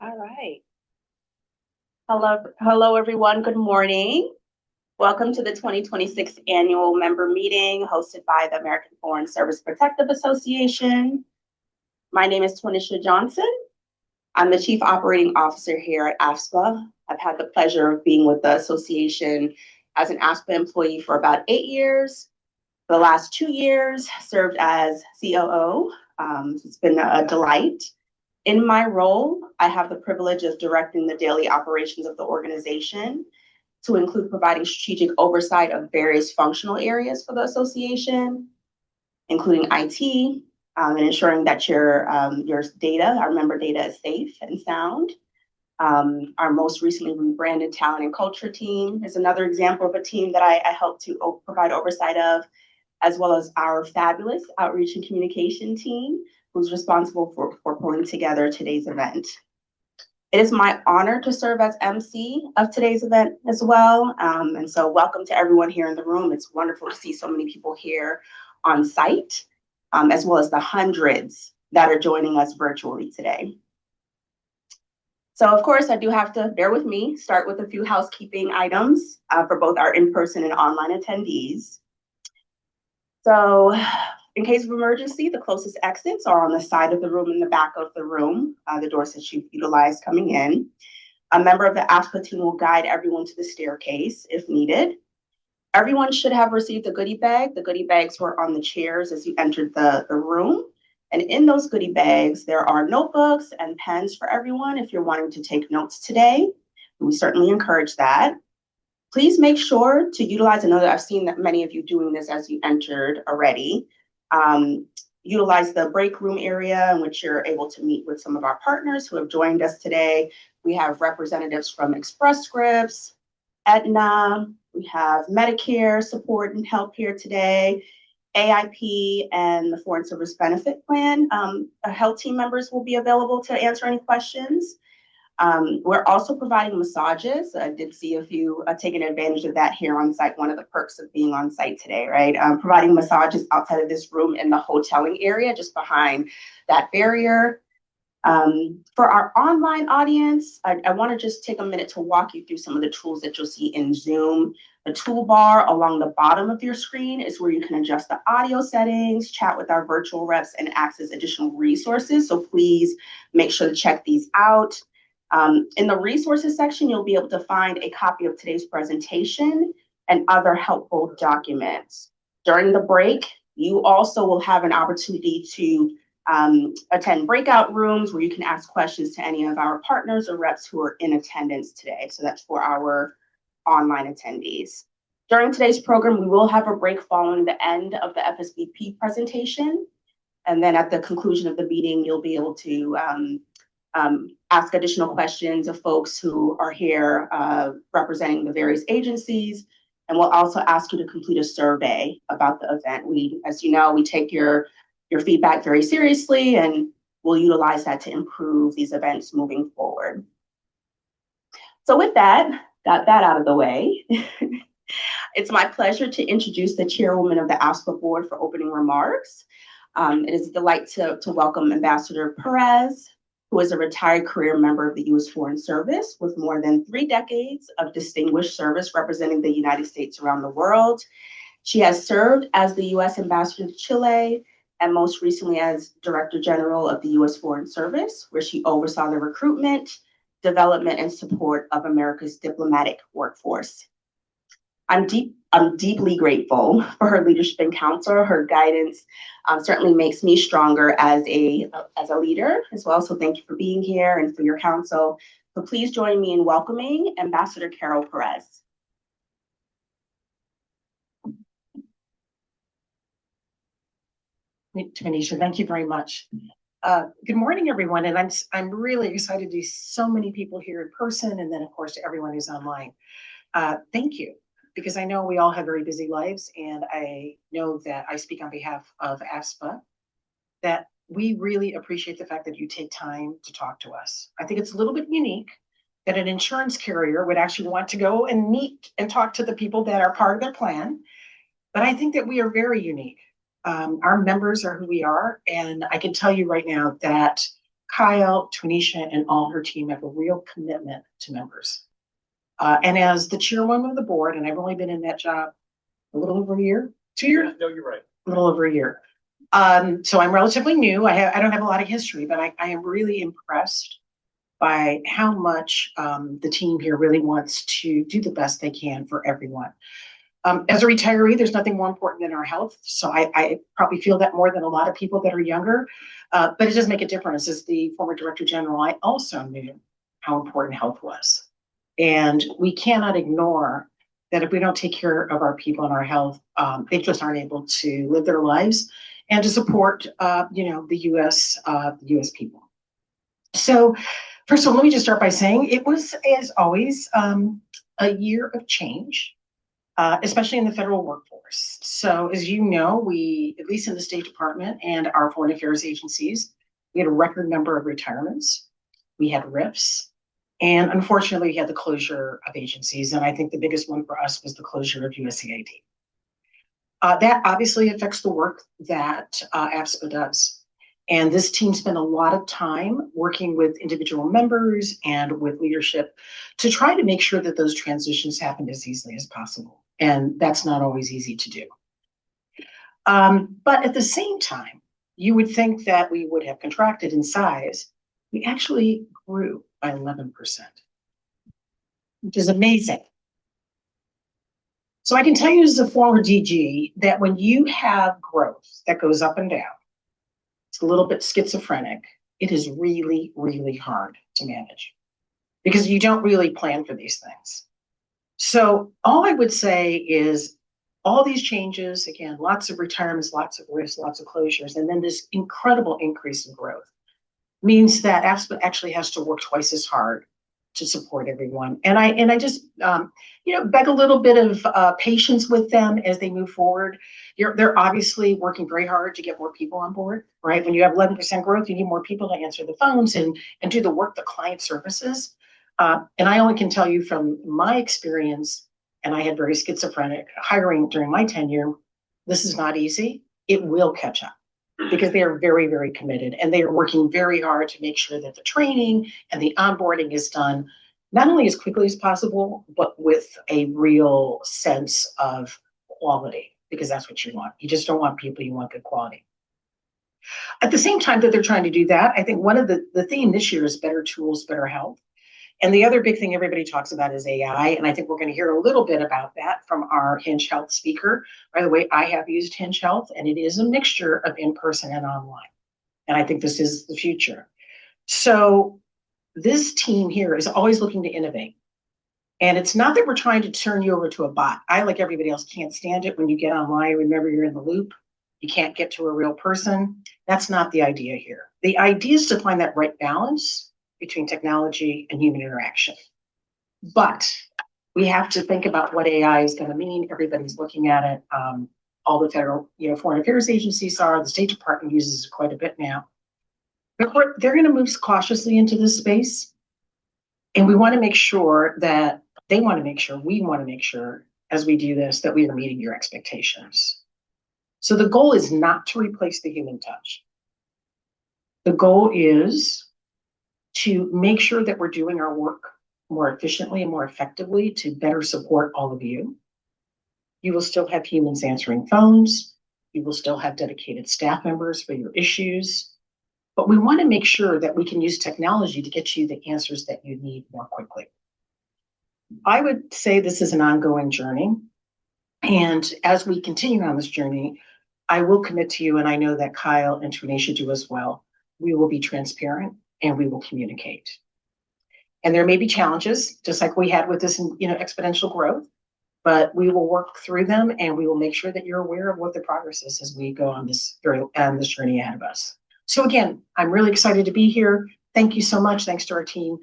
All right. Hello, everyone. Good morning. Welcome to the 2026 annual member meeting hosted by the American Foreign Service Protective Association. My name is Twanisha Johnson. I'm the Chief Operating Officer here at AFSPA. I've had the pleasure of being with the association as an AFSPA employee for about 8 years. For the last 2 years, served as COO. It's been a delight. In my role, I have the privilege of directing the daily operations of the organization, to include providing strategic oversight of various functional areas for the association, including IT, and ensuring that your data, our member data, is safe and sound. Our most recently rebranded talent and culture team is another example of a team that I help to provide oversight of, as well as our fabulous outreach and communication team, who's responsible for pulling together today's event. It is my honor to serve as MC of today's event as well. And so welcome to everyone here in the room. It's wonderful to see so many people here on site, as well as the hundreds that are joining us virtually today. So of course, I do have to, bear with me, start with a few housekeeping items for both our in-person and online attendees. So in case of emergency, the closest exits are on the side of the room in the back of the room, the doors that you've utilized coming in. A member of the AFSPA team will guide everyone to the staircase if needed. Everyone should have received a goodie bag. The goodie bags were on the chairs as you entered the room. And in those goodie bags, there are notebooks and pens for everyone if you're wanting to take notes today. We certainly encourage that. Please make sure to utilize another. I've seen that many of you doing this as you entered already. Utilize the break room area in which you're able to meet with some of our partners who have joined us today. We have representatives from Express Scripts, Aetna, we have Medicare support and help here today, AIP, and the Foreign Service Benefit Plan. Health team members will be available to answer any questions. We're also providing massages. I did see a few taking advantage of that here on site. One of the perks of being on site today, right? Providing massages outside of this room in the hoteling area, just behind that barrier. For our online audience, I want to just take a minute to walk you through some of the tools that you'll see in Zoom. The toolbar along the bottom of your screen is where you can adjust the audio settings, chat with our virtual reps, and access additional resources. So please make sure to check these out. In the resources section, you'll be able to find a copy of today's presentation and other helpful documents. During the break, you also will have an opportunity to attend breakout rooms where you can ask questions to any of our partners or reps who are in attendance today. So that's for our online attendees. During today's program, we will have a break following the end of the FSBP presentation. And then at the conclusion of the meeting, you'll be able to ask additional questions of folks who are here representing the various agencies. And we'll also ask you to complete a survey about the event. As you know, we take your feedback very seriously, and we'll utilize that to improve these events moving forward. So with that, got that out of the way. It's my pleasure to introduce the chairwoman of the AFSPA board for opening remarks. It is a delight to welcome Ambassador Perez, who is a retired career member of the U.S. Foreign Service with more than 3 decades of distinguished service representing the United States around the world. She has served as the U.S. Ambassador to Chile and most recently as Director General of the U.S. Foreign Service, where she oversaw the recruitment, development, and support of America's diplomatic workforce. I'm deeply grateful for her leadership and counsel. Her guidance certainly makes me stronger as a leader as well. So thank you for being here and for your counsel. So please join me in welcoming Ambassador Carol Perez. Tanisha, thank you very much. Good morning, everyone. And I'm really excited to see so many people here in person, and then of course to everyone who's online. Thank you. Because I know we all have very busy lives, and I know that I speak on behalf of AFSPA, that we really appreciate the fact that you take time to talk to us. I think it's a little bit unique that an insurance carrier would actually want to go and meet and talk to the people that are part of their plan. But I think that we are very unique. Our members are who we are, and I can tell you right now that Kyle, Twanisha, and all her team have a real commitment to members. And as the chairwoman of the board, and I've only been in that job a little over a year, 2 years? No, you're right. A little over a year. So I'm relatively new. I don't have a lot of history, but I am really impressed by how much the team here really wants to do the best they can for everyone. As a retiree, there's nothing more important than our health. So I probably feel that more than a lot of people that are younger, but it does make a difference. As the former director general, I also knew how important health was. And we cannot ignore that if we don't take care of our people and our health, they just aren't able to live their lives and to support, the U.S. people. So first of all, let me just start by saying it was, as always, a year of change. Especially in the federal workforce. So as you know, we, at least in the State Department and our foreign affairs agencies, we had a record number of retirements. We had RIFs. And unfortunately, we had the closure of agencies. And I think the biggest one for us was the closure of USAID. That obviously affects the work that AFSPA does. And this team spent a lot of time working with individual members and with leadership to try to make sure that those transitions happened as easily as possible. And that's not always easy to do. But at the same time, you would think that we would have contracted in size. We actually grew by 11%, which is amazing. So I can tell you as a former DG that when you have growth that goes up and down, it's a little bit schizophrenic. It is really, really hard to manage because you don't really plan for these things. So all I would say is all these changes, again, lots of retirements, lots of risks, lots of closures, and then this incredible increase in growth means that AFSPA actually has to work twice as hard to support everyone. And I just, beg a little bit of patience with them as they move forward. They're obviously working very hard to get more people on board, right? When you have 11% growth, you need more people to answer the phones and do the work that client services. And I only can tell you from my experience, and I had very schizophrenic hiring during my tenure, this is not easy. It will catch up because they are very, very committed and they are working very hard to make sure that the training and the onboarding is done not only as quickly as possible, but with a real sense of quality, because that's what you want. You just don't want people, you want good quality. At the same time that they're trying to do that, I think one of the theme this year is better tools, better health. And the other big thing everybody talks about is AI. And I think we're going to hear a little bit about that from our Hinge Health speaker. By the way, I have used Hinge Health, and it is a mixture of in-person and online. And I think this is the future. So this team here is always looking to innovate. And it's not that we're trying to turn you over to a bot. I, like everybody else, can't stand it when you get online. Remember, you're in the loop. You can't get to a real person. That's not the idea here. The idea is to find that right balance between technology and human interaction. But we have to think about what AI is going to mean. Everybody's looking at it. All the federal, foreign affairs agencies are. The State Department uses it quite a bit now. But they're going to move cautiously into this space. And we want to make sure that they want to make sure, we want to make sure as we do this, that we are meeting your expectations. So the goal is not to replace the human touch. The goal is to make sure that we're doing our work more efficiently and more effectively to better support all of you. You will still have humans answering phones. You will still have dedicated staff members for your issues. But we want to make sure that we can use technology to get you the answers that you need more quickly. I would say this is an ongoing journey. And as we continue on this journey, I will commit to you, and I know that Kyle and Twanisha do as well, we will be transparent and we will communicate. And there may be challenges, just like we had with this, exponential growth, but we will work through them and we will make sure that you're aware of what the progress is as we go on this journey ahead of us. So again, I'm really excited to be here. Thank you so much. Thanks to our team,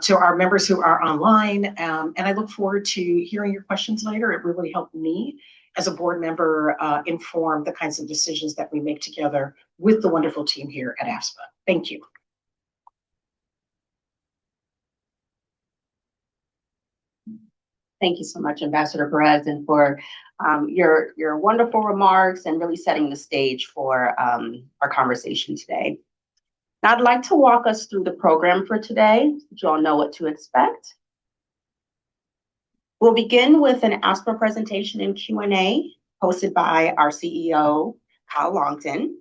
to our members who are online. And I look forward to hearing your questions later. It really helped me as a board member inform the kinds of decisions that we make together with the wonderful team here at AFSPA. Thank you. Thank you so much, Ambassador Perez, and for your wonderful remarks and really setting the stage for our conversation today. Now I'd like to walk us through the program for today, so you all know what to expect. We'll begin with an AFSPA presentation and Q&A hosted by our CEO, Kyle Longton.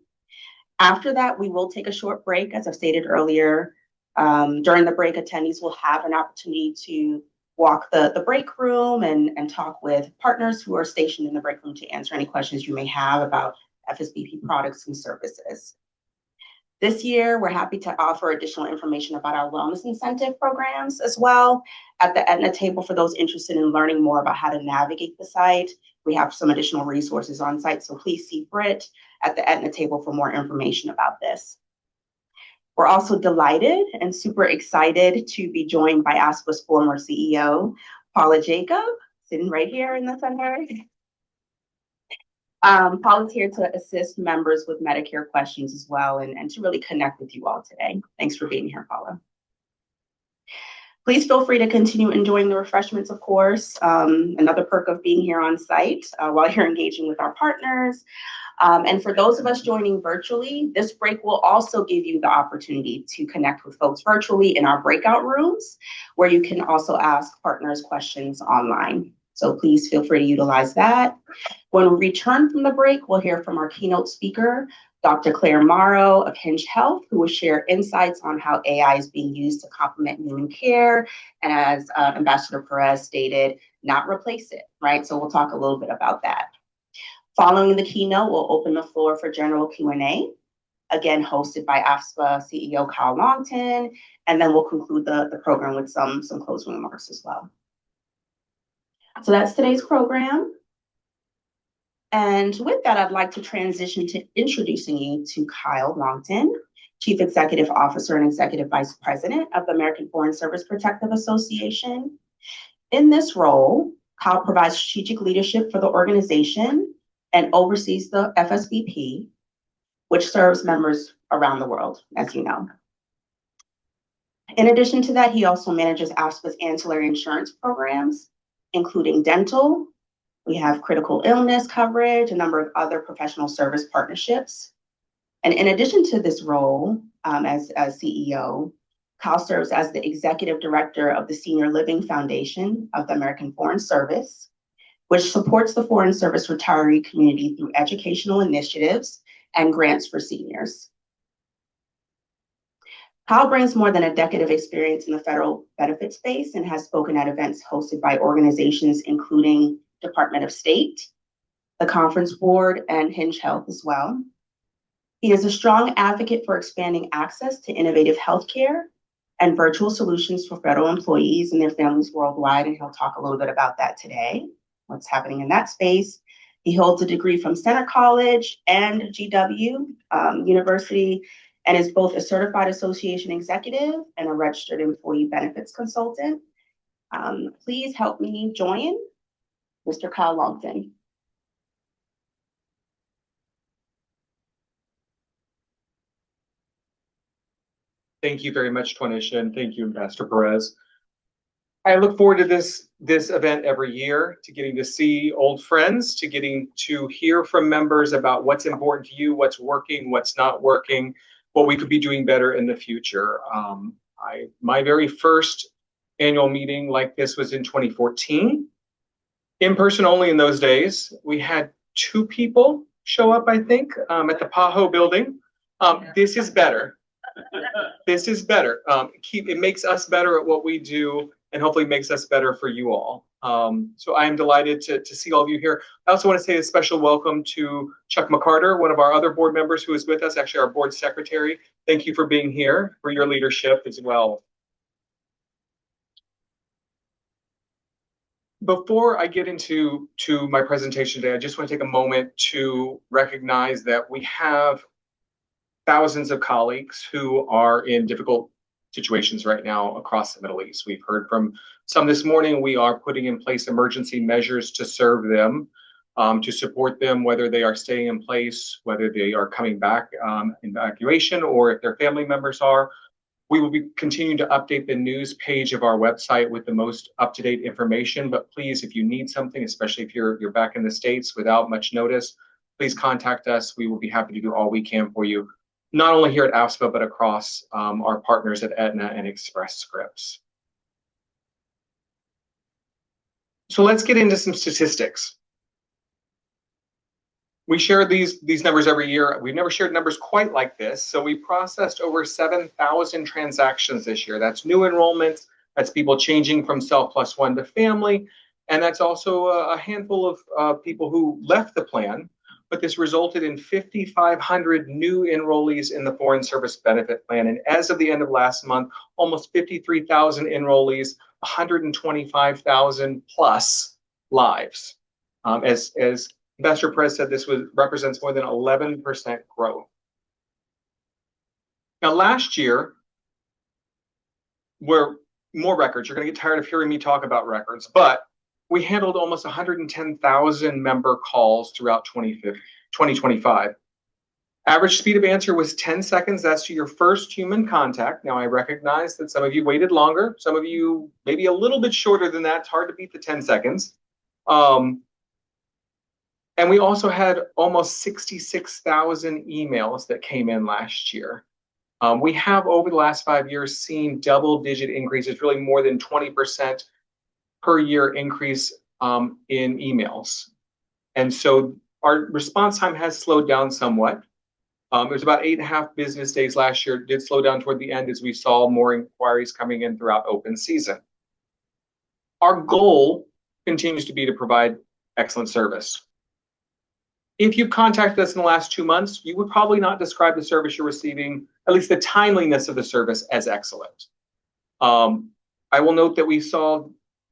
After that, we will take a short break, as I've stated earlier. During the break, attendees will have an opportunity to walk the break room and talk with partners who are stationed in the break room to answer any questions you may have about FSBP products and services. This year, we're happy to offer additional information about our wellness incentive programs as well. At the Aetna table, for those interested in learning more about how to navigate the site, we have some additional resources on site, so please see Britt at the Aetna table for more information about this. We're also delighted and super excited to be joined by AFSPA's former CEO, Paula Jacob, sitting right here in the center. Paula's here to assist members with Medicare questions as well and to really connect with you all today. Thanks for being here, Paula. Please feel free to continue enjoying the refreshments, of course. Another perk of being here on site while you're engaging with our partners. And for those of us joining virtually, this break will also give you the opportunity to connect with folks virtually in our breakout rooms, where you can also ask partners questions online. So please feel free to utilize that. When we return from the break, we'll hear from our keynote speaker, Dr. Claire Morrow of Hinge Health, who will share insights on how AI is being used to complement human care. And as Ambassador Perez stated, not replace it, right? So we'll talk a little bit about that. Following the keynote, we'll open the floor for general Q&A, again, hosted by AFSPA CEO Kyle Longton, and then we'll conclude the program with some closing remarks as well. So that's today's program. And with that, I'd like to transition to introducing you to Kyle Longton, Chief Executive Officer and Executive Vice President of the American Foreign Service Protective Association. In this role, Kyle provides strategic leadership for the organization and oversees the FSBP, which serves members around the world, as you know. In addition to that, he also manages AFSPA's ancillary insurance programs, including dental. We have critical illness coverage, a number of other professional service partnerships. And in addition to this role as CEO, Kyle serves as the Executive Director of the Senior Living Foundation of the American Foreign Service, which supports the Foreign Service retiree community through educational initiatives and grants for seniors. Kyle brings more than a decade of experience in the federal benefit space and has spoken at events hosted by organizations including Department of State, the Conference Board, and Hinge Health as well. He is a strong advocate for expanding access to innovative healthcare and virtual solutions for federal employees and their families worldwide, and he'll talk a little bit about that today, what's happening in that space. He holds a degree from Center College and GW University, and is both a certified association executive and a registered employee benefits consultant. Please help me join Mr. Kyle Longton. Thank you very much, Twanisha, and thank you, Ambassador Perez. I look forward to this event every year, to getting to see old friends, to getting to hear from members about what's important to you, what's working, what's not working, what we could be doing better in the future. My very first annual meeting like this was in 2014. In person only in those days. We had 2 people show up, I think, at the PAHO building. This is better. This is better. It makes us better at what we do and hopefully makes us better for you all. So I am delighted to see all of you here. I also want to say a special welcome to Chuck McCarter, one of our other board members who is with us, actually our board secretary. Thank you for being here, for your leadership as well. Before I get into my presentation today, I just want to take a moment to recognize that we have thousands of colleagues who are in difficult situations right now across the Middle East. We've heard from some this morning. We are putting in place emergency measures to serve them, to support them, whether they are staying in place, whether they are coming back in evacuation, or if their family members are. We will be continuing to update the news page of our website with the most up-to-date information. But please, if you need something, especially if you're back in the States without much notice, please contact us. We will be happy to do all we can for you. not only here at AFSPA, but across our partners at Aetna and Express Scripts. So let's get into some statistics. We share these numbers every year. We've never shared numbers quite like this. So we processed over 7,000 transactions this year. That's new enrollments. That's people changing from self+1 to family. And that's also a handful of people who left the plan. But this resulted in 5,500 new enrollees in the Foreign Service Benefit Plan. And as of the end of last month, almost 53,000 enrollees, 125,000 plus lives. As Ambassador Perez said, this represents more than 11% growth. Now, last year, were more records. You're going to get tired of hearing me talk about records, but we handled almost 110,000 member calls throughout 2025. Average speed of answer was 10 seconds. That's to your first human contact. Now, I recognize that some of you waited longer. Some of you maybe a little bit shorter than that. It's hard to beat the 10 seconds. And we also had almost 66,000 emails that came in last year. We have, over the last 5 years, seen double-digit increases, really more than 20% per year increase in emails. And so our response time has slowed down somewhat. It was about 8.5 business days last year. It did slow down toward the end as we saw more inquiries coming in throughout open season. Our goal continues to be to provide excellent service. If you've contacted us in the last 2 months, you would probably not describe the service you're receiving, at least the timeliness of the service, as excellent. I will note that we saw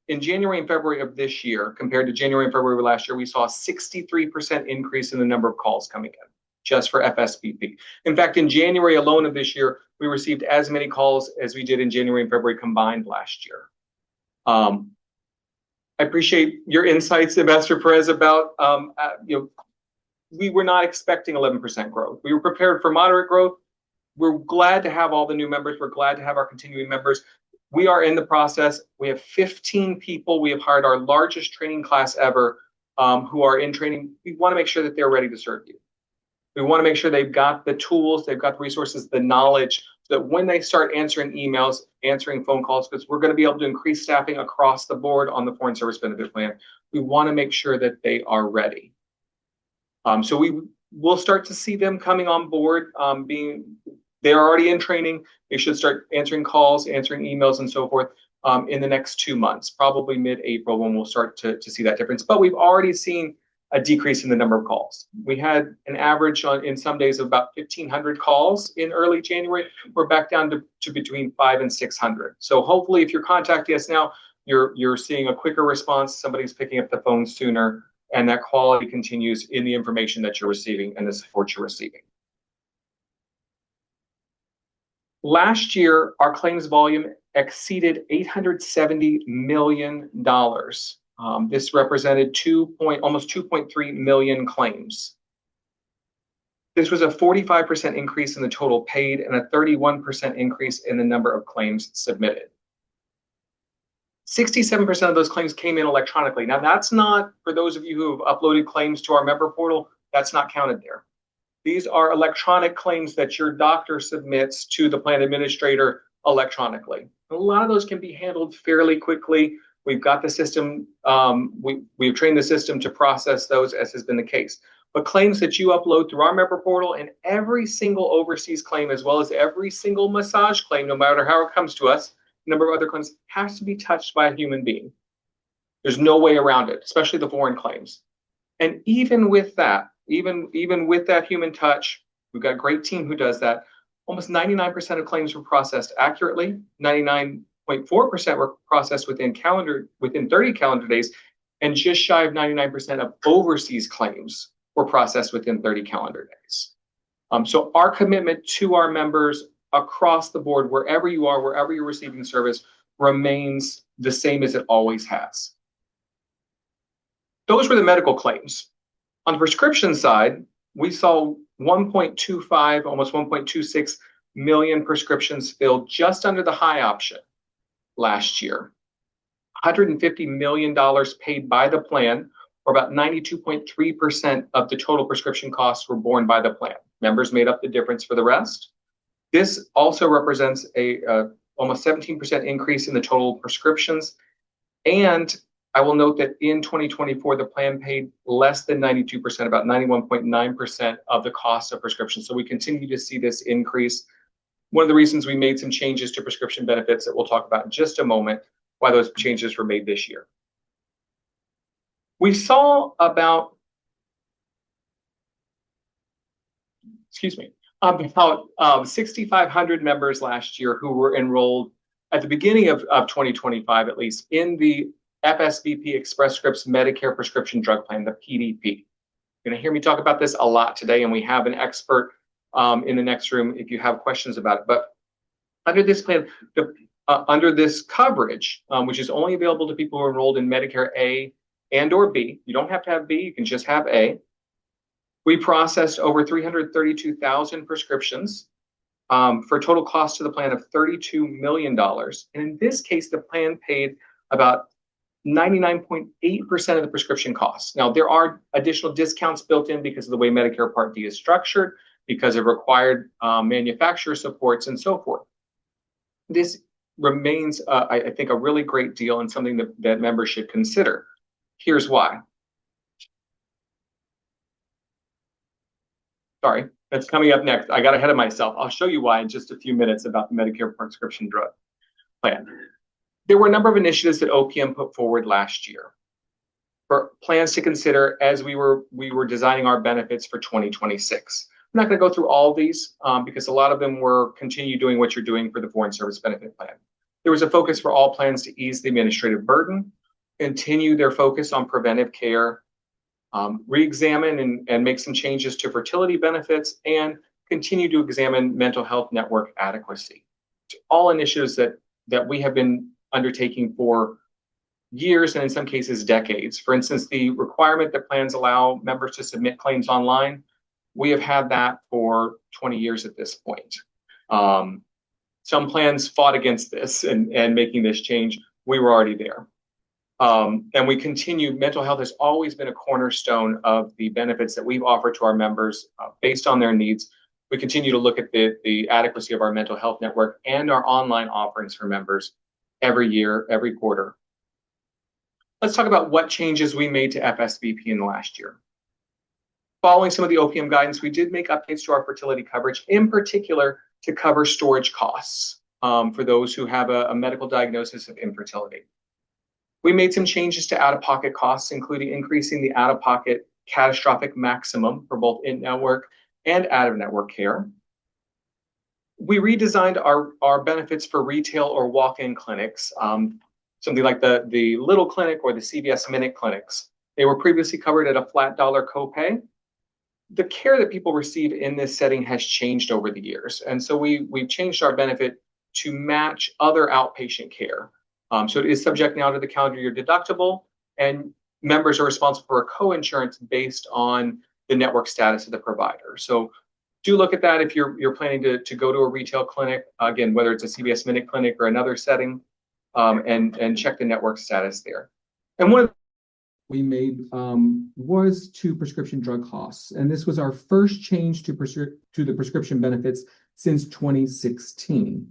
in January and February of this year, compared to January and February of last year, we saw a 63% increase in the number of calls coming in, just for FSBP. In fact, in January alone of this year, we received as many calls as we did in January and February combined last year. I appreciate your insights, Ambassador Perez, about we were not expecting 11% growth. We were prepared for moderate growth. We're glad to have all the new members. We're glad to have our continuing members. We are in the process. We have 15 people. We have hired our largest training class ever who are in training. We want to make sure that they're ready to serve you. We want to make sure they've got the tools, they've got the resources, the knowledge, so that when they start answering emails, answering phone calls, because we're going to be able to increase staffing across the board on the Foreign Service Benefit Plan, we want to make sure that they are ready. So we will start to see them coming on board, they're already in training. They should start answering calls, answering emails, and so forth in the next 2 months, probably mid-April, when we'll start to see that difference. But we've already seen a decrease in the number of calls. We had an average in some days of about 1,500 calls in early January. We're back down to between 500 and 600. So hopefully, if you're contacting us now, you're seeing a quicker response. Somebody's picking up the phone sooner, and that quality continues in the information that you're receiving and the support you're receiving. Last year, our claims volume exceeded $870 million. This represented almost 2.3 million claims. This was a 45% increase in the total paid and a 31% increase in the number of claims submitted. 67% of those claims came in electronically. Now, that's not, for those of you who have uploaded claims to our member portal, that's not counted there. These are electronic claims that your doctor submits to the plan administrator electronically. A lot of those can be handled fairly quickly. We've got the system, we've trained the system to process those, as has been the case. But claims that you upload through our member portal, and every single overseas claim, as well as every single massage claim, no matter how it comes to us, a number of other claims, has to be touched by a human being. There's no way around it, especially the foreign claims. And even with that, even with that human touch, we've got a great team who does that. Almost 99% of claims were processed accurately. 99.4% were processed within 30 calendar days, and just shy of 99% of overseas claims were processed within 30 calendar days. So our commitment to our members across the board, wherever you are, wherever you're receiving service, remains the same as it always has. Those were the medical claims. On the prescription side, we saw 1.25, almost 1.26 million prescriptions filled just under the high option last year. $150 million paid by the plan, or about 92.3% of the total prescription costs were borne by the plan. Members made up the difference for the rest. This also represents a almost 17% increase in the total prescriptions. And I will note that in 2024, the plan paid less than 92%, about 91.9% of the cost of prescriptions. So we continue to see this increase. One of the reasons we made some changes to prescription benefits that we'll talk about in just a moment, why those changes were made this year. We saw about 6,500 members last year who were enrolled at the beginning of 2025, at least, in the FSBP Express Scripts Medicare Prescription Drug Plan, the PDP. You're going to hear me talk about this a lot today, and we have an expert in the next room if you have questions about it. But under this plan, under this coverage, which is only available to people who are enrolled in Medicare A and or B, you don't have to have B, you can just have A. We processed over 332,000 prescriptions for a total cost to the plan of $32 million. And in this case, the plan paid about 99.8% of the prescription costs. Now, there are additional discounts built in because of the way Medicare Part D is structured, because of required manufacturer supports and so forth. This remains, I think, a really great deal and something that members should consider. Here's why. Sorry, that's coming up next. I got ahead of myself. I'll show you why in just a few minutes about the Medicare prescription drug plan. There were a number of initiatives that OPM put forward last year for plans to consider as we were designing our benefits for 2026. I'm not going to go through all of these because a lot of them were continue doing what you're doing for the Foreign Service Benefit Plan. There was a focus for all plans to ease the administrative burden, continue their focus on preventive care, re-examine and make some changes to fertility benefits, and continue to examine mental health network adequacy. All initiatives that we have been undertaking for years and in some cases decades. For instance, the requirement that plans allow members to submit claims online, we have had that for 20 years at this point. Some plans fought against this and making this change. We were already there. And we continue, mental health has always been a cornerstone of the benefits that we've offered to our members based on their needs. We continue to look at the adequacy of our mental health network and our online offerings for members every year, every quarter. Let's talk about what changes we made to FSBP in the last year. Following some of the OPM guidance, we did make updates to our fertility coverage, in particular to cover storage costs for those who have a medical diagnosis of infertility. We made some changes to out-of-pocket costs, including increasing the out-of-pocket catastrophic maximum for both in-network and out-of-network care. We redesigned our benefits for retail or walk-in clinics, something like the Little Clinic or the CVS Minute clinics. They were previously covered at a flat dollar copay. The care that people receive in this setting has changed over the years. And so we've changed our benefit to match other outpatient care. So it is subject now to the calendar year deductible, and members are responsible for a co-insurance based on the network status of the provider. So do look at that if you're planning to go to a retail clinic, again, whether it's a CVS Minute clinic or another setting, and check the network status there. And one of we made was to prescription drug costs, and this was our first change to the prescription benefits since 2016.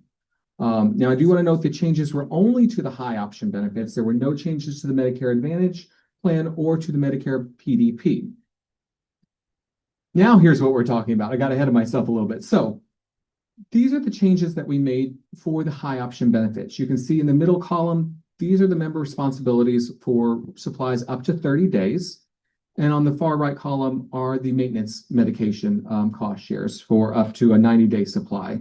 Now, I do want to note the changes were only to the high option benefits. There were no changes to the Medicare Advantage plan or to the Medicare PDP. Now, here's what we're talking about. I got ahead of myself a little bit. So these are the changes that we made for the high option benefits. You can see in the middle column, these are the member responsibilities for supplies up to 30 days. And on the far right column are the maintenance medication cost shares for up to a 90-day supply.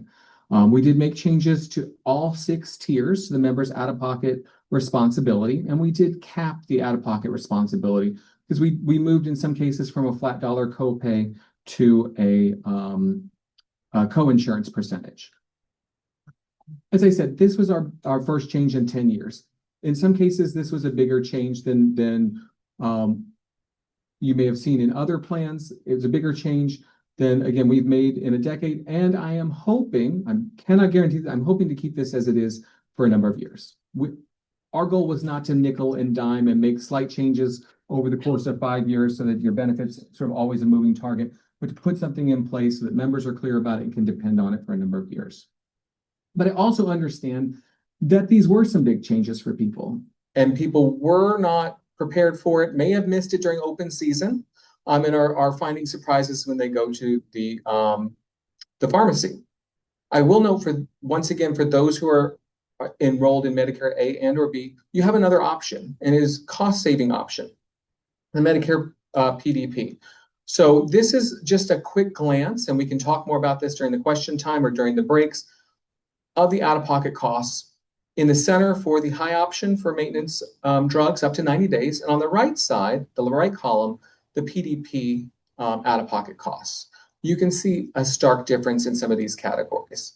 We did make changes to all 6 tiers, the members' out-of-pocket responsibility, and we did cap the out-of-pocket responsibility because we moved in some cases from a flat dollar copay to a co-insurance percentage. As I said, this was our first change in 10 years. In some cases, this was a bigger change than you may have seen in other plans. It was a bigger change than, again, we've made in a decade. And I am hoping, I cannot guarantee that, I'm hoping to keep this as it is for a number of years. Our goal was not to nickel and dime and make slight changes over the course of 5 years so that your benefits sort of always a moving target. but to put something in place so that members are clear about it and can depend on it for a number of years. But I also understand that these were some big changes for people, and people were not prepared for it, may have missed it during open season, and are finding surprises when they go to the pharmacy. I will note once again, for those who are enrolled in Medicare A and or B, you have another option, and it is cost-saving option, the Medicare PDP. So this is just a quick glance, and we can talk more about this during the question time or during the breaks, of the out-of-pocket costs. In the center for the high option for maintenance drugs up to 90 days, and on the right side, the right column, the PDP out-of-pocket costs. You can see a stark difference in some of these categories.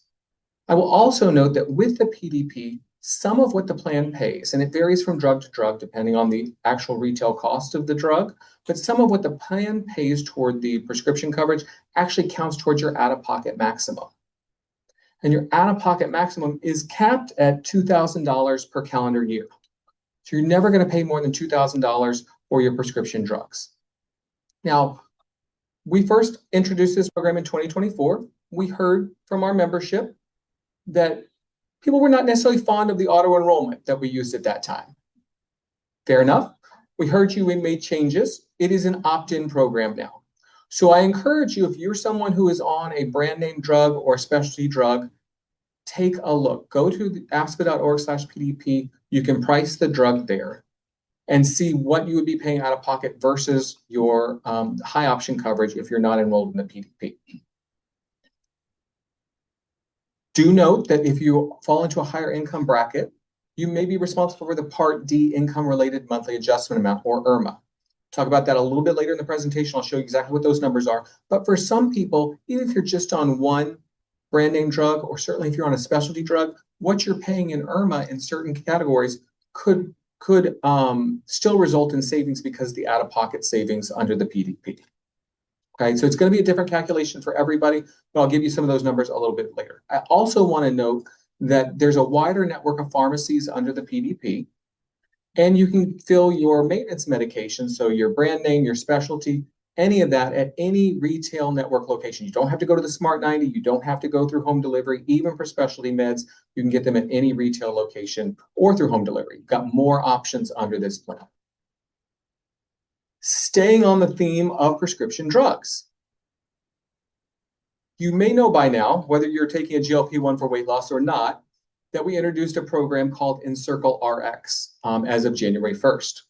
I will also note that with the PDP, some of what the plan pays, and it varies from drug to drug depending on the actual retail cost of the drug, but some of what the plan pays toward the prescription coverage actually counts towards your out-of-pocket maximum. And your out-of-pocket maximum is capped at $2,000 per calendar year. So you're never going to pay more than $2,000 for your prescription drugs. Now, we first introduced this program in 2024. We heard from our membership that people were not necessarily fond of the auto-enrollment that we used at that time. Fair enough. We heard you, we made changes. It is an opt-in program now. So I encourage you, if you're someone who is on a brand name drug or specialty drug, take a look. Go to AFSPA.org/PDP. You can price the drug there and see what you would be paying out of pocket versus your high option coverage if you're not enrolled in the PDP. Do note that if you fall into a higher income bracket, you may be responsible for the Part D income related monthly adjustment amount, or IRMA. Talk about that a little bit later in the presentation. I'll show you exactly what those numbers are. But for some people, even if you're just on one brand name drug, or certainly if you're on a specialty drug, what you're paying in IRMA in certain categories could still result in savings because of the out-of-pocket savings under the PDP. Okay, so it's going to be a different calculation for everybody, but I'll give you some of those numbers a little bit later. I also want to note that there's a wider network of pharmacies under the PDP. And you can fill your maintenance medication, so your brand name, your specialty, any of that at any retail network location. You don't have to go to the Smart 90. You don't have to go through home delivery. Even for specialty meds, you can get them at any retail location or through home delivery. You've got more options under this plan. Staying on the theme of prescription drugs. You may know by now, whether you're taking a GLP-1 for weight loss or not, that we introduced a program called Encircle RX as of January 1st.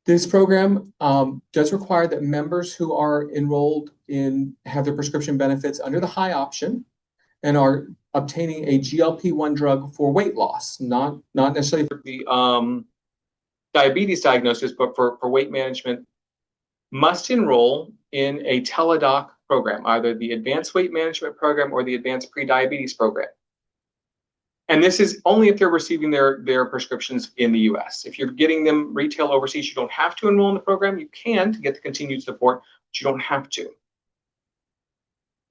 This program does require that members who are enrolled have their prescription benefits under the high option and are obtaining a GLP-1 drug for weight loss, not necessarily for the diabetes diagnosis, but for weight management, must enroll in a teledoc program, either the Advanced Weight Management Program or the Advanced Prediabetes Program. And this is only if they're receiving their prescriptions in the US. If you're getting them retail overseas, you don't have to enroll in the program. You can to get the continued support, but you don't have to.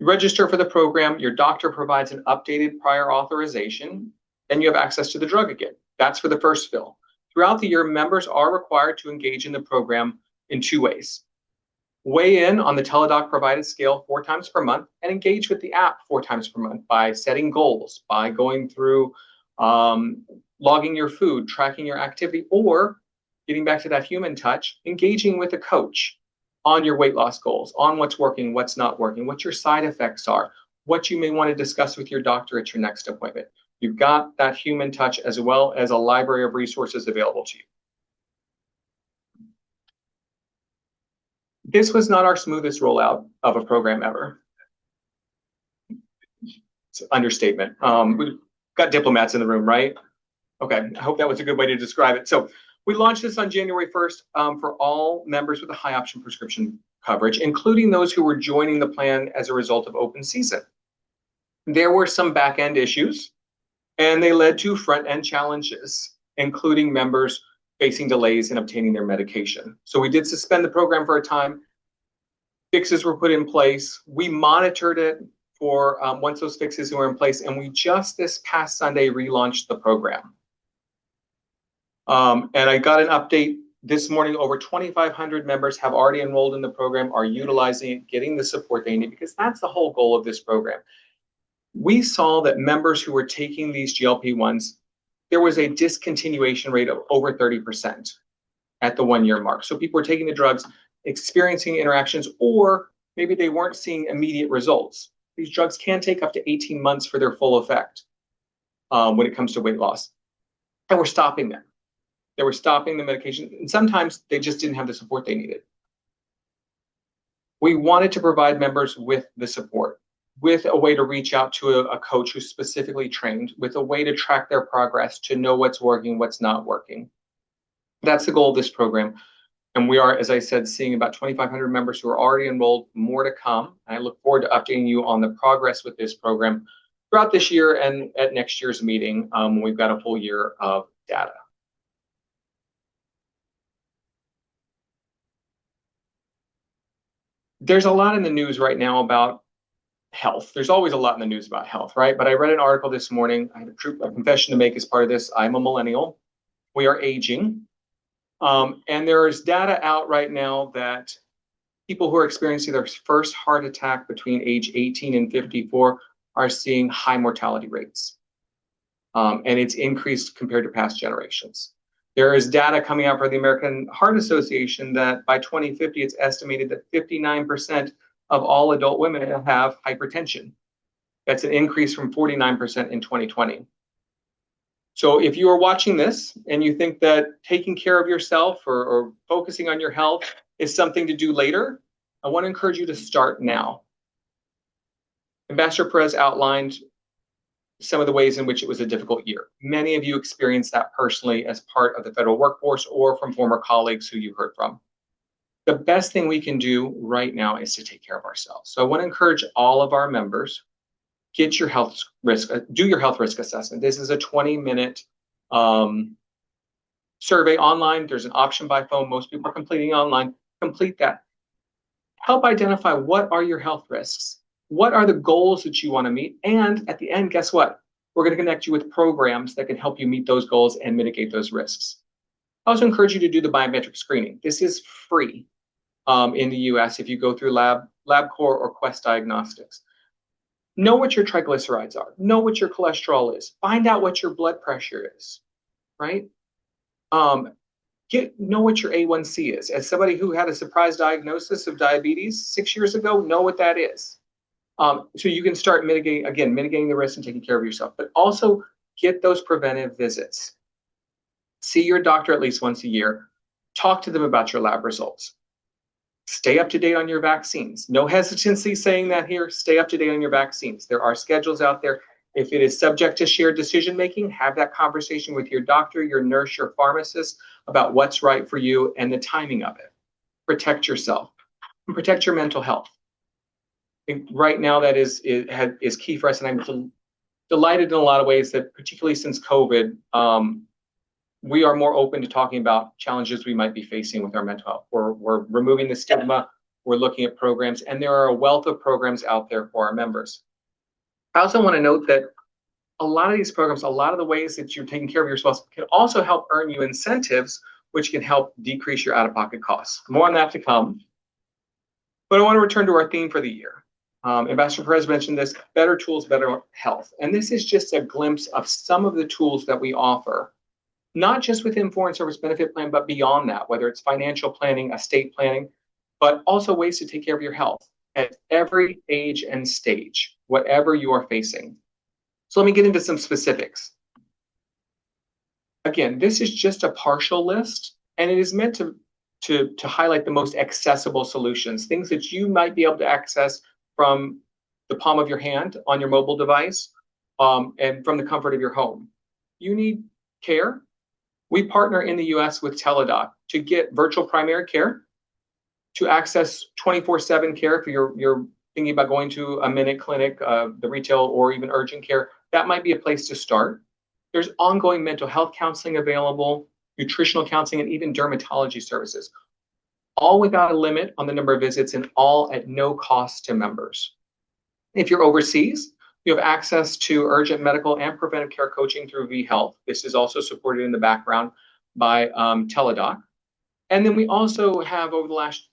You register for the program, your doctor provides an updated prior authorization, and you have access to the drug again. That's for the first fill. Throughout the year, members are required to engage in the program in two ways. Weigh in on the teledoc provided scale 4 times per month, and engage with the app 4 times per month by setting goals, by going through logging your food, tracking your activity, or getting back to that human touch, engaging with a coach on your weight loss goals, on what's working, what's not working, what your side effects are, what you may want to discuss with your doctor at your next appointment. You've got that human touch as well as a library of resources available to you. This was not our smoothest rollout of a program ever. It's an understatement. We've got diplomats in the room, right? Okay, I hope that was a good way to describe it. So we launched this on January 1st for all members with a high option prescription coverage, including those who were joining the plan as a result of open season. There were some back-end issues, and they led to front-end challenges, including members facing delays in obtaining their medication. So we did suspend the program for a time. Fixes were put in place. We monitored it for once those fixes were in place, and we just this past Sunday relaunched the program. And I got an update This morning, over 2,500 members have already enrolled in the program, are utilizing it, getting the support they need, because that's the whole goal of this program. We saw that members who were taking these GLP-1s, there was a discontinuation rate of over 30% at the 1 year mark. So people were taking the drugs, experiencing interactions, or maybe they weren't seeing immediate results. These drugs can take up to 18 months for their full effect when it comes to weight loss. And we're stopping them. They were stopping the medication, and sometimes they just didn't have the support they needed. We wanted to provide members with the support, with a way to reach out to a coach who's specifically trained, with a way to track their progress, to know what's working, what's not working. That's the goal of this program. And we are, as I said, seeing about 2,500 members who are already enrolled, more to come. I look forward to updating you on the progress with this program throughout this year and at next year's meeting when we've got a full year of data. There's a lot in the news right now about health. There's always a lot in the news about health, right? But I read an article this morning. I have a confession to make as part of this. I'm a millennial. We are aging. And there is data out right now that people who are experiencing their first heart attack between age 18 and 54 are seeing high mortality rates. And it's increased compared to past generations. There is data coming out for the American Heart Association that by 2050, it's estimated that 59% of all adult women have hypertension. That's an increase from 49% in 2020. So if you are watching this and you think that taking care of yourself or focusing on your health is something to do later, I want to encourage you to start now. Ambassador Perez outlined some of the ways in which it was a difficult year. Many of you experienced that personally as part of the federal workforce or from former colleagues who you heard from. The best thing we can do right now is to take care of ourselves. So I want to encourage all of our members, get your health risk, do your health risk assessment. This is a 20-minute survey online. There's an option by phone. Most people are completing online. Complete that. Help identify what are your health risks. What are the goals that you want to meet? And at the end, guess what? We're going to connect you with programs that can help you meet those goals and mitigate those risks. I also encourage you to do the biometric screening. This is free in the US if you go through LabCorp or Quest Diagnostics. Know what your triglycerides are. Know what your cholesterol is. Find out what your blood pressure is, right? Know what your A1C is. As somebody who had a surprise diagnosis of diabetes 6 years ago, know what that is. So you can start mitigating the risk and taking care of yourself, but also get those preventive visits. See your doctor at least once a year. Talk to them about your lab results. Stay up to date on your vaccines. No hesitancy saying that here. Stay up to date on your vaccines. There are schedules out there. If it is subject to shared decision-making, have that conversation with your doctor, your nurse, your pharmacist about what's right for you and the timing of it. Protect yourself and protect your mental health. Right now, that is key for us, and I'm delighted in a lot of ways that, particularly since COVID, we are more open to talking about challenges we might be facing with our mental health. We're removing the stigma. We're looking at programs, and there are a wealth of programs out there for our members. I also want to note that a lot of these programs, a lot of the ways that you're taking care of yourself can also help earn you incentives, which can help decrease your out-of-pocket costs. More on that to come. But I want to return to our theme for the year. Ambassador Perez mentioned this, better tools, better health. And this is just a glimpse of some of the tools that we offer, not just within Foreign Service Benefit Plan, but beyond that, whether it's financial planning, estate planning, but also ways to take care of your health at every age and stage, whatever you are facing. So let me get into some specifics. Again, this is just a partial list, and it is meant to highlight the most accessible solutions, things that you might be able to access from the palm of your hand on your mobile device and from the comfort of your home. You need care. We partner in the US with Teladoc to get virtual primary care, to access 24/7 care if you're thinking about going to a minute clinic, the retail or even urgent care. That might be a place to start. There's ongoing mental health counseling available, nutritional counseling, and even dermatology services, all without a limit on the number of visits and all at no cost to members. If you're overseas, you have access to urgent medical and preventive care coaching through vHealth. This is also supported in the background by Teladoc. And then we also have over the last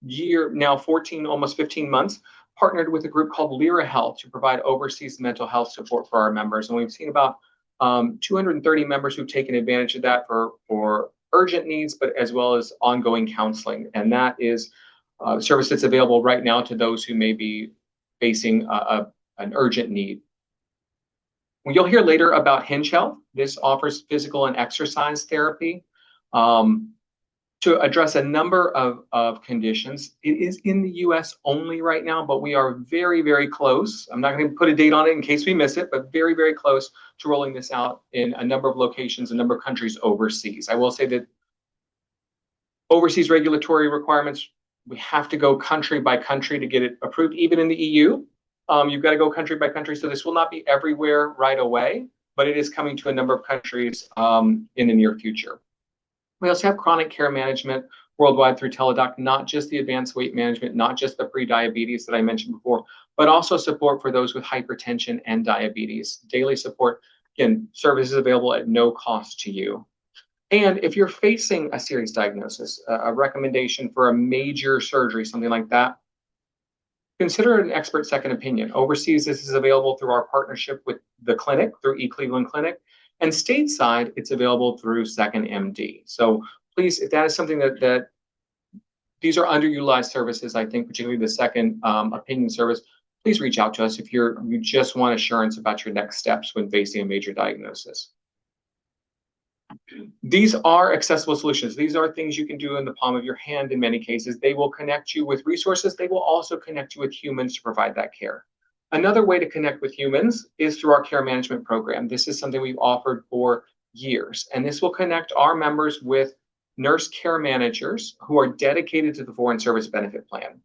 year, now 14, almost 15 months, partnered with a group called Lyra Health to provide overseas mental health support for our members. And we've seen about 230 members who've taken advantage of that for urgent needs, but as well as ongoing counseling. And that is a service that's available right now to those who may be facing an urgent need. Well, you'll hear later about Hinge Health. This offers physical and exercise therapy to address a number of conditions. It is in the US only right now, but we are very, very close. I'm not going to put a date on it in case we miss it, but very, very close to rolling this out in a number of locations, a number of countries overseas. I will say that overseas regulatory requirements, we have to go country by country to get it approved, even in the EU. You've got to go country by country, so this will not be everywhere right away, but it is coming to a number of countries in the near future. We also have chronic care management worldwide through Teladoc, not just the advanced weight management, not just the pre-diabetes that I mentioned before, but also support for those with hypertension and diabetes. Daily support, again, services available at no cost to you. And if you're facing a serious diagnosis, a recommendation for a major surgery, something like that, consider an expert second opinion. Overseas, this is available through our partnership with the clinic, through eCleveland Clinic. And stateside, it's available through 2nd.MD. So please, if that is something that these are underutilized services, I think particularly the second opinion service, please reach out to us if you just want assurance about your next steps when facing a major diagnosis. These are accessible solutions. These are things you can do in the palm of your hand in many cases. They will connect you with resources. They will also connect you with humans to provide that care. Another way to connect with humans is through our care management program. This is something we've offered for years, and this will connect our members with nurse care managers who are dedicated to the Foreign Service Benefit Plan.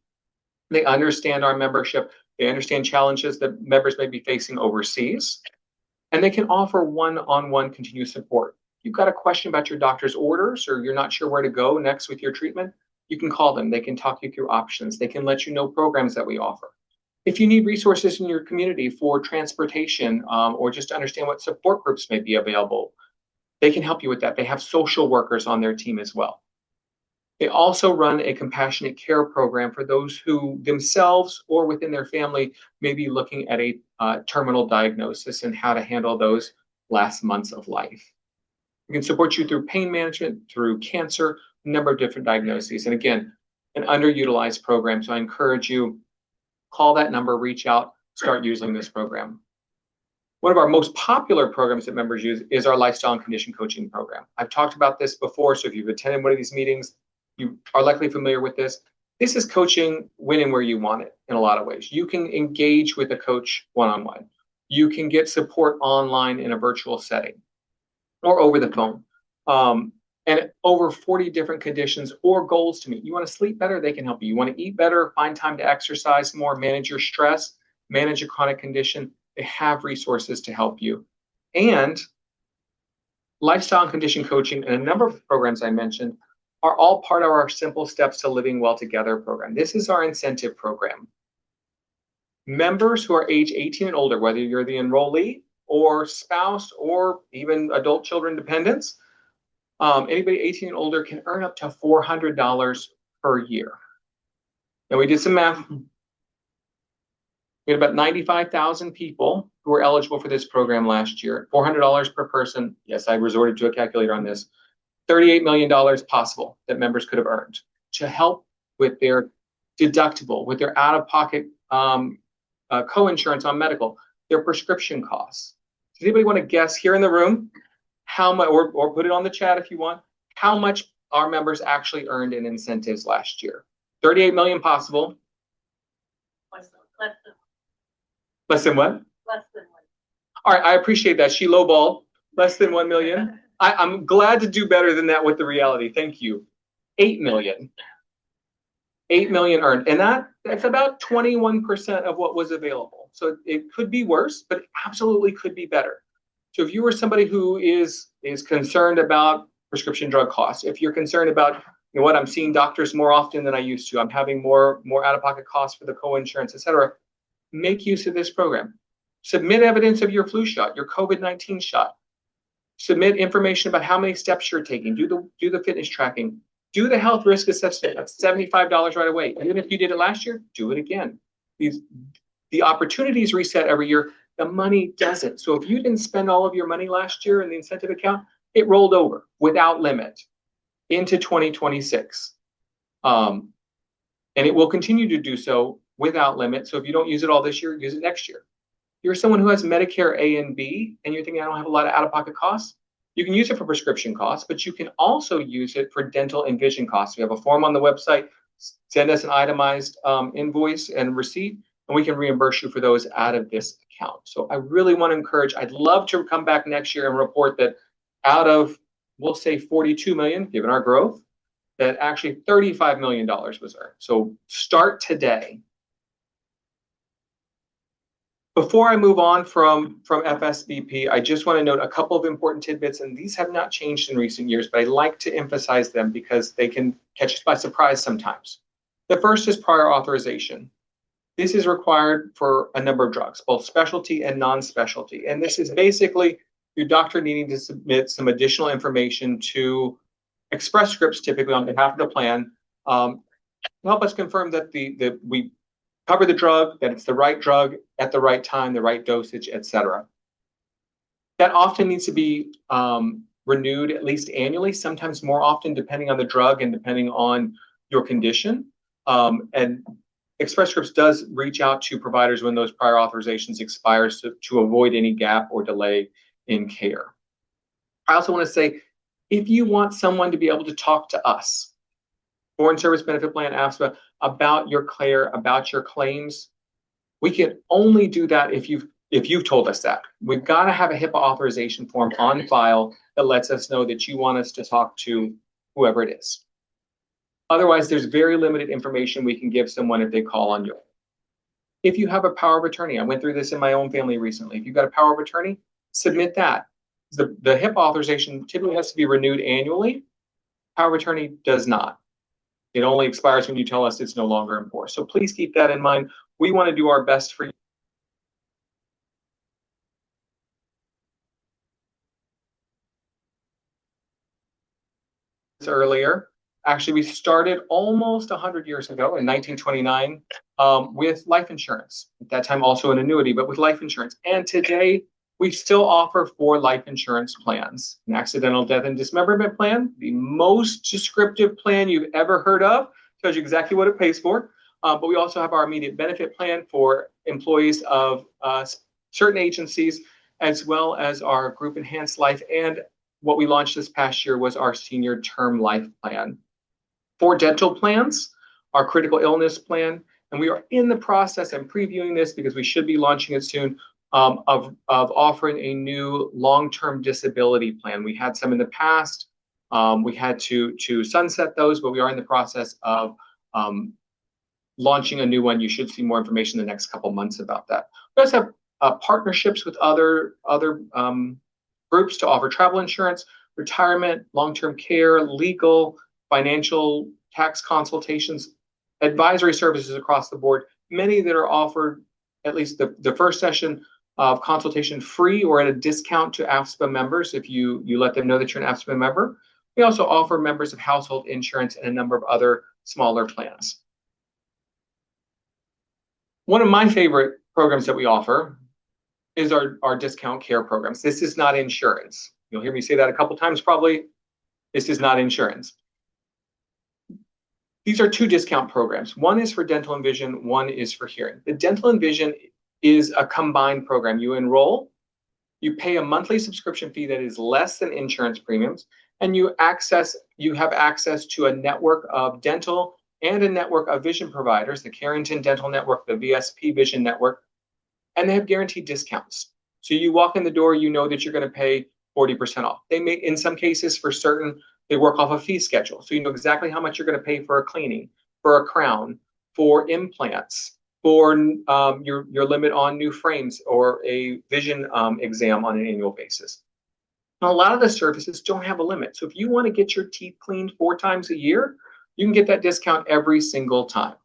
They understand our membership. They understand challenges that members may be facing overseas, and they can offer one-on-one continuous support. If you've got a question about your doctor's orders or you're not sure where to go next with your treatment, you can call them. They can talk you through options. They can let you know programs that we offer. If you need resources in your community for transportation or just to understand what support groups may be available, they can help you with that. They have social workers on their team as well. They also run a compassionate care program for those who themselves or within their family may be looking at a terminal diagnosis and how to handle those last months of life. We can support you through pain management, through cancer, a number of different diagnoses. And again, an underutilized program. So I encourage you, call that number, reach out, start using this program. One of our most popular programs that members use is our lifestyle and condition coaching program. I've talked about this before, so if you've attended one of these meetings, you are likely familiar with this. This is coaching when and where you want it in a lot of ways. You can engage with a coach one-on-one. You can get support online in a virtual setting or over the phone. And over 40 different conditions or goals to meet. You want to sleep better, they can help you. You want to eat better, find time to exercise more, manage your stress, manage a chronic condition. They have resources to help you. And lifestyle and condition coaching and a number of programs I mentioned are all part of our Simple Steps to Living Well Together program. This is our incentive program. Members who are age 18 and older, whether you're the enrollee or spouse or even adult children dependents, anybody 18 and older can earn up to $400 per year. And we did some math. We had about 95,000 people who were eligible for this program last year. $400 per person. Yes, I resorted to a calculator on this. $38 million possible that members could have earned to help with their deductible, with their out-of-pocket co-insurance on medical, their prescription costs. Does anybody want to guess here in the room how much, or put it on the chat if you want, how much our members actually earned in incentives last year? 38 million possible. Less than what? Less than 1. All right, I appreciate that. She lowballed. Less than 1 million. I'm glad to do better than that with the reality. Thank you. 8 million. 8 million earned. And that's about 21% of what was available. So it could be worse, but it absolutely could be better. So if you were somebody who is concerned about prescription drug costs, if you're concerned about, you know what, I'm seeing doctors more often than I used to, I'm having more out-of-pocket costs for the co-insurance, et cetera, make use of this program. Submit evidence of your flu shot, your COVID-19 shot. Submit information about how many steps you're taking. Do the fitness tracking. Do the health risk assessment. That's $75 right away. Even if you did it last year, do it again. The opportunities reset every year. The money doesn't. So if you didn't spend all of your money last year in the incentive account, it rolled over without limit into 2026. And it will continue to do so without limit. So if you don't use it all this year, use it next year. If you're someone who has Medicare A and B, and you're thinking, I don't have a lot of out-of-pocket costs, you can use it for prescription costs, but you can also use it for dental and vision costs. We have a form on the website. Send us an itemized invoice and receipt, and we can reimburse you for those out of this account. So I really want to encourage, I'd love to come back next year and report that out of, we'll say 42 million, given our growth, that actually $35 million was earned. So start today. Before I move on from FSBP, I just want to note a couple of important tidbits, and these have not changed in recent years, but I like to emphasize them because they can catch us by surprise sometimes. The first is prior authorization. This is required for a number of drugs, both specialty and non-specialty. And this is basically your doctor needing to submit some additional information to Express Scripts, typically on behalf of the plan, help us confirm that we cover the drug, that it's the right drug at the right time, the right dosage, et cetera. That often needs to be renewed at least annually, sometimes more often depending on the drug and depending on your condition. And Express Scripts does reach out to providers when those prior authorizations expire to avoid any gap or delay in care. I also want to say, if you want someone to be able to talk to us, Foreign Service Benefit Plan, AFSPA, about your care, about your claims, we can only do that if you've told us that. We've got to have a HIPAA authorization form on file that lets us know that you want us to talk to whoever it is. Otherwise, there's very limited information we can give someone if they call on you. If you have a power of attorney, I went through this in my own family recently. If you've got a power of attorney, submit that. The HIPAA authorization typically has to be renewed annually. Power of attorney does not. It only expires when you tell us it's no longer in force. So please keep that in mind. We want to do our best for you. Earlier, actually, we started almost 100 years ago in 1929 with life insurance. At that time, also an annuity, but with life insurance. And today, we still offer 4 life insurance plans. An accidental death and dismemberment plan, the most descriptive plan you've ever heard of, tells you exactly what it pays for. But we also have our immediate benefit plan for employees of certain agencies, as well as our group enhanced life. And what we launched this past year was our senior term life plan. 4 dental plans, our critical illness plan, and we are in the process and previewing this because we should be launching it soon, of offering a new long-term disability plan. We had some in the past. We had to sunset those, but we are in the process of launching a new one. You should see more information in the next couple months about that. We also have partnerships with other groups to offer travel insurance, retirement, long-term care, legal, financial, tax consultations, advisory services across the board, many that are offered, at least the first session of consultation free or at a discount to AFSPA members if you let them know that you're an AFSPA member. We also offer members of household insurance and a number of other smaller plans. One of my favorite programs that we offer is our discount care programs. This is not insurance. You'll hear me say that a couple times probably. This is not insurance. These are 2 discount programs. One is for dental and vision, one is for hearing. The dental and vision is a combined program. You enroll, you pay a monthly subscription fee that is less than insurance premiums, and you have access to a network of dental and a network of vision providers, the Carrington Dental Network, the VSP Vision Network, and they have guaranteed discounts. So you walk in the door, you know that you're going to pay 40% off. They may, in some cases, for certain, they work off a fee schedule. So you know exactly how much you're going to pay for a cleaning, for a crown, for implants, for your limit on new frames or a vision exam on an annual basis. Now, a lot of the services don't have a limit. So if you want to get your teeth cleaned 4 times a year, you can get that discount every single time.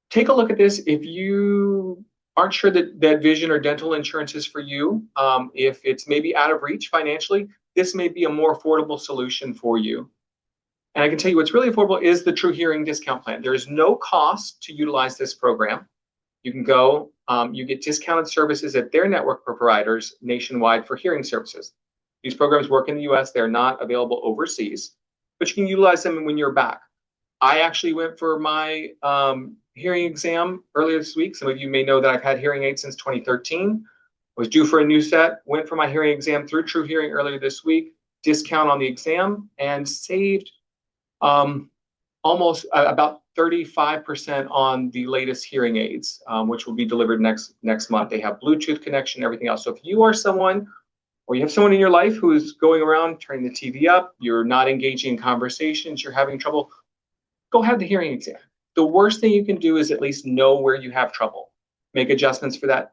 Take a look at this. If you aren't sure that vision or dental insurance is for you, if it's maybe out of reach financially, this may be a more affordable solution for you. And I can tell you what's really affordable is the True Hearing discount plan. There is no cost to utilize this program. You can go, you get discounted services at their network providers nationwide for hearing services. These programs work in the US, they're not available overseas, but you can utilize them when you're back. I actually went for my hearing exam earlier this week. Some of you may know that I've had hearing aids since 2013. Was due for a new set, went for my hearing exam through True Hearing earlier this week, discount on the exam, and saved almost about 35% on the latest hearing aids, which will be delivered next month. They have Bluetooth connection, everything else. So if you are someone, or you have someone in your life who's going around turning the TV up, you're not engaging in conversations, you're having trouble, go have the hearing exam. The worst thing you can do is at least know where you have trouble. Make adjustments for that.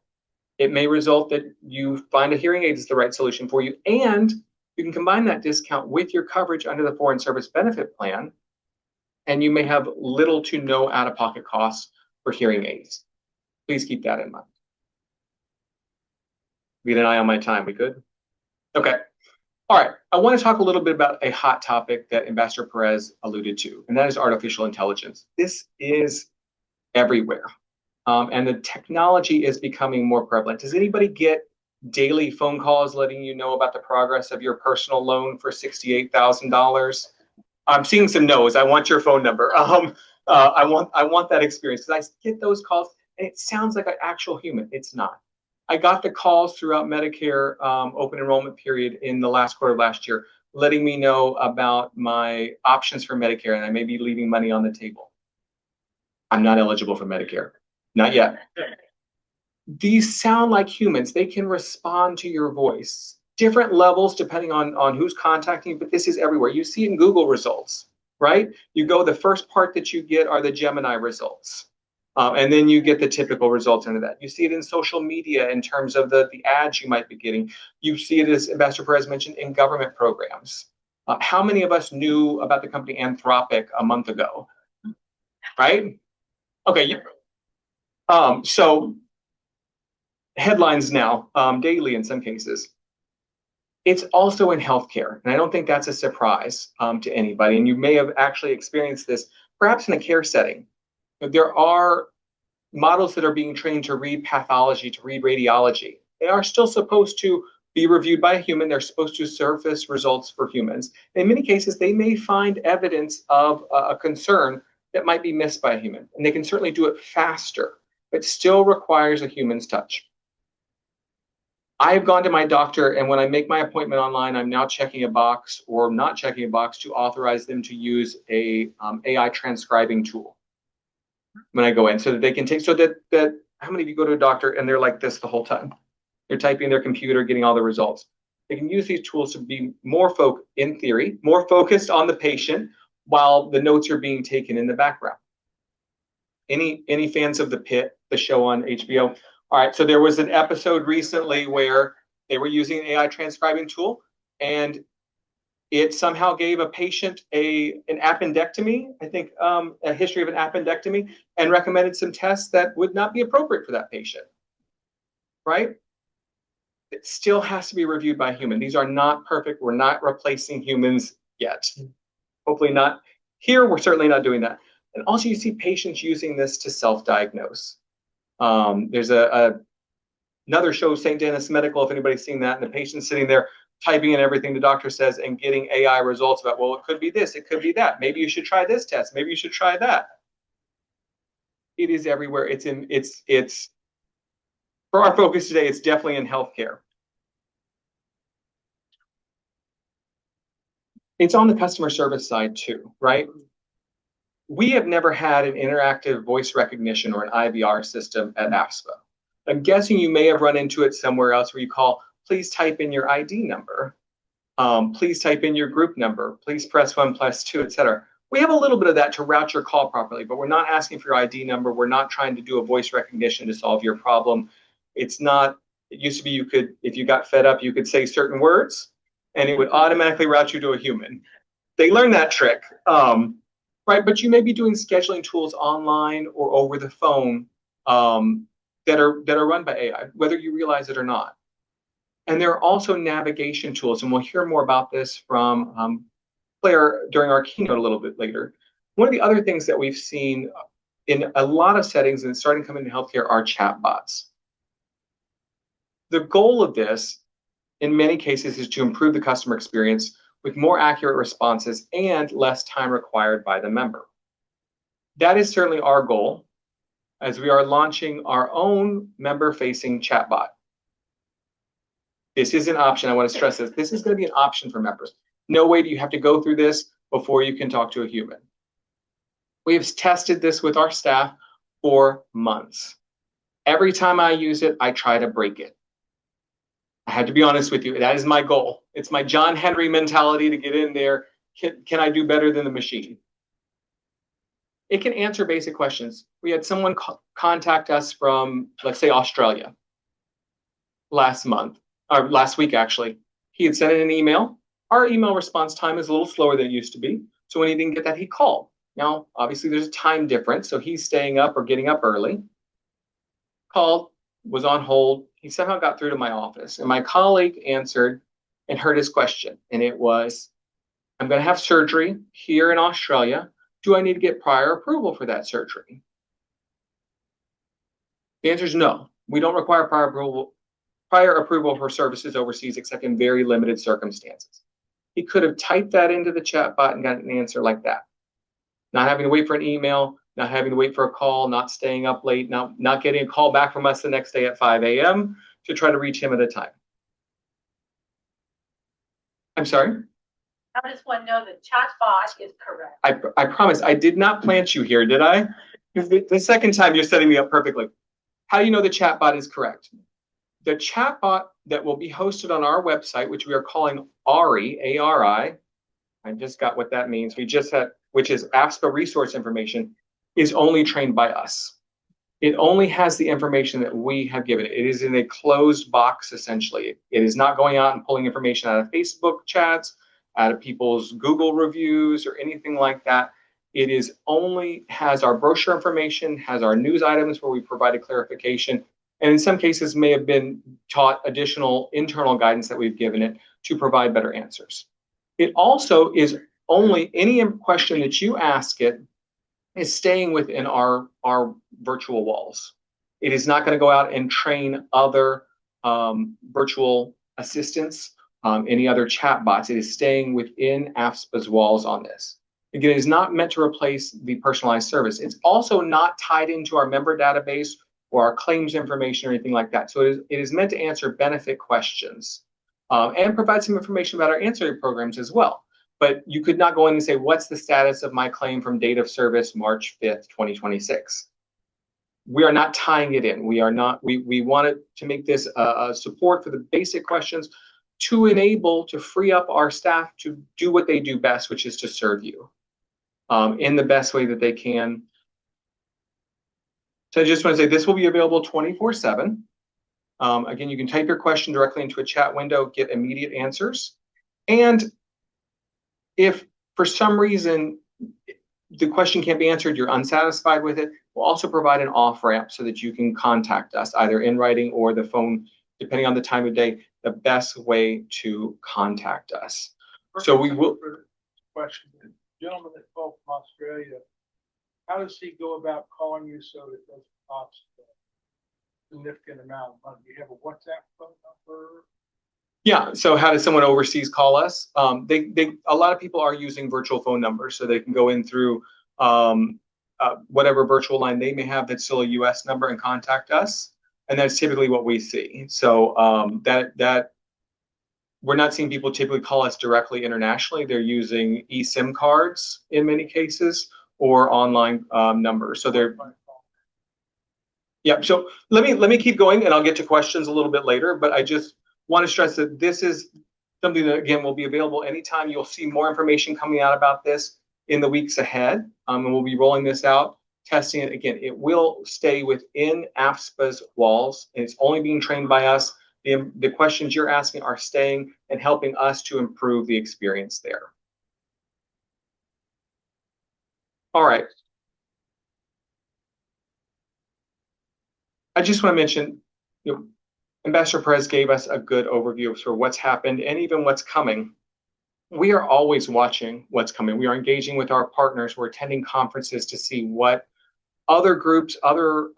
It may result that you find a hearing aid is the right solution for you, and you can combine that discount with your coverage under the Foreign Service Benefit Plan, and you may have little to no out-of-pocket costs for hearing aids. Please keep that in mind. Get an eye on my time, we good? Okay. All right, I want to talk a little bit about a hot topic that Ambassador Perez alluded to, and that is artificial intelligence. This is everywhere, and the technology is becoming more prevalent. Does anybody get daily phone calls letting you know about the progress of your personal loan for $68,000? I'm seeing some no's. I want your phone number. I want that experience, because I get those calls, and it sounds like an actual human. It's not. I got the calls throughout Medicare open enrollment period in the last quarter of last year, letting me know about my options for Medicare, and I may be leaving money on the table. I'm not eligible for Medicare. Not yet. These sound like humans. They can respond to your voice. Different levels depending on who's contacting you, but this is everywhere. You see it in Google results, right? You go, the first part that you get are the Gemini results. And then you get the typical results into that. You see it in social media in terms of the ads you might be getting. You see it, as Ambassador Perez mentioned, in government programs. How many of us knew about the company Anthropic a month ago? Right? Okay. So headlines now, daily in some cases. It's also in healthcare, and I don't think that's a surprise to anybody. And you may have actually experienced this, perhaps in a care setting. There are models that are being trained to read pathology, to read radiology. They are still supposed to be reviewed by a human. They're supposed to surface results for humans. In many cases, they may find evidence of a concern that might be missed by a human, and they can certainly do it faster, but still requires a human's touch. I've gone to my doctor, and when I make my appointment online, I'm now checking a box or not checking a box to authorize them to use a AI transcribing tool when I go in, so that they can take, so that how many of you go to a doctor and they're like this the whole time? They're typing their computer, getting all the results. They can use these tools to be in theory, more focused on the patient while the notes are being taken in the background. Any fans of The Pit, the show on HBO? All right, so there was an episode recently where they were using an AI transcribing tool, and it somehow gave a patient an appendectomy, I think a history of an appendectomy, and recommended some tests that would not be appropriate for that patient, right? It still has to be reviewed by a human. These are not perfect. We're not replacing humans yet. Hopefully not. Here, we're certainly not doing that. And also, you see patients using this to self-diagnose. There's another show, St. Dennis Medical, if anybody's seen that, and the patient's sitting there typing in everything the doctor says and getting AI results about, well, it could be this, it could be that. Maybe you should try this test. Maybe you should try that. It is everywhere. It's for our focus today, it's definitely in healthcare. It's on the customer service side too, right? We have never had an interactive voice recognition or an IVR system at AFSPA. I'm guessing you may have run into it somewhere else where you call, please type in your ID number. Please type in your group number. Please press 1, press 2, etc. We have a little bit of that to route your call properly, but we're not asking for your ID number. We're not trying to do a voice recognition to solve your problem. It's not, it used to be you could, if you got fed up, you could say certain words and it would automatically route you to a human. They learned that trick, right? But you may be doing scheduling tools online or over the phone that are run by AI, whether you realize it or not. And there are also navigation tools, and we'll hear more about this from Claire during our keynote a little bit later. One of the other things that we've seen in a lot of settings and it's starting to come into healthcare are chatbots. The goal of this, in many cases, is to improve the customer experience with more accurate responses and less time required by the member. That is certainly our goal as we are launching our own member-facing chatbot. This is an option. I want to stress this. This is going to be an option for members. No way do you have to go through this before you can talk to a human. We have tested this with our staff for months. Every time I use it, I try to break it. I had to be honest with you. That is my goal. It's my John Henry mentality to get in there. Can I do better than the machine? It can answer basic questions. We had someone contact us from, let's say, Australia last month, or last week, actually. He had sent in an email. Our email response time is a little slower than it used to be. So when he didn't get that, he called. Now, obviously, there's a time difference, so he's staying up or getting up early. Called, was on hold. He somehow got through to my office, and my colleague answered and heard his question, and it was, I'm going to have surgery here in Australia. Do I need to get prior approval for that surgery? The answer is no. We don't require prior approval for services overseas except in very limited circumstances. He could have typed that into the chat bot and got an answer like that. Not having to wait for an email, not having to wait for a call, not staying up late, not getting a call back from us the next day at 5 a.m. to try to reach him at a time. I'm sorry? How does one know the chatbot is correct? I promise, I did not plant you here, did I? The second time you're setting me up perfectly. How do you know the chatbot is correct? The chatbot that will be hosted on our website, which we are calling ARI, A-R-I, I just got what that means. We just had, which is AFSPA resource information, is only trained by us. It only has the information that we have given it. It is in a closed box, essentially. It is not going out and pulling information out of Facebook chats, out of people's Google reviews or anything like that. It is only has our brochure information, has our news items where we provided clarification, and in some cases may have been taught additional internal guidance that we've given it to provide better answers. It also is only any question that you ask it is staying within our virtual walls. It is not going to go out and train other virtual assistants, any other chat bots. It is staying within AFSPA's walls on this. Again, it is not meant to replace the personalized service. It's also not tied into our member database or our claims information or anything like that. So it is meant to answer benefit questions and provide some information about our ancillary programs as well. But you could not go in and say, what's the status of my claim from date of service, March 5th, 2026? We are not tying it in. We are not, we wanted to make this a support for the basic questions to enable, to free up our staff to do what they do best, which is to serve you in the best way that they can. So I just want to say this will be available 24/7. Again, you can type your question directly into a chat window, get immediate answers. And if for some reason the question can't be answered, you're unsatisfied with it, we'll also provide an off-ramp so that you can contact us either in writing or the phone, depending on the time of day, the best way to contact us. So we will. Question. The gentleman that called from Australia, how does he go about calling you so that it doesn't cost a significant amount of money? Do you have a WhatsApp phone number? Yeah, so how does someone overseas call us? A lot of people are using virtual phone numbers, so they can go in through whatever virtual line they may have that's still a US number and contact us. And that's typically what we see. So that we're not seeing people typically call us directly internationally. They're using eSIM cards in many cases or online numbers. So they're, yeah. So let me keep going, and I'll get to questions a little bit later. But I just want to stress that this is something that, again, will be available anytime. You'll see more information coming out about this in the weeks ahead, and we'll be rolling this out, testing it. Again, it will stay within AFSPA's walls, and it's only being trained by us. The questions you're asking are staying and helping us to improve the experience there. All right. I just want to mention, Ambassador Perez gave us a good overview of sort of what's happened and even what's coming. we are always watching what's coming. We are engaging with our partners. We're attending conferences to see what other groups, other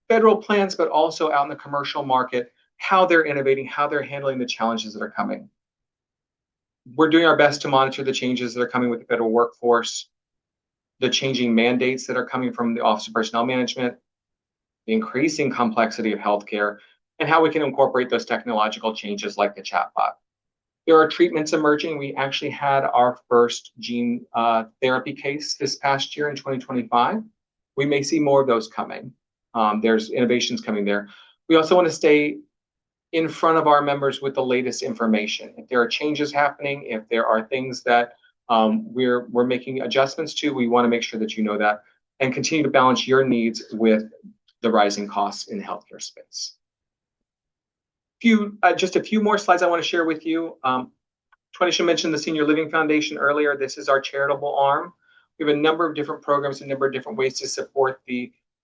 federal plans, but also out in the commercial market, how they're innovating, how they're handling the challenges that are coming. We're doing our best to monitor the changes that are coming with the federal workforce, the changing mandates that are coming from the Office of Personnel Management, the increasing complexity of healthcare, and how we can incorporate those technological changes like the chatbot. There are treatments emerging. We actually had our first gene therapy case this past year in 2025. We may see more of those coming. There's innovations coming there. We also want to stay in front of our members with the latest information. If there are changes happening, if there are things that we're making adjustments to, we want to make sure that you know that and continue to balance your needs with the rising costs in the healthcare space. Just a few more slides I want to share with you. Twanisha mentioned the Senior Living Foundation earlier. This is our charitable arm. We have a number of different programs, a number of different ways to support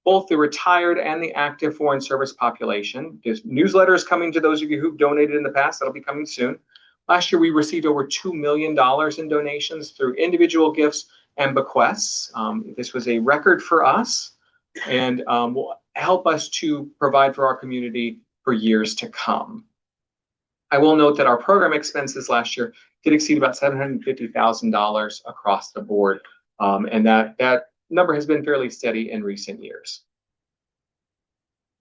both the retired and the active foreign service population. This newsletter is coming to those of you who've donated in the past. That'll be coming soon. Last year, we received over $2 million in donations through individual gifts and bequests. This was a record for us and will help us to provide for our community for years to come. I will note that our program expenses last year did exceed about $750,000 across the board, and that number has been fairly steady in recent years.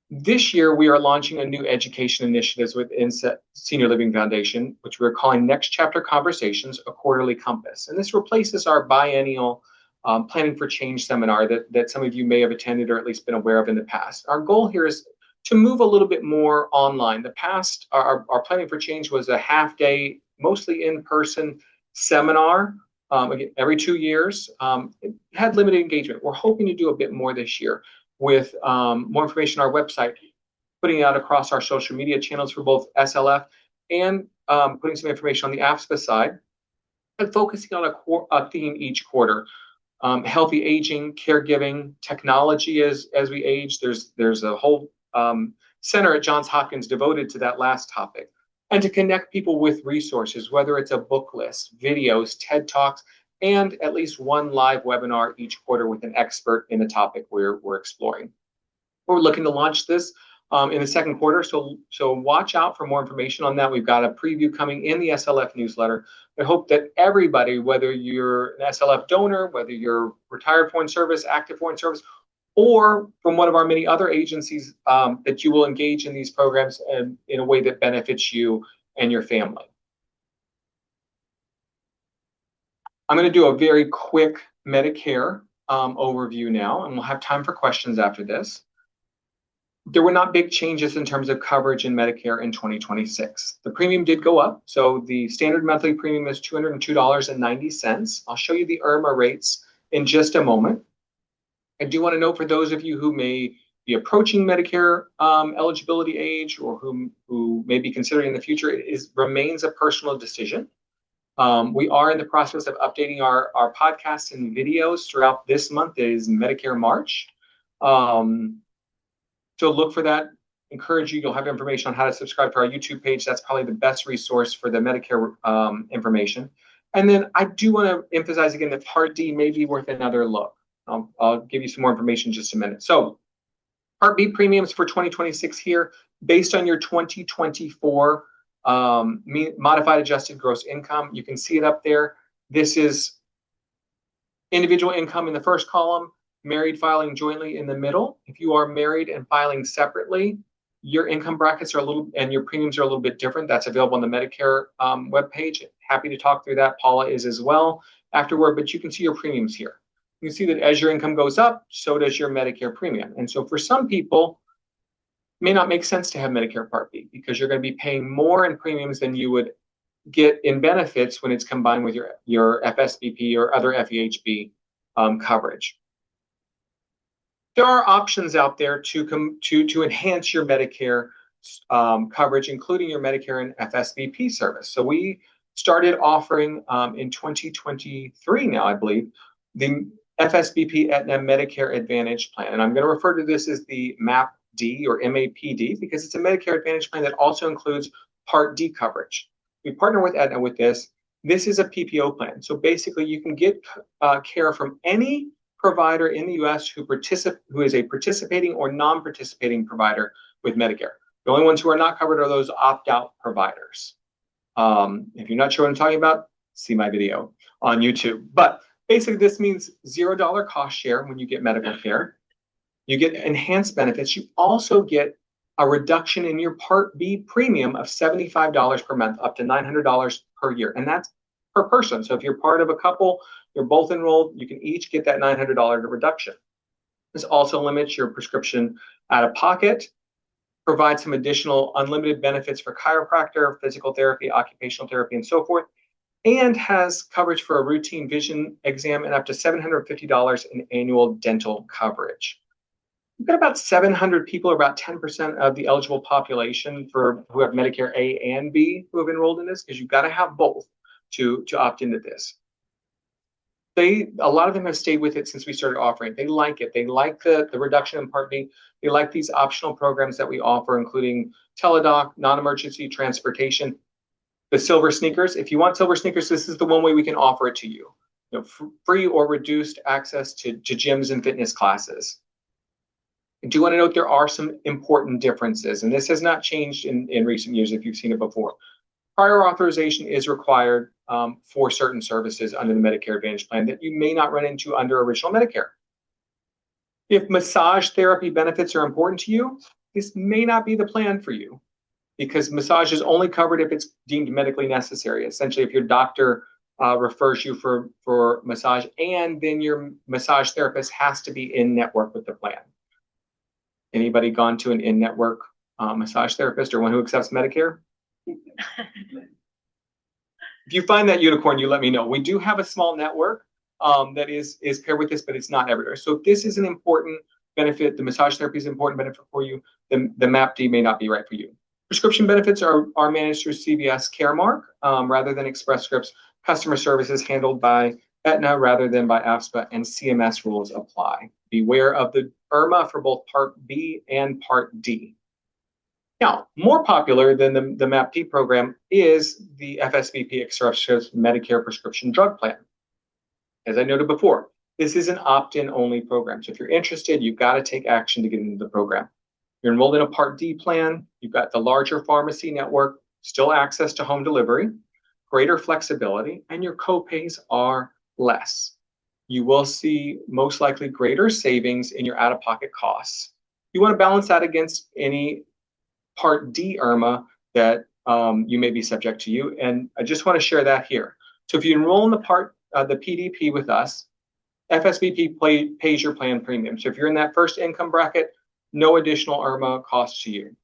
This year, we are launching a new education initiative within Senior Living Foundation, which we're calling Next Chapter Conversations, a quarterly compass. And this replaces our biennial Planning for Change seminar that some of you may have attended or at least been aware of in the past. Our goal here is to move a little bit more online. The past, our Planning for Change was a half-day, mostly in-person seminar, again, every 2 years. It had limited engagement. We're hoping to do a bit more this year with more information on our website, putting it out across our social media channels for both SLF and putting some information on the AFSPA side, and focusing on a theme each quarter. Healthy aging, caregiving, technology as we age. There's a whole center at Johns Hopkins devoted to that last topic, and to connect people with resources, whether it's a book list, videos, TED Talks, and at least one live webinar each quarter with an expert in the topic we're exploring. We're looking to launch this in the second quarter, so watch out for more information on that. We've got a preview coming in the SLF newsletter. I hope that everybody, whether you're an SLF donor, whether you're retired foreign service, active foreign service, or from one of our many other agencies, that you will engage in these programs in a way that benefits you and your family. I'm going to do a very quick Medicare overview now, and we'll have time for questions after this. There were not big changes in terms of coverage in Medicare in 2026. The premium did go up, so the standard monthly premium is $202.90. I'll show you the IRMA rates in just a moment. I do want to note for those of you who may be approaching Medicare eligibility age, or who may be considering in the future, it remains a personal decision. We are in the process of updating our podcasts and videos throughout this month. It is Medicare March. So look for that. Encourage you. You'll have information on how to subscribe to our YouTube page. That's probably the best resource for the Medicare information. And then I do want to emphasize again that Part D may be worth another look. I'll give you some more information in just a minute. So Part B premiums for 2026 here, based on your 2024 modified adjusted gross income. You can see it up there. This is individual income in the first column, married filing jointly in the middle. If you are married and filing separately, your income brackets are and your premiums are a little bit different. That's available on the Medicare webpage. Happy to talk through that. Paula is as well afterward, but you can see your premiums here. You can see that as your income goes up, so does your Medicare premium. And so for some people, it may not make sense to have Medicare Part B, because you're going to be paying more in premiums than you would get in benefits when it's combined with your FSBP or other FEHB coverage. There are options out there to enhance your Medicare coverage, including your Medicare and FSBP service. So we started offering in 2023 now, I believe, the FSBP Aetna Medicare Advantage plan. And I'm going to refer to this as the MAPD or MAPD, because it's a Medicare Advantage plan that also includes Part D coverage. We partner with Aetna with this, This is a PPO plan. So basically you can get care from any provider in the US who is a participating or non-participating provider with Medicare. The only ones who are not covered are those opt-out providers. If you're not sure what I'm talking about, see my video on YouTube. But basically this means $0 cost share when you get medical care. You get enhanced benefits. You also get a reduction in your Part B premium of $75 per month, up to $900 per year. And that's per person. So if you're part of a couple, you're both enrolled, you can each get that $900 reduction. This also limits your prescription out of pocket, provides some additional unlimited benefits for chiropractor, physical therapy, occupational therapy, and so forth, and has coverage for a routine vision exam and up to $750 in annual dental coverage. We've got about 700 people, or about 10% of the eligible population who have Medicare A and B who have enrolled in this, because you've got to have both to opt into this. A lot of them have stayed with it since we started offering it. They like it. They like the reduction in Part B. They like these optional programs that we offer, including teledoc, non-emergency transportation, the silver sneakers. If you want silver sneakers, this is the one way we can offer it to you. Free or reduced access to gyms and fitness classes. I do want to note there are some important differences, and this has not changed in recent years if you've seen it before. Prior authorization is required for certain services under the Medicare Advantage plan that you may not run into under original Medicare. If massage therapy benefits are important to you, this may not be the plan for you, because massage is only covered if it's deemed medically necessary. Essentially, if your doctor refers you for massage, and then your massage therapist has to be in network with the plan. Anybody gone to an in-network massage therapist or one who accepts Medicare? If you find that unicorn, you let me know. We do have a small network that is paired with this, but it's not everywhere. So this is an important benefit. The massage therapy is an important benefit for you. The MAPD may not be right for you. Prescription benefits are managed through CVS Caremark rather than Express Scripts. Customer service is handled by Aetna rather than by AFSPA, and CMS rules apply. Beware of the IRMA for both Part B and Part D. Now, more popular than the MAPD program is the FSBP Express Scripts Medicare Prescription Drug Plan. As I noted before, this is an opt-in only program. So if you're interested, you've got to take action to get into the program. You're enrolled in a Part D plan. You've got the larger pharmacy network, still access to home delivery, greater flexibility, and your co-pays are less. You will see most likely greater savings in your out-of-pocket costs. You want to balance that against any Part D IRMA that you may be subject to you, and I just want to share that here. So if you enroll in the PDP with us, FSBP pays your plan premium. So if you're in that first income bracket, no additional IRMA costs to you.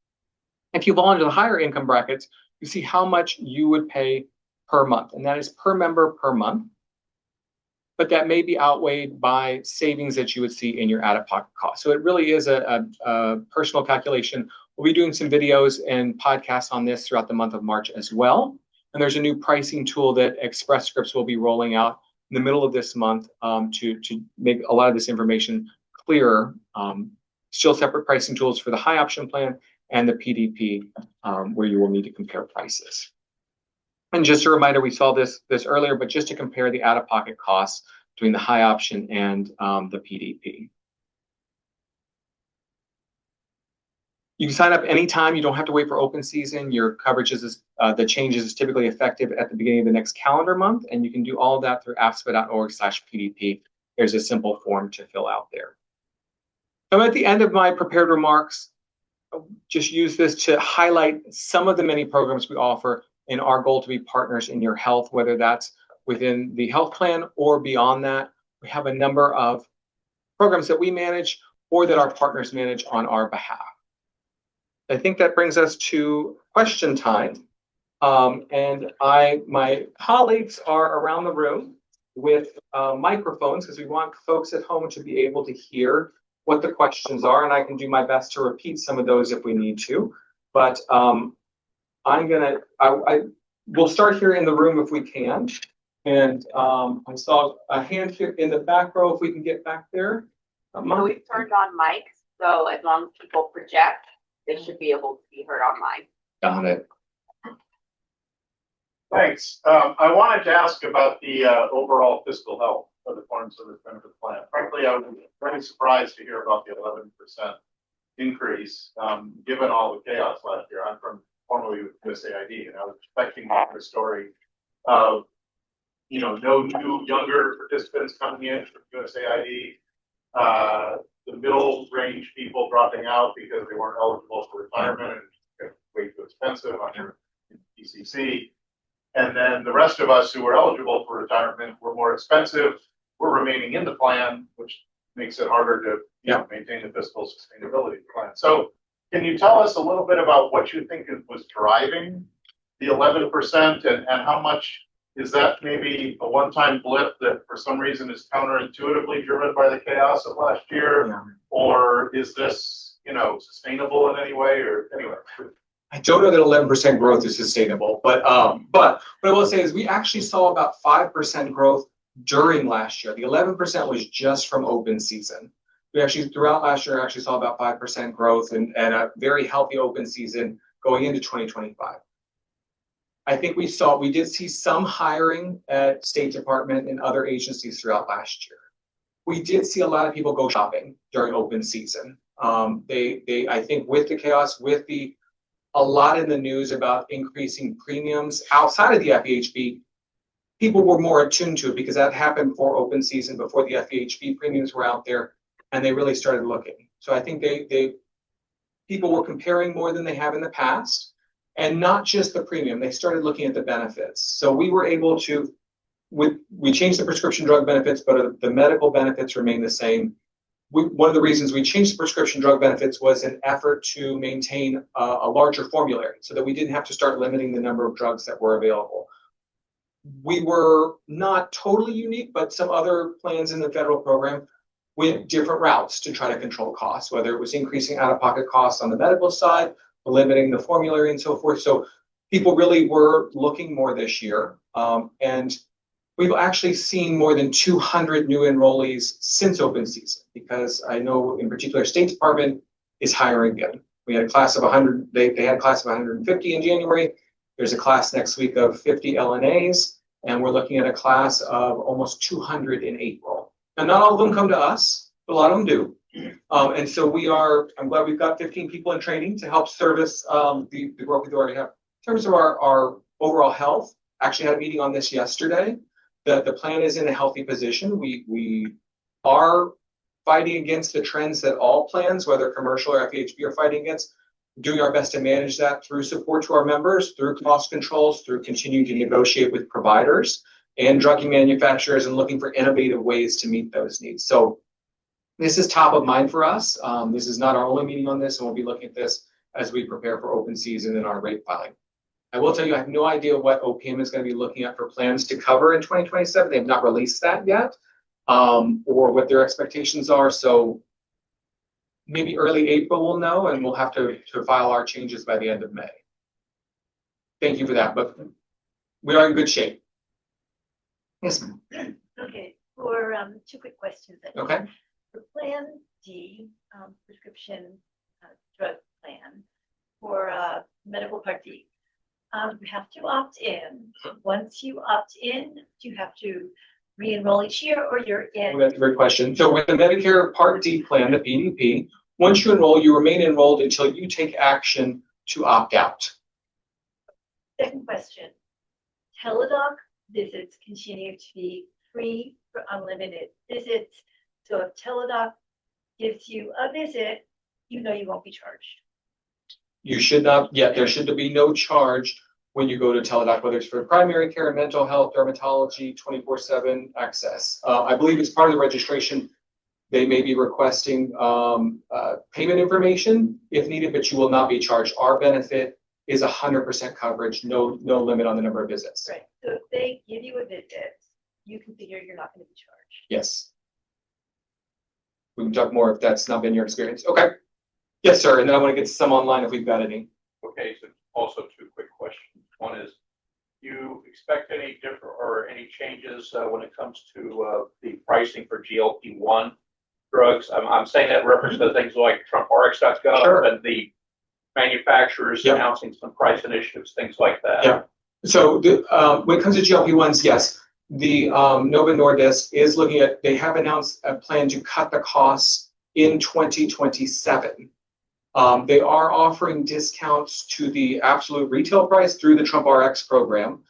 If you fall into the higher income brackets, you see how much you would pay per month, and that is per member per month. But that may be outweighed by savings that you would see in your out-of-pocket costs. So it really is a personal calculation. We'll be doing some videos and podcasts on this throughout the month of March as well. And there's a new pricing tool that Express Scripts will be rolling out in the middle of this month to make a lot of this information clearer. Still separate pricing tools for the high option plan and the PDP where you will need to compare prices. And just a reminder, we saw this earlier, but just to compare the out-of-pocket costs between the high option and the PDP. You can sign up anytime. You don't have to wait for open season. Your coverage the changes is typically effective at the beginning of the next calendar month, and you can do all of that through afspa.org/PDP. There's a simple form to fill out there. I'm at the end of my prepared remarks. I'll just use this to highlight some of the many programs we offer in our goal to be partners in your health, whether that's within the health plan or beyond that. We have a number of programs that we manage or that our partners manage on our behalf. I think that brings us to question time. And my colleagues are around the room with microphones, because we want folks at home to be able to hear what the questions are, and I can do my best to repeat some of those if we need to. But we'll start here in the room if we can. And I saw a hand here in the back row, if we can get back there. We've turned on mics, so as long as people project, they should be able to be heard online. Got it. Thanks. I wanted to ask about the overall fiscal health of the Foreign Service Benefit Plan. Frankly, I was very surprised to hear about the 11% increase, given all the chaos last year. I'm from formerly with USAID, and I was expecting a story of, no new younger participants coming in from USAID, the middle range people dropping out because they weren't eligible for retirement and it was way too expensive under PCC. And then the rest of us who were eligible for retirement were more expensive. We're remaining in the plan, which makes it harder to maintain the fiscal sustainability of the plan. So can you tell us a little bit about what you think was driving the 11% and how much is that maybe a one-time blip that for some reason is counterintuitively driven by the chaos of last year? Or is this, sustainable in any way or anyway? I don't know that 11% growth is sustainable, but what I will say is we actually saw about 5% growth during last year. The 11% was just from open season. We actually, throughout last year, actually saw about 5% growth and a very healthy open season going into 2025. I think we did see some hiring at State Department and other agencies throughout last year. We did see a lot of people go shopping during open season. I think with the chaos, a lot in the news about increasing premiums outside of the FEHB, people were more attuned to it because that happened before open season, before the FEHB premiums were out there, and they really started looking. So I think people were comparing more than they have in the past, and not just the premium. They started looking at the benefits. So we were able to, we changed the prescription drug benefits, but the medical benefits remain the same. One of the reasons we changed the prescription drug benefits was an effort to maintain a larger formulary so that we didn't have to start limiting the number of drugs that were available. We were not totally unique, but some other plans in the federal program went different routes to try to control costs, whether it was increasing out-of-pocket costs on the medical side, limiting the formulary and so forth. So people really were looking more this year. And we've actually seen more than 200 new enrollees since open season, because I know in particular State Department is hiring again. We had a class of 100, they had a class of 150 in January. There's a class next week of 50 LNAs, and we're looking at a class of almost 200 in April. And not all of them come to us, but a lot of them do. And so I'm glad we've got 15 people in training to help service the growth we already have. In terms of our overall health, actually had a meeting on this yesterday. The plan is in a healthy position. We are fighting against the trends that all plans, whether commercial or FEHB, are fighting against, doing our best to manage that through support to our members, through cost controls, through continuing to negotiate with providers and drugging manufacturers and looking for innovative ways to meet those needs. So this is top of mind for us. This is not our only meeting on this, and we'll be looking at this as we prepare for open season and our rate filing. I will tell you, I have no idea what OPM is going to be looking at for plans to cover in 2027. They have not released that yet, or what their expectations are. So maybe early April we'll know, and we'll have to file our changes by the end of May. Thank you for that, but we are in good shape. Yes, ma'am. Okay, for two quick questions. Okay. For Plan D, prescription drug plan for medical Part D, you have to opt in. Once you opt in, do you have to re-enroll each year, or you're in? Well, that's a great question. So with the Medicare Part D plan, the PDP, once you enroll, you remain enrolled until you take action to opt out. Second question, teledoc visits continue to be free for unlimited visits. So if teledoc gives you a visit, you know you won't be charged. You should not, there should be no charge when you go to teledoc, whether it's for primary care, mental health, dermatology, 24/7 access. I believe as part of the registration, they may be requesting payment information if needed, but you will not be charged. Our benefit is 100% coverage, no limit on the number of visits. Right. So if they give you a visit, you can figure you're not going to be charged. Yes. We can talk more if that's not been your experience. Okay. Yes, sir. And then I want to get to some online if we've got any. Okay, so also two quick questions. One is, do you expect any different or any changes when it comes to the pricing for GLP-1 drugs? I'm saying that in reference to things like TrumpRx.gov Sure. and the manufacturers announcing some price initiatives, things like that. Yeah. So when it comes to GLP-1s, yes, the Novo Nordisk is looking at, they have announced a plan to cut the costs in 2027. They are offering discounts to the absolute retail price through the Trump RX program.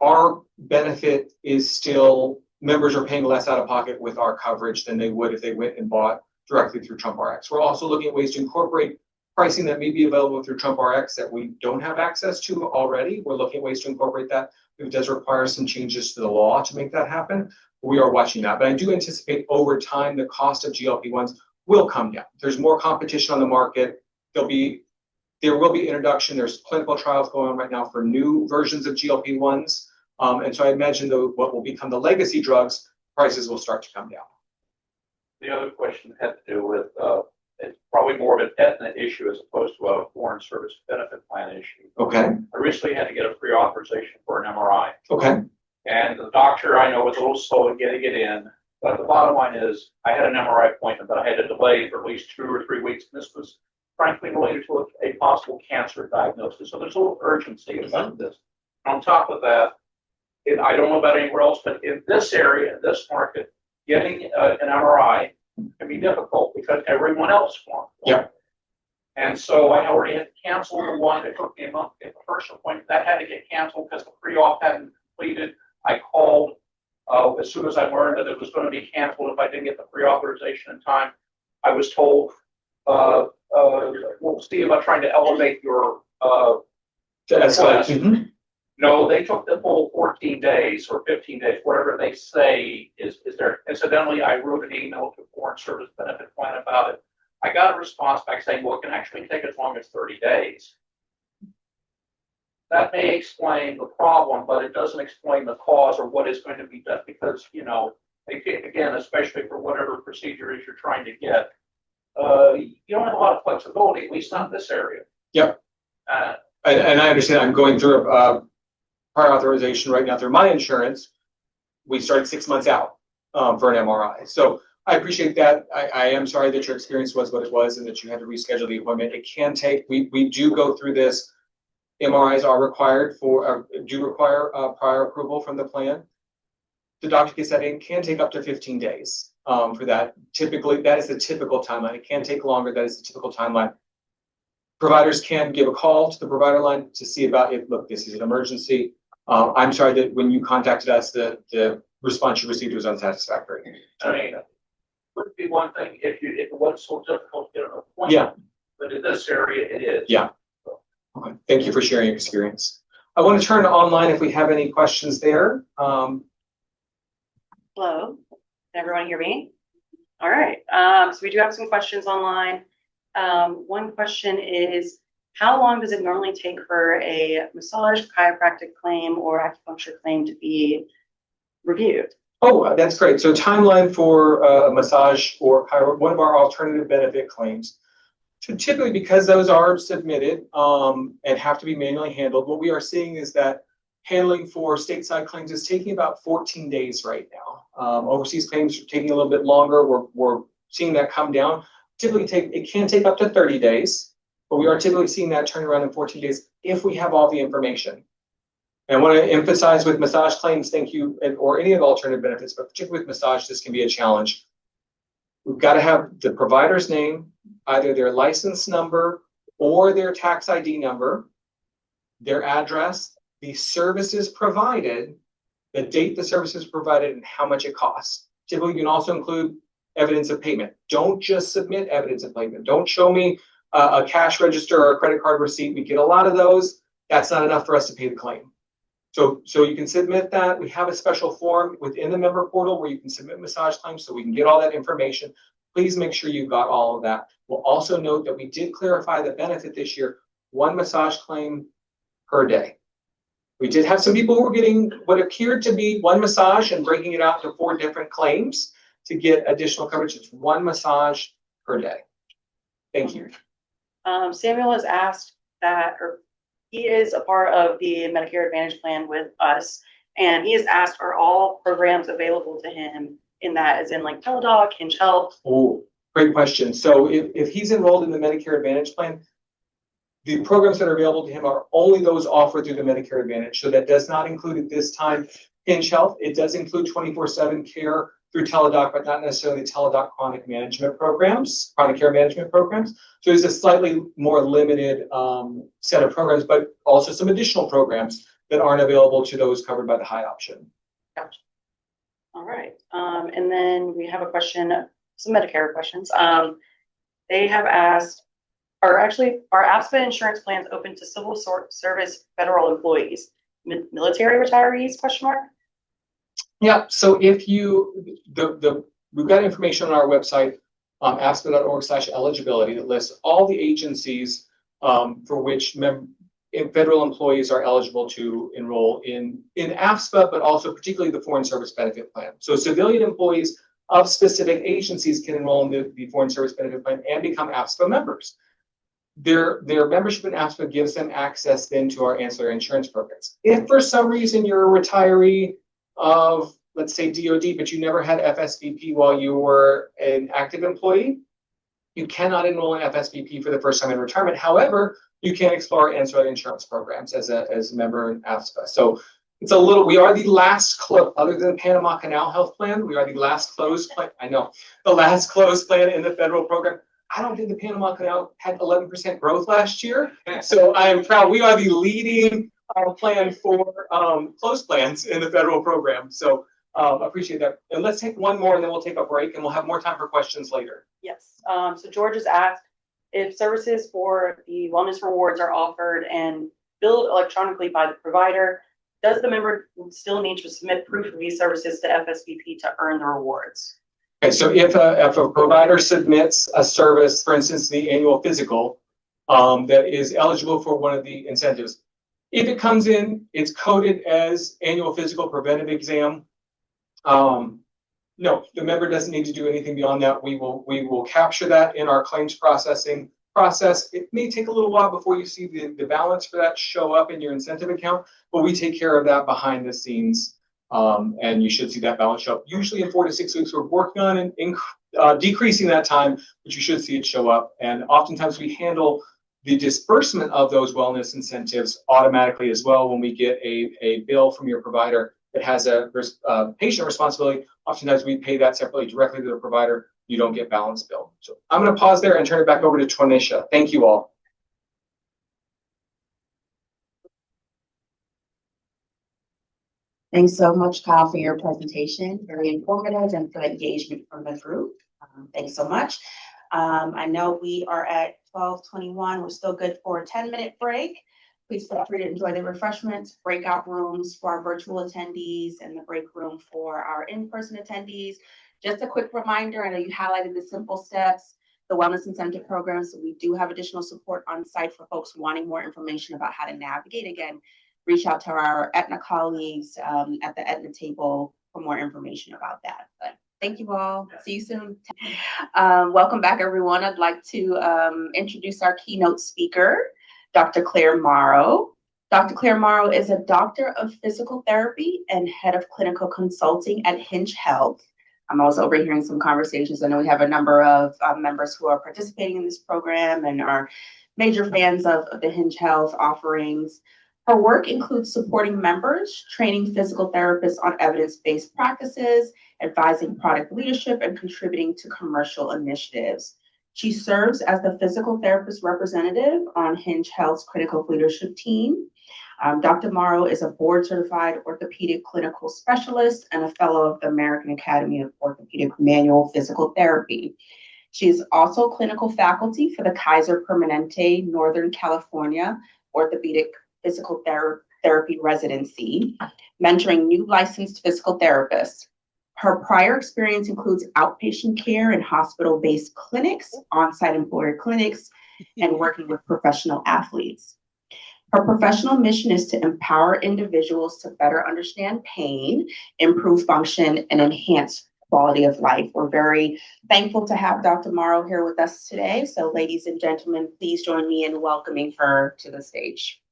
Our benefit is still members are paying less out of pocket with our coverage than they would if they went and bought directly through Trump RX. We're also looking at ways to incorporate pricing that may be available through Trump RX that we don't have access to already. We're looking at ways to incorporate that. It does require some changes to the law to make that happen. We are watching that. But I do anticipate over time the cost of GLP-1s will come down. There's more competition on the market. There will be introduction. There's clinical trials going on right now for new versions of GLP-1s. And so I imagine what will become the legacy drugs, prices will start to come down. The other question had to do with, it's probably more of an Aetna issue as opposed to a foreign service benefit plan issue. Okay. I recently had to get a pre-authorization for an MRI. Okay. And the doctor I know was a little slow in getting it in. But the bottom line is I had an MRI appointment that I had to delay for at least 2 or 3 weeks. And this was frankly related to a possible cancer diagnosis. So there's a little urgency about this. On top of that, I don't know about anywhere else, but in this area, in this market, getting an MRI can be difficult because everyone else wants one. Yeah. And so I already had to cancel the one that took me a month to get the first appointment. That had to get canceled because the pre-op hadn't completed. I called as soon as I learned that it was going to be canceled if I didn't get the pre-authorization in time. I was told, we'll see about trying to elevate your request. No, they took the full 14 days or 15 days, whatever they say is there. Incidentally, I wrote an email to Foreign Service Benefit Plan about it. I got a response back saying, well, it can actually take as long as 30 days. That may explain the problem, but it doesn't explain the cause or what is going to be done because, you know, again, especially for whatever procedure is you're trying to get, you don't have a lot of flexibility, at least not in this area. Yep. And I understand. I'm going through prior authorization right now through my insurance. We started 6 months out for an MRI. So I appreciate that. I am sorry that your experience was what it was and that you had to reschedule the appointment. It can take, we do go through this. MRIs are required do require prior approval from the plan. The doctor gets that in, can take up to 15 days for that. Typically, that is the typical timeline. It can take longer. That is the typical timeline. Providers can give a call to the provider line to see about it. Look, this is an emergency. I'm sorry that when you contacted us, the response you received was unsatisfactory. I mean, it would be one thing if it wasn't so difficult to get an appointment. Yeah. But in this area, it is. Yeah. Okay. Thank you for sharing your experience. I want to turn to online if we have any questions there. Hello, can everyone hear me? All right, so we do have some questions online. One question is, how long does it normally take for a massage, chiropractic claim, or acupuncture claim to be reviewed? Oh, that's great. So timeline for a massage or one of our alternative benefit claims. So typically, because those are submitted and have to be manually handled, what we are seeing is that handling for stateside claims is taking about 14 days right now. Overseas claims are taking a little bit longer. We're seeing that come down. Typically, it can take up to 30 days, but we are typically seeing that turn around in 14 days if we have all the information. And I want to emphasize with massage claims, thank you, or any of the alternative benefits, but particularly with massage, this can be a challenge. We've got to have the provider's name, either their license number or their tax ID number, their address, the services provided, the date the service is provided, and how much it costs. Typically, you can also include evidence of payment. Don't just submit evidence of payment. Don't show me a cash register or a credit card receipt. We get a lot of those. That's not enough for us to pay the claim. So you can submit that. We have a special form within the member portal where you can submit massage claims so we can get all that information. Please make sure you've got all of that. We'll also note that we did clarify the benefit this year, 1 massage claim per day. We did have some people who were getting what appeared to be 1 massage and breaking it out to 4 different claims to get additional coverage. It's 1 massage per day. Thank you. Samuel has asked that, or he is a part of the Medicare Advantage plan with us, and he has asked, are all programs available to him in that, as in like Teladoc, Hinge Health? Oh, great question. So if he's enrolled in the Medicare Advantage plan, the programs that are available to him are only those offered through the Medicare Advantage. So that does not include at this time Hinge Health. It does include 24/7 care through Teladoc, but not necessarily Teladoc chronic care management programs. So there's a slightly more limited set of programs, but also some additional programs that aren't available to those covered by the high option. Gotcha. All right, and then we have a question, some Medicare questions. They have asked, are AFSPA insurance plans open to civil service federal employees, military retirees, question mark? Yeah, so if you, we've got information on our website, AFSPA.org/eligibility, that lists all the agencies for which federal employees are eligible to enroll in AFSPA, but also particularly the Foreign Service Benefit Plan. So civilian employees of specific agencies can enroll in the Foreign Service Benefit Plan and become AFSPA members. Their membership in AFSPA gives them access then to our ancillary insurance programs. If for some reason you're a retiree of, let's say, DOD, but you never had FSBP while you were an active employee, you cannot enroll in FSBP for the first time in retirement. However, you can explore ancillary insurance programs as a member in AFSPA. So it's a little, we are the last other than the Panama Canal Health Plan, we are the last closed plan. I know, the last closed plan in the federal program. I don't think the Panama Canal had 11% growth last year. So I am proud. We are the leading plan for closed plans in the federal program. So appreciate that. And let's take one more and then we'll take a break and we'll have more time for questions later. Yes. So George has asked if services for the wellness rewards are offered and billed electronically by the provider, does the member still need to submit proof of these services to FSBP to earn the rewards? Okay, so if a provider submits a service, for instance, the annual physical, that is eligible for one of the incentives, if it comes in, it's coded as annual physical preventive exam. No, the member doesn't need to do anything beyond that. We will capture that in our claims processing process. It may take a little while before you see the balance for that show up in your incentive account, but we take care of that behind the scenes. And you should see that balance show up. Usually in 4 to 6 weeks, we're working on decreasing that time, but you should see it show up. And oftentimes we handle the disbursement of those wellness incentives automatically as well. When we get a bill from your provider that has a patient responsibility, oftentimes we pay that separately directly to the provider. You don't get balance bill. So I'm going to pause there and turn it back over to Twanisha. Thank you all. Thanks so much, Kyle, for your presentation. Very informative and for the engagement from the group. Thanks so much. I know we are at 12:21. We're still good for a 10-minute break. Please feel free to enjoy the refreshments, breakout rooms for our virtual attendees, and the break room for our in-person attendees. Just a quick reminder, I know you highlighted the simple steps, the wellness incentive program. So we do have additional support on site for folks wanting more information about how to navigate. Again, reach out to our Aetna colleagues at the Aetna table for more information about that. But thank you all. See you soon. Welcome back, everyone. I'd like to introduce our keynote speaker, Dr. Claire Morrow. Dr. Claire Morrow is a doctor of physical therapy and head of clinical consulting at Hinge Health. I'm also overhearing some conversations. I know we have a number of members who are participating in this program and are major fans of the Hinge Health offerings. Her work includes supporting members, training physical therapists on evidence-based practices, advising product leadership, and contributing to commercial initiatives. She serves as the physical therapist representative on Hinge Health's critical leadership team. Dr. Morrow is a board-certified orthopedic clinical specialist and a fellow of the American Academy of Orthopedic Manual Physical Therapy. She is also clinical faculty for the Kaiser Permanente Northern California Orthopedic Physical Therapy Residency, mentoring new licensed physical therapists. Her prior experience includes outpatient care in hospital-based clinics, on-site employer clinics, and working with professional athletes. Her professional mission is to empower individuals to better understand pain, improve function, and enhance quality of life. We're very thankful to have Dr. Morrow here with us today. So ladies and gentlemen, please join me in welcoming her to the stage.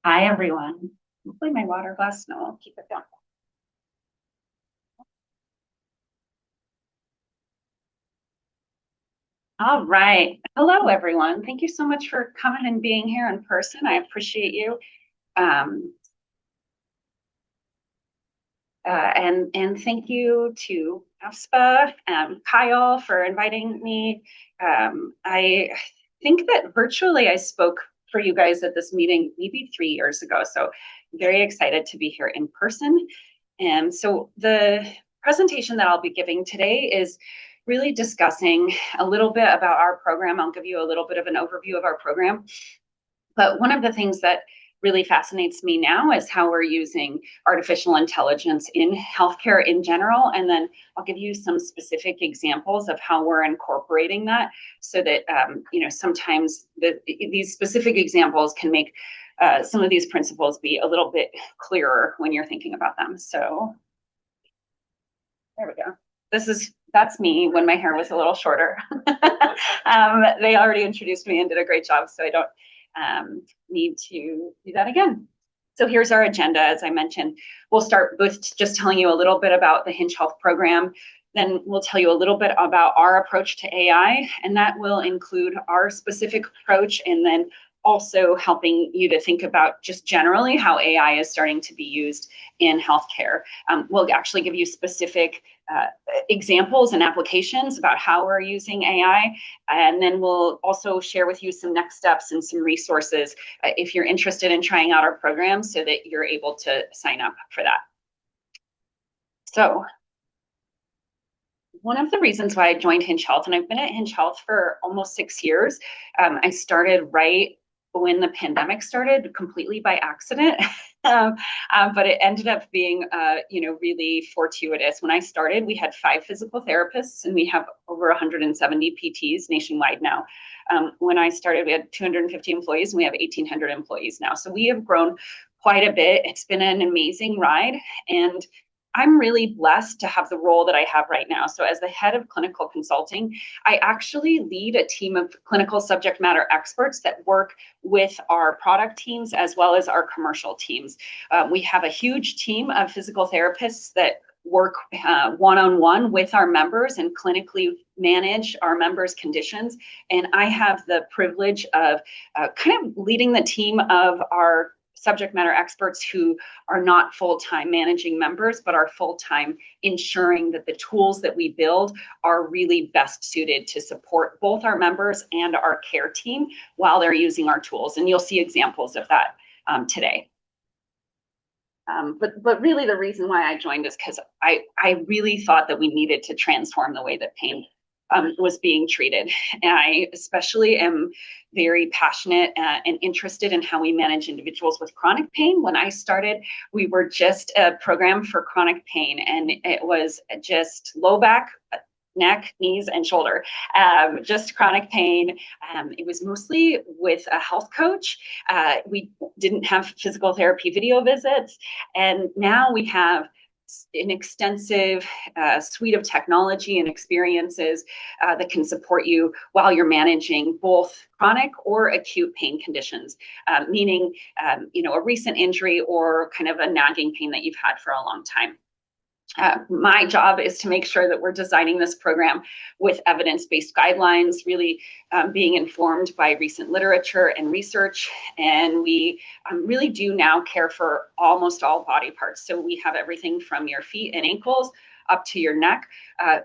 Hi, everyone. Hopefully my water glass, no, I'll keep it down. All right. Hello, everyone. Thank you so much for coming and being here in person. I appreciate you. And thank you to AFSPA, Kyle, for inviting me. I think that virtually I spoke for you guys at this meeting maybe 3 years ago. So I'm very excited to be here in person. And so the presentation that I'll be giving today is really discussing a little bit about our program. I'll give you a little bit of an overview of our program. But one of the things that really fascinates me now is how we're using artificial intelligence in healthcare in general. And then I'll give you some specific examples of how we're incorporating that so that, sometimes these specific examples can make some of these principles be a little bit clearer when you're thinking about them. So there we go. That's me when my hair was a little shorter. They already introduced me and did a great job, so I don't need to do that again. So here's our agenda. As I mentioned, we'll start with just telling you a little bit about the Hinge Health program. Then we'll tell you a little bit about our approach to AI, and that will include our specific approach, and then also helping you to think about just generally how AI is starting to be used in healthcare. We'll actually give you specific examples and applications about how we're using AI, and then we'll also share with you some next steps and some resources if you're interested in trying out our program so that you're able to sign up for that. So one of the reasons why I joined Hinge Health, and I've been at Hinge Health for almost 6 years, I started right when the pandemic started, completely by accident. But it ended up being, really fortuitous. When I started, we had 5 physical therapists, and we have over 170 PTs nationwide now. When I started, we had 250 employees, and we have 1,800 employees now. So we have grown quite a bit. It's been an amazing ride, and I'm really blessed to have the role that I have right now. So as the head of clinical consulting, I actually lead a team of clinical subject matter experts that work with our product teams as well as our commercial teams. We have a huge team of physical therapists that work one-on-one with our members and clinically manage our members' conditions. And I have the privilege of kind of leading the team of our subject matter experts who are not full-time managing members, but are full-time ensuring that the tools that we build are really best suited to support both our members and our care team while they're using our tools. And you'll see examples of that today. But really the reason why I joined is because I really thought that we needed to transform the way that pain was being treated. And I especially am very passionate and interested in how we manage individuals with chronic pain. When I started, we were just a program for chronic pain, and it was just low back, neck, knees, and shoulder, just chronic pain. It was mostly with a health coach. We didn't have physical therapy video visits, and now we have an extensive suite of technology and experiences that can support you while you're managing both chronic or acute pain conditions, meaning a recent injury or kind of a nagging pain that you've had for a long time. My job is to make sure that we're designing this program with evidence-based guidelines, really being informed by recent literature and research. And we really do now care for almost all body parts. So we have everything from your feet and ankles up to your neck.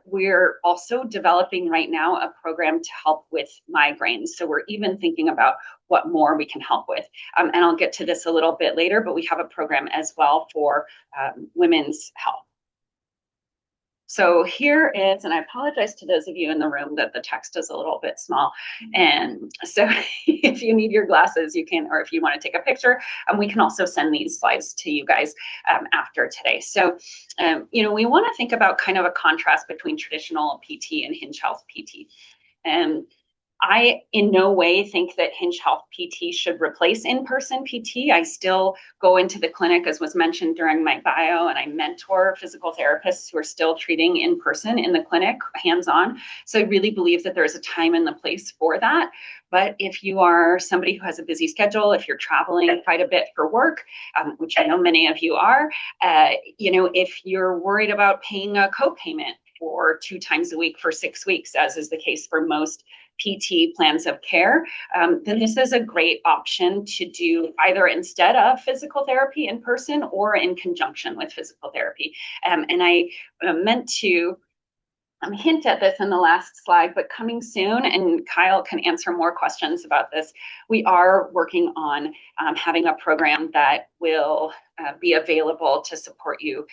We're also developing right now a program to help with migraines. So we're even thinking about what more we can help with. And I'll get to this a little bit later, but we have a program as well for women's health. So here is, and I apologize to those of you in the room that the text is a little bit small. And so if you need your glasses, you can, or if you want to take a picture, we can also send these slides to you guys after today. So, we want to think about kind of a contrast between traditional PT and Hinge Health PT. And I in no way think that Hinge Health PT should replace in-person PT. I still go into the clinic, as was mentioned during my bio, and I mentor physical therapists who are still treating in person in the clinic, hands-on. So I really believe that there's a time and the place for that. But if you are somebody who has a busy schedule, if you're traveling quite a bit for work, which I know many of you are, if you're worried about paying a co-payment, for 2 times a week for 6 weeks, as is the case for most PT plans of care, then this is a great option to do either instead of physical therapy in person or in conjunction with physical therapy. And I meant to hint at this in the last slide, but coming soon, and Kyle can answer more questions about this, we are working on having a program that will be available to support you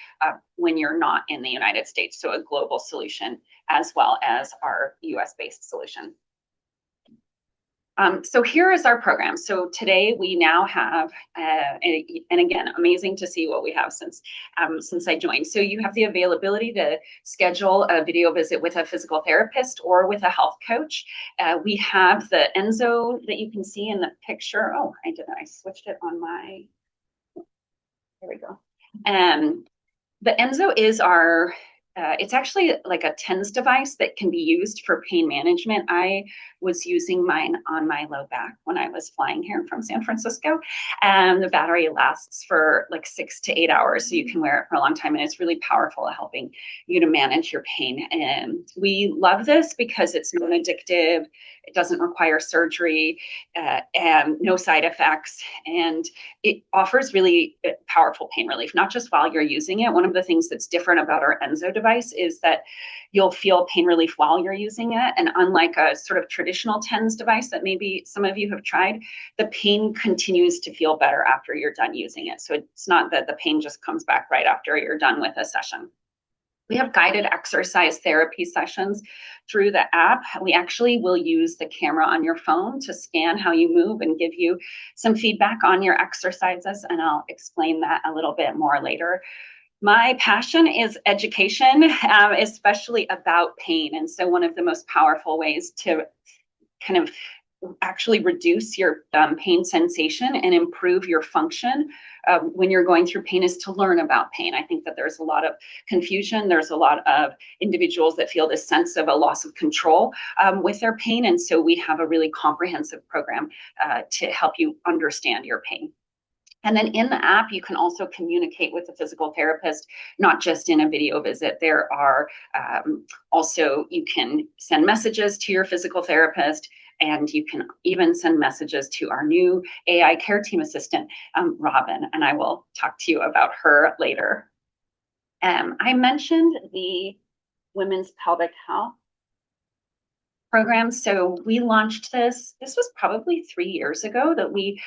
when you're not in the United States. So a global solution as well as our US-based solution. So here is our program. So today we now have, and again, amazing to see what we have since I joined. So you have the availability to schedule a video visit with a physical therapist or with a health coach. We have the Enzo that you can see in the picture. Oh, I switched it on my, there we go. The Enzo is our, it's actually like a TENS device that can be used for pain management. I was using mine on my low back when I was flying here from San Francisco. And the battery lasts for like 6 to 8 hours, so you can wear it for a long time. And it's really powerful at helping you to manage your pain. And we love this because it's non-addictive. It doesn't require surgery and no side effects. And it offers really powerful pain relief, not just while you're using it. One of the things that's different about our Enzo device is that you'll feel pain relief while you're using it. And unlike a sort of traditional TENS device that maybe some of you have tried, the pain continues to feel better after you're done using it. So it's not that the pain just comes back right after you're done with a session. We have guided exercise therapy sessions through the app. We actually will use the camera on your phone to scan how you move and give you some feedback on your exercises, and I'll explain that a little bit more later. My passion is education, especially about pain. And so one of the most powerful ways to kind of actually reduce your pain sensation and improve your function when you're going through pain is to learn about pain. I think that there's a lot of confusion. There's a lot of individuals that feel this sense of a loss of control with their pain. And so we have a really comprehensive program to help you understand your pain. And then in the app, you can also communicate with the physical therapist, not just in a video visit. There are also, you can send messages to your physical therapist, and you can even send messages to our new AI care team assistant, Robin, and I will talk to you about her later. I mentioned the Women's Pelvic Health program. So we launched this was probably 3 years ago that we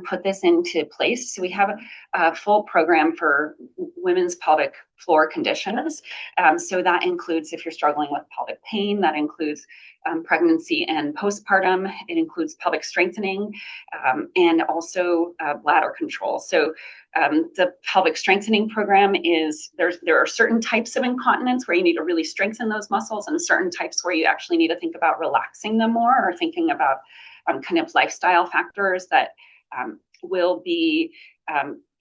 put this into place. So we have a full program for women's pelvic floor conditions. So that includes if you're struggling with pelvic pain, that includes pregnancy and postpartum. It includes pelvic strengthening and also bladder control. So the pelvic strengthening program is there are certain types of incontinence where you need to really strengthen those muscles, and certain types where you actually need to think about relaxing them more, or thinking about kind of lifestyle factors that will be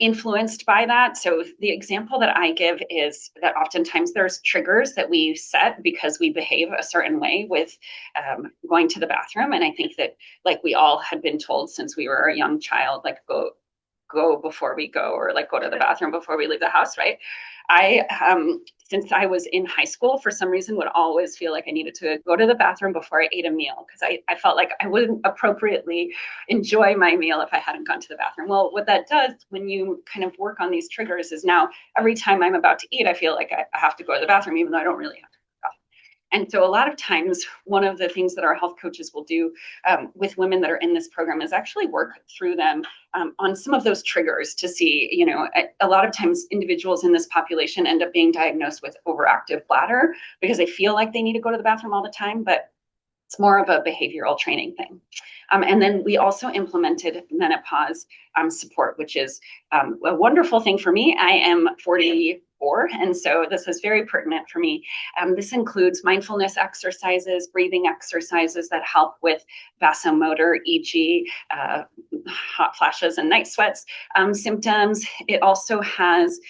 influenced by that. So the example that I give is that oftentimes there's triggers that we set because we behave a certain way with going to the bathroom. And I think that, like, we all had been told since we were a young child, like, go before we go, or like go to the bathroom before we leave the house, right? I since I was in high school, for some reason would always feel like I needed to go to the bathroom before I ate a meal, because I felt like I wouldn't appropriately enjoy my meal if I hadn't gone to the bathroom. Well, what that does when you kind of work on these triggers is now every time I'm about to eat, I feel like I have to go to the bathroom, even though I don't really have to. And so a lot of times, one of the things that our health coaches will do with women that are in this program is actually work through them on some of those triggers to see, you know, a lot of times individuals in this population end up being diagnosed with overactive bladder because they feel like they need to go to the bathroom all the time, but it's more of a behavioral training thing. And then we also implemented menopause support, which is a wonderful thing for me. I am 44, and so this is very pertinent for me. This includes mindfulness exercises, breathing exercises that help with vasomotor, e.g. Hot flashes and night sweats symptoms. It also has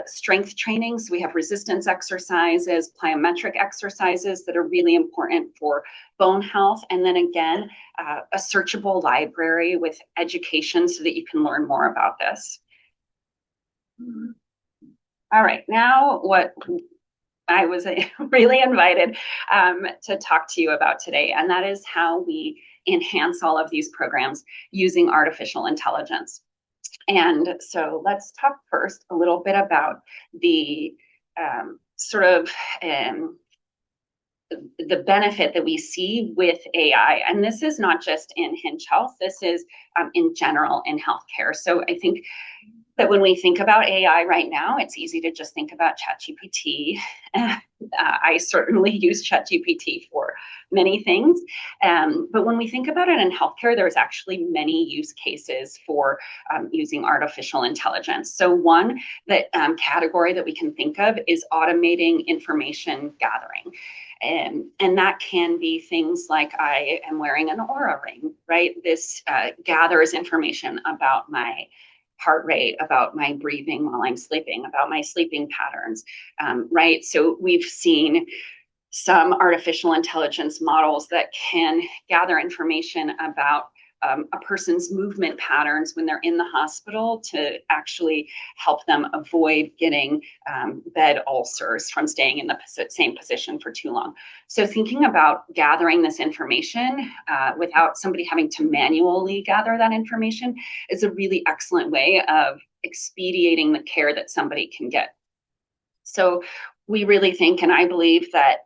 strength training. So we have resistance exercises, plyometric exercises that are really important for bone health. And then again, a searchable library with education so that you can learn more about this. All right, now what I was really invited to talk to you about today, and that is how we enhance all of these programs using artificial intelligence. And so let's talk first a little bit about the sort of the benefit that we see with AI. And this is not just in Hinge Health, this is in general in healthcare. So I think that when we think about AI right now, it's easy to just think about ChatGPT. I certainly use ChatGPT for many things. But when we think about it in healthcare, there's actually many use cases for using artificial intelligence. So one category that we can think of is automating information gathering. And that can be things like I am wearing an Aura ring, right? This gathers information about my heart rate, about my breathing while I'm sleeping, about my sleeping patterns, right? So we've seen some artificial intelligence models that can gather information about a person's movement patterns when they're in the hospital to actually help them avoid getting bed ulcers from staying in the same position for too long. So thinking about gathering this information without somebody having to manually gather that information is a really excellent way of expediting the care that somebody can get. So we really think, and I believe that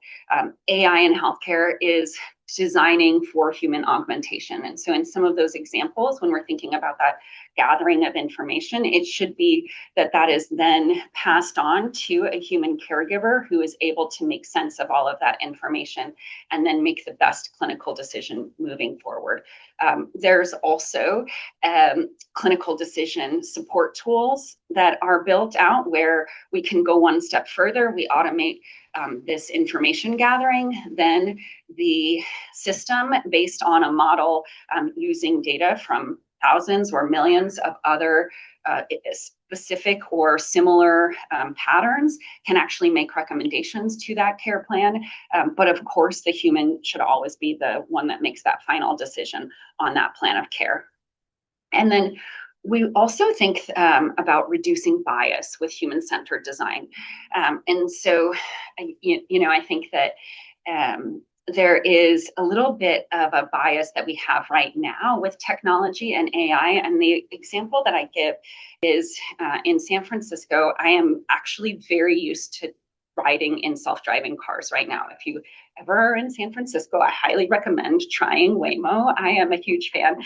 AI in healthcare is designing for human augmentation. And so in some of those examples, when we're thinking about that gathering of information, it should be that that is then passed on to a human caregiver who is able to make sense of all of that information and then make the best clinical decision moving forward. There's also clinical decision support tools that are built out where we can go one step further. We automate this information gathering, then the system based on a model using data from thousands or millions of other specific or similar patterns can actually make recommendations to that care plan. But of course, the human should always be the one that makes that final decision on that plan of care. And then we also think about reducing bias with human-centered design. And so, I think that there is a little bit of a bias that we have right now with technology and AI. And the example that I give is in San Francisco, I am actually very used to riding in self-driving cars right now. If you ever are in San Francisco, I highly recommend trying Waymo. I am a huge fan.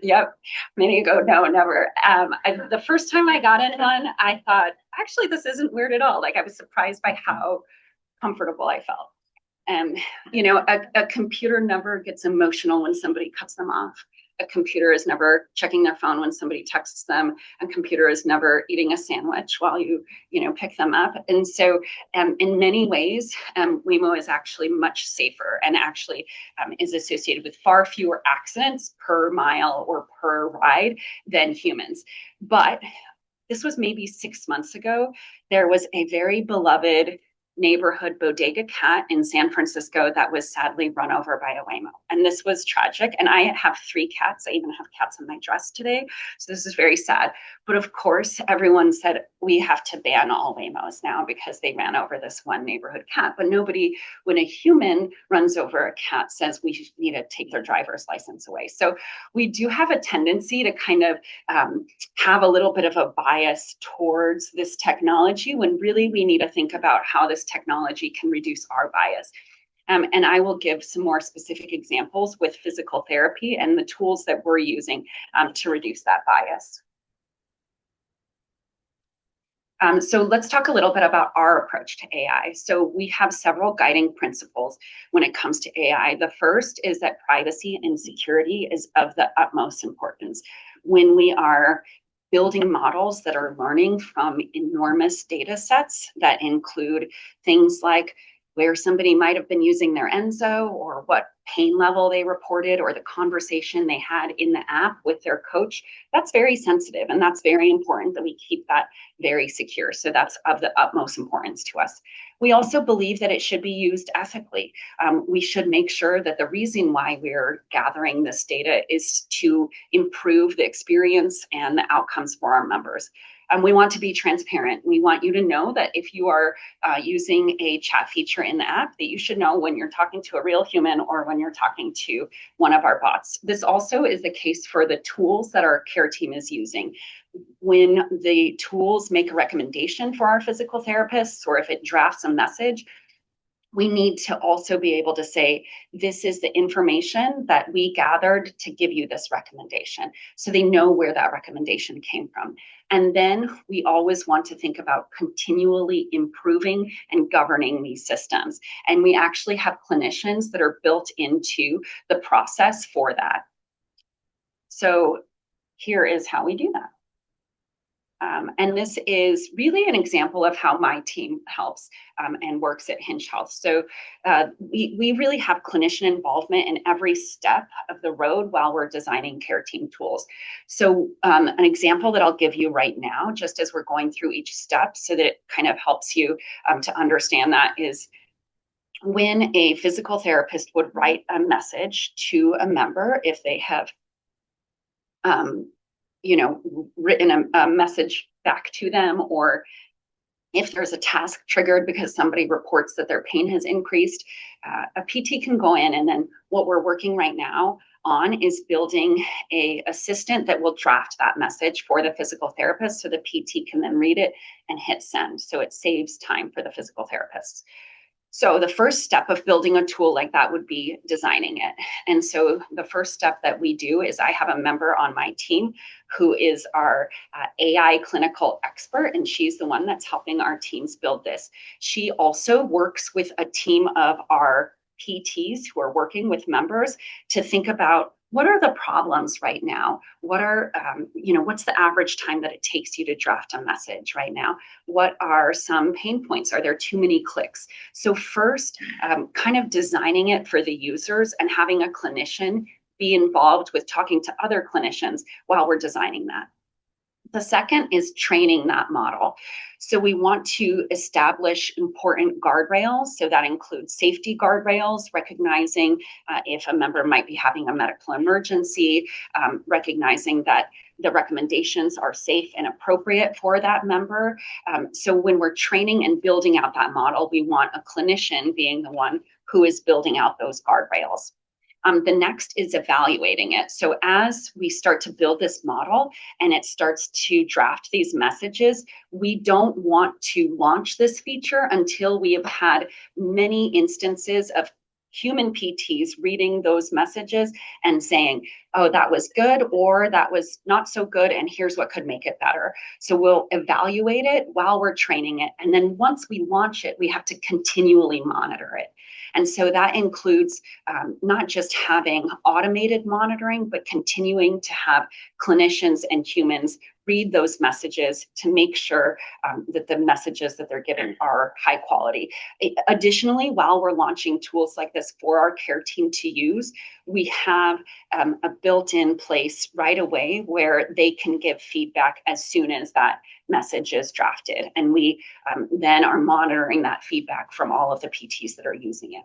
Yep, many go, no, never. The first time I got in one, I thought, actually, this isn't weird at all. Like I was surprised by how comfortable I felt. A computer never gets emotional when somebody cuts them off. A computer is never checking their phone when somebody texts them. A computer is never eating a sandwich while you pick them up. And so in many ways, Waymo is actually much safer and actually is associated with far fewer accidents per mile or per ride than humans. But this was maybe 6 months ago. There was a very beloved neighborhood bodega cat in San Francisco that was sadly run over by a Waymo. And this was tragic. And I have 3 cats. I even have cats in my dress today. So this is very sad. But of course, everyone said we have to ban all Waymos now because they ran over this one neighborhood cat. But nobody, when a human runs over a cat, says we need to take their driver's license away. So we do have a tendency to kind of have a little bit of a bias towards this technology when really we need to think about how this technology can reduce our bias. And I will give some more specific examples with physical therapy and the tools that we're using to reduce that bias. So let's talk a little bit about our approach to AI. So we have several guiding principles when it comes to AI. The first is that privacy and security is of the utmost importance. When we are building models that are learning from enormous data sets that include things like where somebody might have been using their Enso or what pain level they reported or the conversation they had in the app with their coach, that's very sensitive and that's very important that we keep that very secure. So that's of the utmost importance to us. We also believe that it should be used ethically. We should make sure that the reason why we're gathering this data is to improve the experience and the outcomes for our members. we want to be transparent. We want you to know that if you are using a chat feature in the app, that you should know when you're talking to a real human or when you're talking to one of our bots. This also is the case for the tools that our care team is using. When the tools make a recommendation for our physical therapists, or if it drafts a message, we need to also be able to say, this is the information that we gathered to give you this recommendation. So they know where that recommendation came from. And then we always want to think about continually improving and governing these systems. And we actually have clinicians that are built into the process for that. So here is how we do that. And this is really an example of how my team helps and works at Hinge Health. So we really have clinician involvement in every step of the road while we're designing care team tools. So an example that I'll give you right now, just as we're going through each step so that it kind of helps you to understand that, is when a physical therapist would write a message to a member, if they have written a message back to them, or if there's a task triggered because somebody reports that their pain has increased, a PT can go in, and then what we're working right now on is building a assistant that will draft that message for the physical therapist, so the PT can then read it and hit send. So it saves time for the physical therapists. So the first step of building a tool like that would be designing it. And so the first step that we do is I have a member on my team who is our AI clinical expert, and she's the one that's helping our teams build this. She also works with a team of our PTs who are working with members to think about, what are the problems right now? What are, what's the average time that it takes you to draft a message right now? What are some pain points? Are there too many clicks? So first, kind of designing it for the users and having a clinician be involved with talking to other clinicians while we're designing that. The second is training that model. So we want to establish important guardrails. So that includes safety guardrails, recognizing if a member might be having a medical emergency, recognizing that the recommendations are safe and appropriate for that member. So when we're training and building out that model, we want a clinician being the one who is building out those guardrails. The next is evaluating it. So as we start to build this model and it starts to draft these messages, we don't want to launch this feature until we have had many instances of human PTs reading those messages and saying, oh, that was good, or that was not so good, and here's what could make it better. So we'll evaluate it while we're training it. And then once we launch it, we have to continually monitor it. And so that includes not just having automated monitoring, but continuing to have clinicians and humans read those messages to make sure that the messages that they're giving are high quality. Additionally, while we're launching tools like this for our care team to use, we have a built-in place right away where they can give feedback as soon as that message is drafted. And we then are monitoring that feedback from all of the PTs that are using it.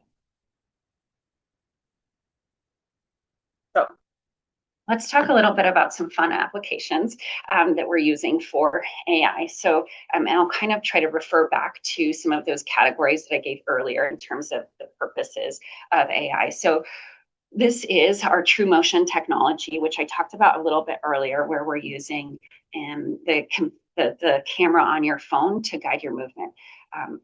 So let's talk a little bit about some fun applications that we're using for AI. So and I'll kind of try to refer back to some of those categories that I gave earlier in terms of the purposes of AI. So this is our True Motion technology, which I talked about a little bit earlier, where we're using the camera on your phone to guide your movement.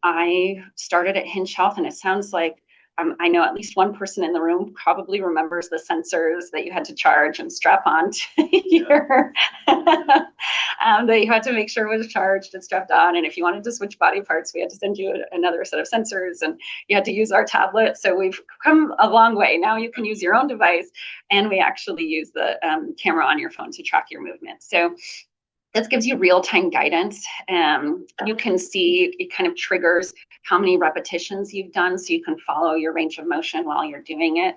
I started at Hinge Health, and it sounds like I know at least one person in the room probably remembers the sensors that you had to charge and strap on to your, that you had to make sure it was charged and strapped on. And if you wanted to switch body parts, we had to send you another set of sensors, and you had to use our tablet. So we've come a long way. Now you can use your own device, and we actually use the camera on your phone to track your movement. So this gives you real-time guidance. You can see it kind of triggers how many repetitions you've done, so you can follow your range of motion while you're doing it.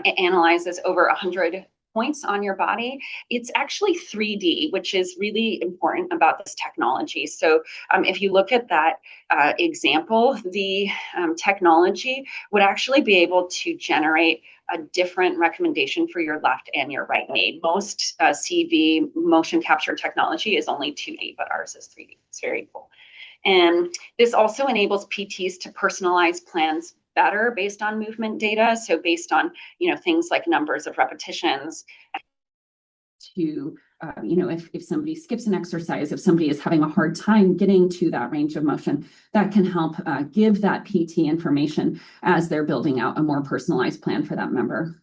It analyzes over 100 points on your body. It's actually 3D, which is really important about this technology. So if you look at that example, the technology would actually be able to generate a different recommendation for your left and your right knee. Most CV motion capture technology is only 2D, but ours is 3D. It's very cool. And this also enables PTs to personalize plans better based on movement data. So based on, things like numbers of repetitions, to, if somebody skips an exercise, if somebody is having a hard time getting to that range of motion, that can help give that PT information as they're building out a more personalized plan for that member.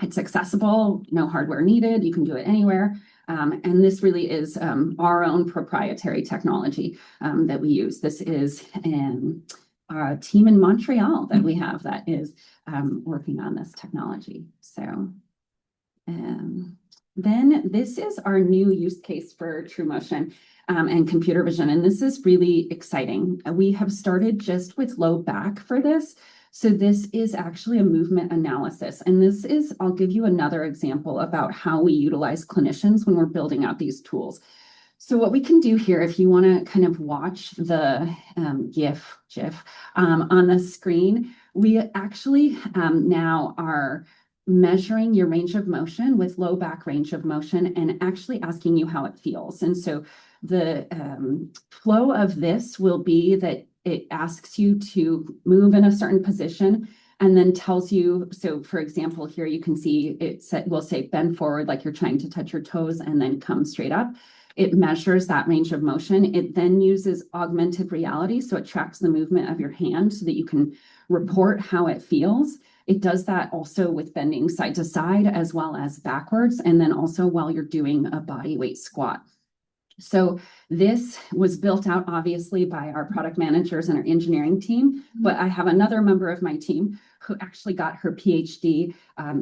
It's accessible, no hardware needed, you can do it anywhere. And this really is our own proprietary technology that we use. This is a team in Montreal that we have that is working on this technology. So then this is our new use case for TrueMotion and computer vision. And this is really exciting. We have started just with low back for this. So this is actually a movement analysis. And this is, I'll give you another example about how we utilize clinicians when we're building out these tools. So what we can do here, if you want to kind of watch the GIF on the screen, we actually now are measuring your range of motion with low back range of motion and actually asking you how it feels. And so the flow of this will be that it asks you to move in a certain position and then tells you, so for example, here you can see it will say bend forward like you're trying to touch your toes and then come straight up. It measures that range of motion. It then uses augmented reality. So it tracks the movement of your hand so that you can report how it feels. It does that also with bending side to side as well as backwards, and then also while you're doing a body weight squat. So this was built out obviously by our product managers and our engineering team, but I have another member of my team who actually got her PhD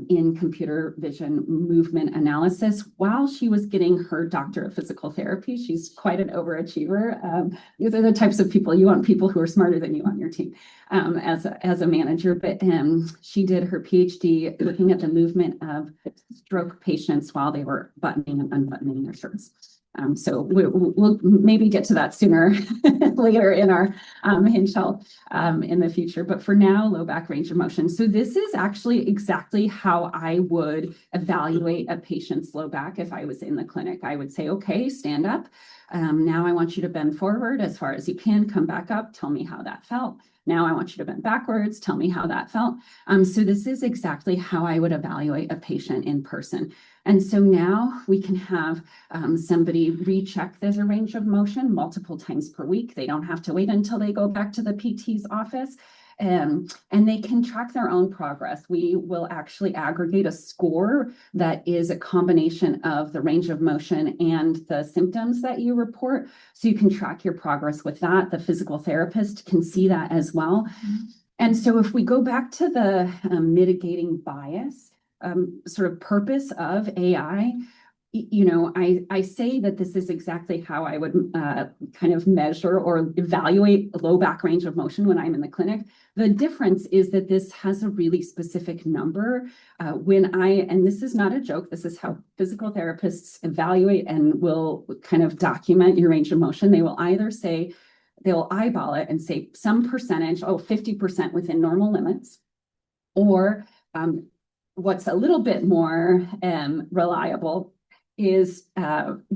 in computer vision movement analysis while she was getting her doctorate of physical therapy. She's quite an overachiever. These are the types of people you want, people who are smarter than you on your team as a manager. But she did her PhD looking at the movement of stroke patients while they were buttoning and unbuttoning their shirts. So we'll maybe get to that sooner later in our Hinge Health in the future. But for now, low back range of motion. So this is actually exactly how I would evaluate a patient's low back if I was in the clinic. I would say, okay, stand up. Now I want you to bend forward as far as you can. Come back up. Tell me how that felt. Now I want you to bend backwards. Tell me how that felt. So this is exactly how I would evaluate a patient in person. And so now we can have somebody recheck their range of motion multiple times per week. They don't have to wait until they go back to the PT's office. And they can track their own progress. We will actually aggregate a score that is a combination of the range of motion and the symptoms that you report. So you can track your progress with that. The physical therapist can see that as well. And so if we go back to the mitigating bias sort of purpose of AI, I say that this is exactly how I would kind of measure or evaluate low back range of motion when I'm in the clinic. The difference is that this has a really specific number. And this is not a joke, this is how physical therapists evaluate and will kind of document your range of motion. They will either say, they'll eyeball it and say some percentage, 50% within normal limits, or what's a little bit more reliable is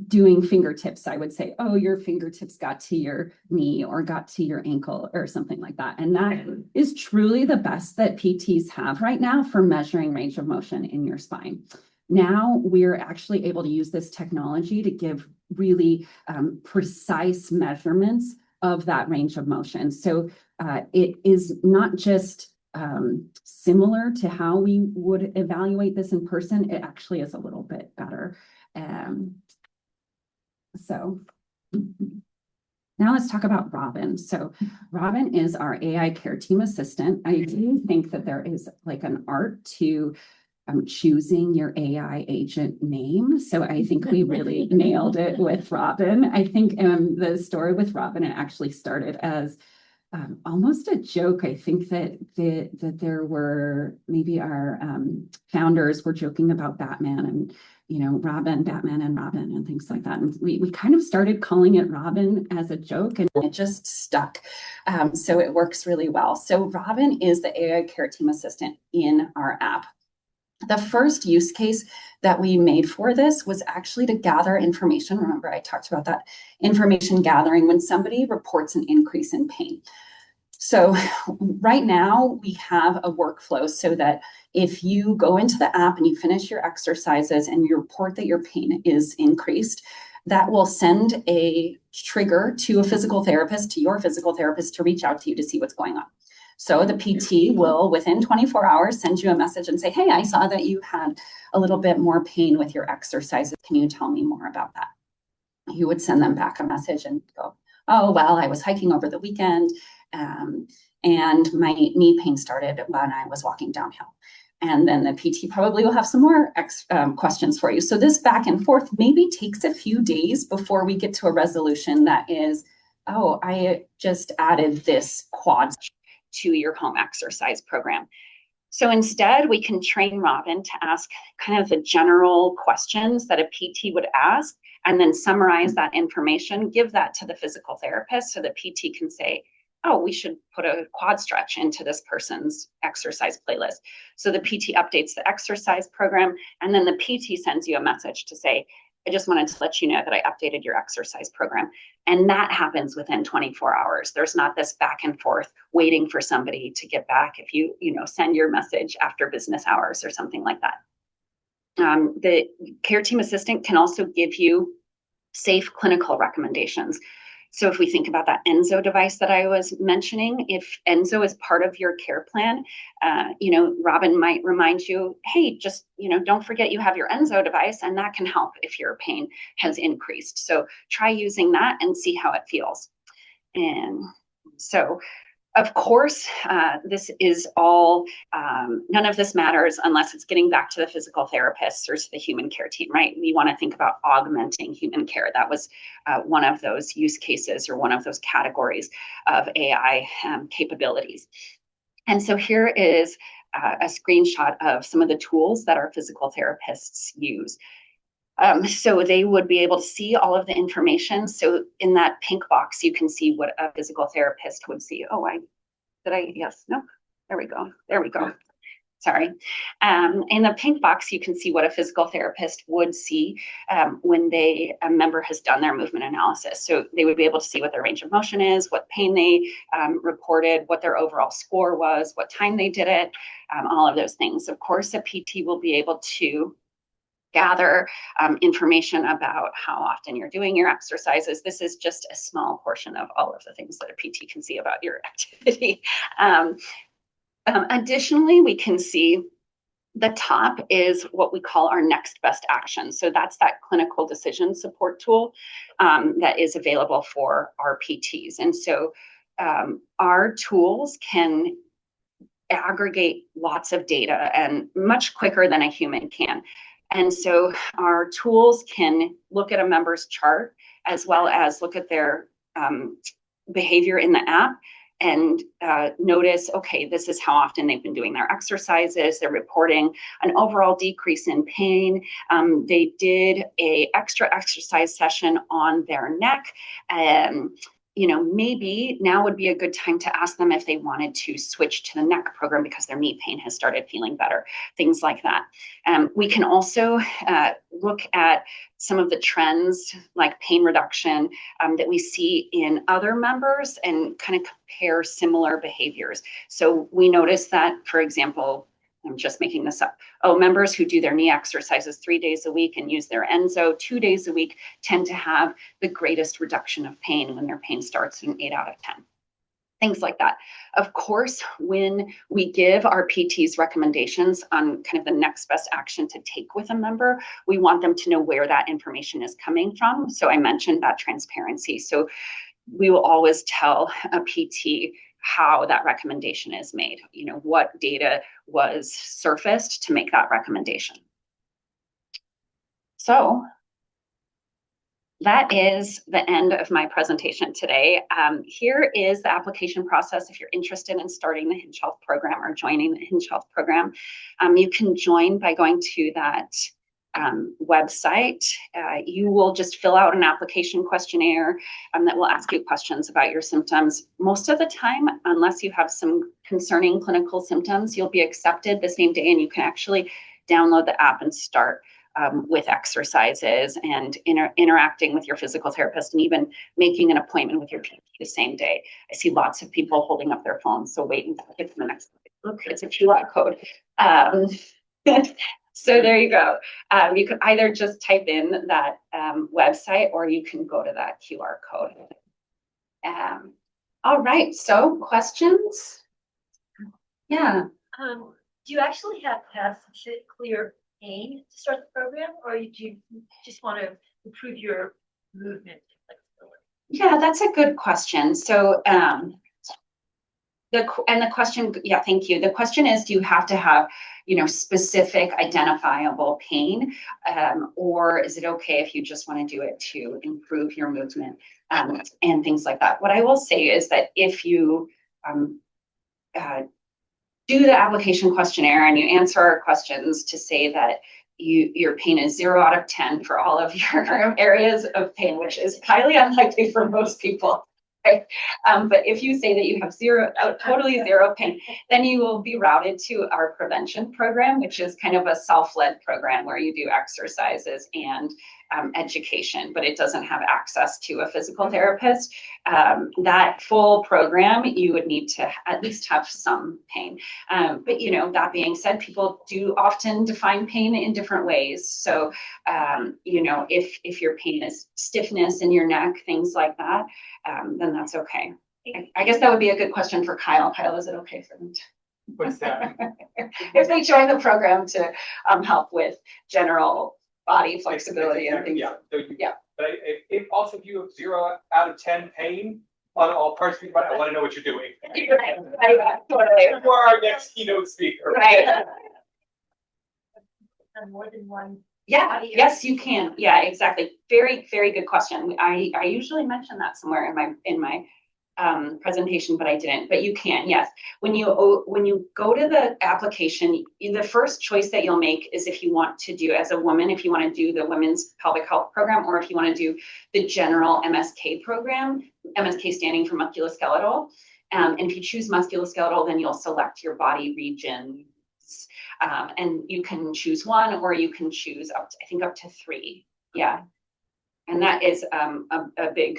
doing fingertips. I would say, oh, your fingertips got to your knee or got to your ankle or something like that. And that is truly the best that PTs have right now for measuring range of motion in your spine. Now we're actually able to use this technology to give really precise measurements of that range of motion. So it is not just similar to how we would evaluate this in person, it actually is a little bit better. So now let's talk about Robin. So Robin is our AI care team assistant. I do think that there is like an art to choosing your AI agent name. So I think we really nailed it with Robin. I think the story with Robin, it actually started as almost a joke. I think that there were maybe our founders were joking about Batman and Robin, Batman and Robin and things like that. And we kind of started calling it Robin as a joke and it just stuck. So it works really well. So Robin is the AI care team assistant in our app. The first use case that we made for this was actually to gather information. Remember, I talked about that information gathering when somebody reports an increase in pain. So right now we have a workflow so that if you go into the app and you finish your exercises and you report that your pain is increased, that will send a trigger to a physical therapist, to your physical therapist, to reach out to you to see what's going on. So the PT will, within 24 hours, send you a message and say, hey, I saw that you had a little bit more pain with your exercises. Can you tell me more about that? You would send them back a message and go, oh, well, I was hiking over the weekend and my knee pain started when I was walking downhill. And then the PT probably will have some more questions for you. So this back and forth maybe takes a few days before we get to a resolution that is, oh, I just added this quad to your home exercise program. So instead, we can train Robin to ask kind of the general questions that a PT would ask, and then summarize that information, give that to the physical therapist so the PT can say, oh, we should put a quad stretch into this person's exercise playlist. So the PT updates the exercise program, and then the PT sends you a message to say, I just wanted to let you know that I updated your exercise program. And that happens within 24 hours. There's not this back and forth waiting for somebody to get back if you send your message after business hours or something like that. The care team assistant can also give you safe clinical recommendations. So if we think about that Enso device that I was mentioning, if Enso is part of your care plan, Robin might remind you, hey, just, don't forget you have your Enso device, and that can help if your pain has increased. So try using that and see how it feels. And so, of course, this is all, none of this matters unless it's getting back to the physical therapists or to the human care team, right? We want to think about augmenting human care. That was one of those use cases or one of those categories of AI capabilities. And so here is a screenshot of some of the tools that our physical therapists use. So they would be able to see all of the information. So in that pink box, you can see what a physical therapist would see. Oh, yes, no, there we go. Sorry. In the pink box, you can see what a physical therapist would see when a member has done their movement analysis. So they would be able to see what their range of motion is, what pain they reported, what their overall score was, what time they did it, all of those things. Of course, a PT will be able to gather information about how often you're doing your exercises. This is just a small portion of all of the things that a PT can see about your activity. Additionally, we can see the top is what we call our next best action. So that's that clinical decision support tool that is available for our PTs. And so our tools can aggregate lots of data and much quicker than a human can. And so our tools can look at a member's chart as well as look at their behavior in the app and notice, okay, this is how often they've been doing their exercises. They're reporting an overall decrease in pain. They did an extra exercise session on their neck. Maybe now would be a good time to ask them if they wanted to switch to the neck program because their knee pain has started feeling better, things like that. We can also look at some of the trends like pain reduction that we see in other members and kind of compare similar behaviors. So we notice that, for example, I'm just making this up. Members who do their knee exercises 3 days a week and use their Enso 2 days a week tend to have the greatest reduction of pain when their pain starts in 8 out of 10. Things like that. Of course, when we give our PTs recommendations on kind of the next best action to take with a member, we want them to know where that information is coming from. So I mentioned that transparency. So we will always tell a PT how that recommendation is made, what data was surfaced to make that recommendation. So that is the end of my presentation today. Here is the application process if you're interested in starting the Hinge Health program or joining the Hinge Health program. You can join by going to that website. You will just fill out an application questionnaire that will ask you questions about your symptoms. Most of the time, unless you have some concerning clinical symptoms, you'll be accepted the same day and you can actually download the app and start with exercises and interacting with your physical therapist, and even making an appointment with your PT the same day. I see lots of people holding up their phones, so wait until I get to the next. Look, it's a QR code. So there you go. You can either just type in that website, or you can go to that QR code. All right, so questions? Yeah. Do you actually have to have some clear pain to start the program, or do you just want to improve your movement flexibility? Yeah, that's a good question. So the question, yeah, thank you. The question is, do you have to have, specific identifiable pain, or is it okay if you just want to do it to improve your movement and things like that? What I will say is that if you do the application questionnaire and you answer our questions to say that your pain is 0 out of 10 for all of your areas of pain, which is highly unlikely for most people. Right? But if you say that you have totally zero pain, then you will be routed to our prevention program, which is kind of a self-led program where you do exercises and education, but it doesn't have access to a physical therapist. That full program, you would need to at least have some pain. But that being said, people do often define pain in different ways. So, if your pain is stiffness in your neck, things like that, then that's okay. I guess that would be a good question for Kyle. Kyle, is it okay for them to? What's that? If they join the program to help with general body flexibility and things. Yeah. So yeah. But if you have 0 out of 10 pain on all parts of your body, I want to know what you're doing. Right. Totally. For our next keynote speaker. Right. More than one. Yeah, yes, you can. Yeah, exactly. Very, very good question. I usually mention that somewhere in my presentation, but I didn't. But you can, yes. When you go to the application, the first choice that you'll make is if you want to do, as a woman, if you want to do the Women's Pelvic Health Program, or if you want to do the general MSK program, MSK standing for musculoskeletal. And if you choose musculoskeletal, then you'll select your body region. And you can choose one, or you can choose up to 3. Yeah. And that is a big,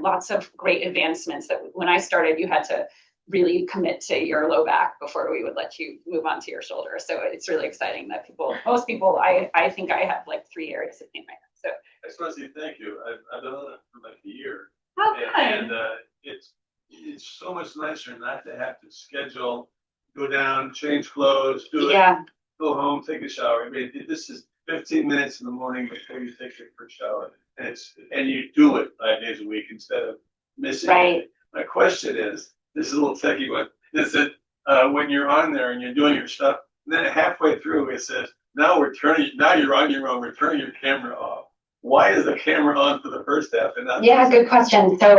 lots of great advancements that when I started, you had to really commit to your low back before we would let you move on to your shoulder. So it's really exciting that most people, I think I have like 3 areas of pain right now. So I just want to say thank you. I've been on it for like a year. Oh, good. And it's so much nicer not to have to schedule, go down, change clothes, do it, go home, take a shower. I mean, this is 15 minutes in the morning before you take your first shower. And you do it 5 days a week instead of missing it. My question is, this is a little techie one, is that when you're on there and you're doing your stuff, and then halfway through it says, now you're on your own, we're turning your camera off. Why is the camera on for the first half and not? Yeah, good question. So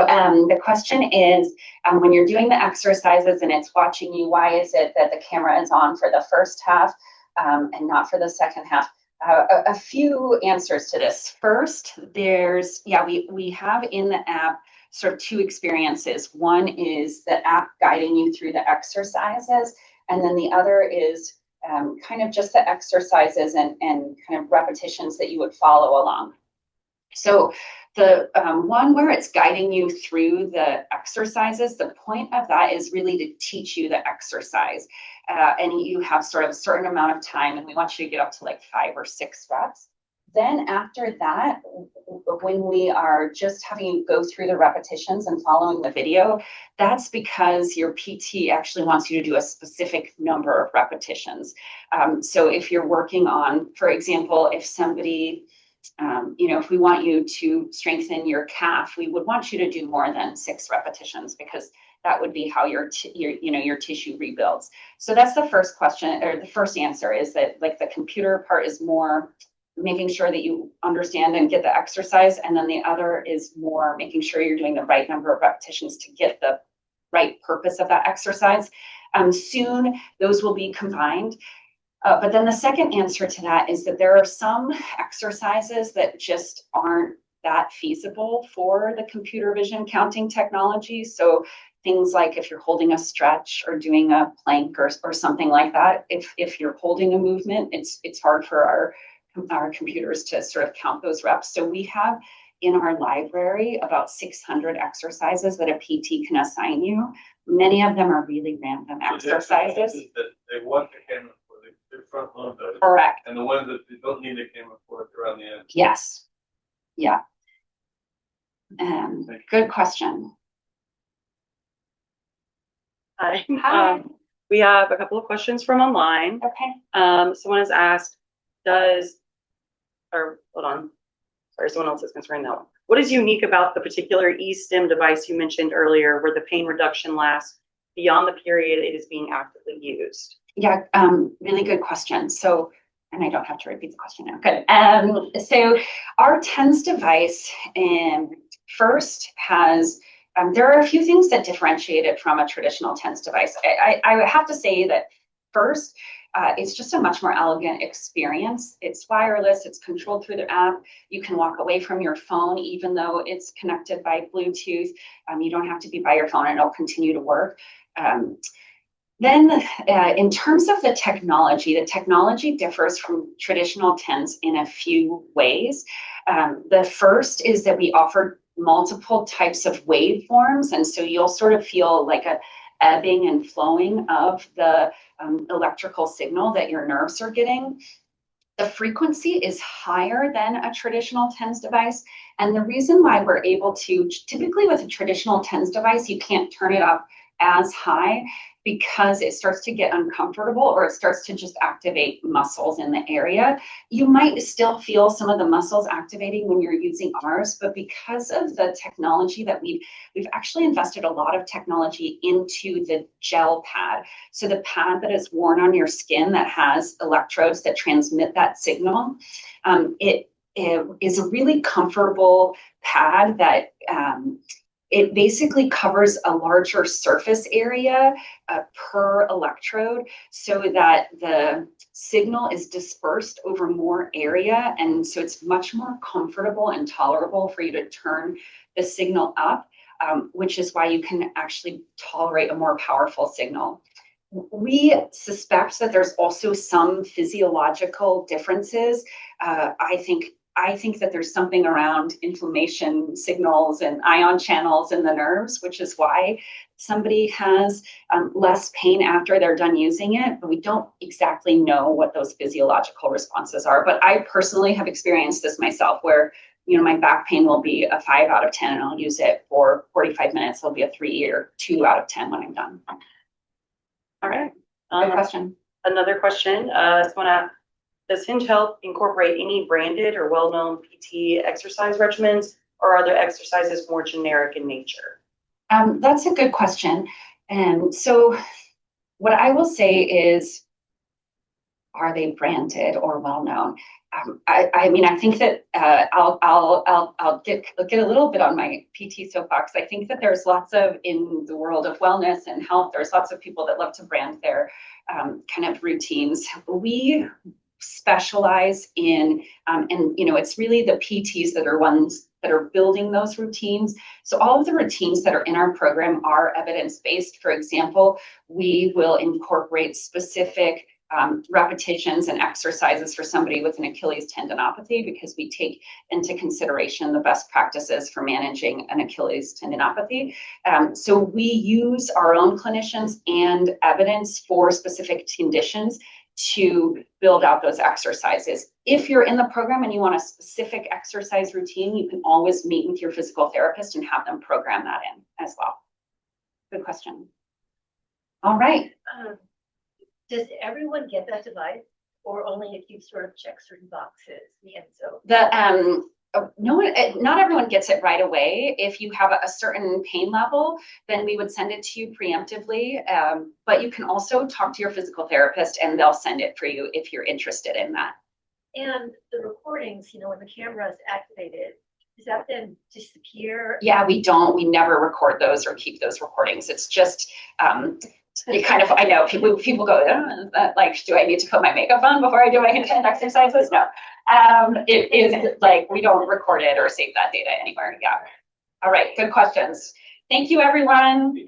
the question is, when you're doing the exercises and it's watching you, why is it that the camera is on for the first half and not for the second half? A few answers to this. First, we have in the app sort of 2 experiences. One is the app guiding you through the exercises, and then the other is kind of just the exercises and kind of repetitions that you would follow along. So the one where it's guiding you through the exercises, the point of that is really to teach you the exercise. And you have sort of a certain amount of time, and we want you to get up to like 5 or 6 reps. Then after that, when we are just having you go through the repetitions and following the video, that's because your PT actually wants you to do a specific number of repetitions. So if you're working on, for example, if somebody, if we want you to strengthen your calf, we would want you to do more than 6 repetitions, because that would be how your tissue rebuilds. So that's the first question, or the first answer, is that like the computer part is more making sure that you understand and get the exercise, and then the other is more making sure you're doing the right number of repetitions to get the right purpose of that exercise. Soon those will be combined. But then the second answer to that is that there are some exercises that just aren't that feasible for the computer vision counting technology. So things like if you're holding a stretch or doing a plank or something like that, if you're holding a movement, it's hard for our computers to sort of count those reps. So we have in our library about 600 exercises that a PT can assign you. Many of them are really random exercises. That they want the camera for, the front load those. Correct. And the ones that they don't need a camera for, they're on the end. Yes. Yeah. Good question. Hi. Hi. We have a couple of questions from online. Okay. Someone has asked, someone else is concerned now. What is unique about the particular eSTEM device you mentioned earlier where the pain reduction lasts beyond the period it is being actively used? Yeah, really good question. So, and I don't have to repeat the question now. Good. So our TENS device first has, there are a few things that differentiate it from a traditional TENS device. I have to say that first, it's just a much more elegant experience. It's wireless, it's controlled through the app. You can walk away from your phone, even though it's connected by Bluetooth. You don't have to be by your phone and it'll continue to work. Then in terms of the technology differs from traditional TENS in a few ways. The first is that we offer multiple types of waveforms, and so you'll sort of feel like a ebbing and flowing of the electrical signal that your nerves are getting. The frequency is higher than a traditional TENS device, and the reason why we're able to, typically with a traditional TENS device, you can't turn it up as high because it starts to get uncomfortable or it starts to just activate muscles in the area. You might still feel some of the muscles activating when you're using ours, but because of the technology that we've actually invested a lot of technology into the gel pad. So the pad that is worn on your skin that has electrodes that transmit that signal, it is a really comfortable pad that it basically covers a larger surface area per electrode so that the signal is dispersed over more area. And so it's much more comfortable and tolerable for you to turn the signal up, which is why you can actually tolerate a more powerful signal. We suspect that there's also some physiological differences. I think that there's something around inflammation signals and ion channels in the nerves, which is why somebody has less pain after they're done using it, but we don't exactly know what those physiological responses are. But I personally have experienced this myself where, my back pain will be a 5 out of 10 and I'll use it for 45 minutes. It'll be a 3 or 2 out of 10 when I'm done. All right. Good question. Another question, does Hinge Health incorporate any branded or well-known PT exercise regimens, or are their exercises more generic in nature? That's a good question. And so what I will say is, are they branded or well-known? I think that I'll get a little bit on my PT soapbox. I think that there's lots of, in the world of wellness and health, there's lots of people that love to brand their kind of routines. We specialize in, it's really the PTs that are ones that are building those routines. So all of the routines that are in our program are evidence-based. For example, we will incorporate specific repetitions and exercises for somebody with an Achilles tendinopathy because we take into consideration the best practices for managing an Achilles tendinopathy. So we use our own clinicians and evidence for specific conditions to build out those exercises. If you're in the program and you want a specific exercise routine, you can always meet with your physical therapist and have them program that in as well. Good question. All right. Does everyone get that device, or only if you sort of check certain boxes? No one, not everyone gets it right away. If you have a certain pain level, then we would send it to you preemptively. But you can also talk to your physical therapist and they'll send it for you if you're interested in that. And the recordings, when the camera is activated, does that then disappear? Yeah, we never record those or keep those recordings. It's just, you kind of, I know people go, do I need to put my makeup on before I do my hand exercises? No. It is like, we don't record it or save that data anywhere. Yeah. All right. Good questions. Thank you, everyone.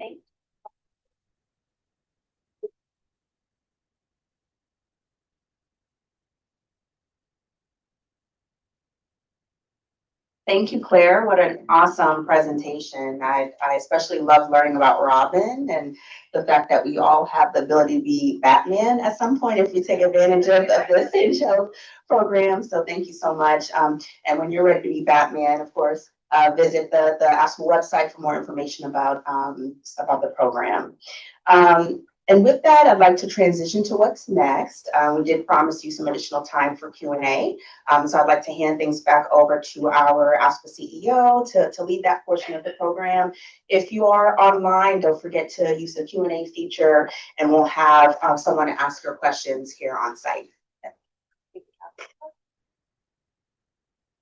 Thank you, Claire. What an awesome presentation. I especially love learning about Robin and the fact that we all have the ability to be Batman at some point if we take advantage of this in-show program. So thank you so much. And when you're ready to be Batman, of course, visit the AFSPA website for more information about the program. And with that, I'd like to transition to what's next. We did promise you some additional time for Q&A. So I'd like to hand things back over to our AFSPA CEO to lead that portion of the program. If you are online, don't forget to use the Q&A feature, and we'll have someone to ask your questions here on site.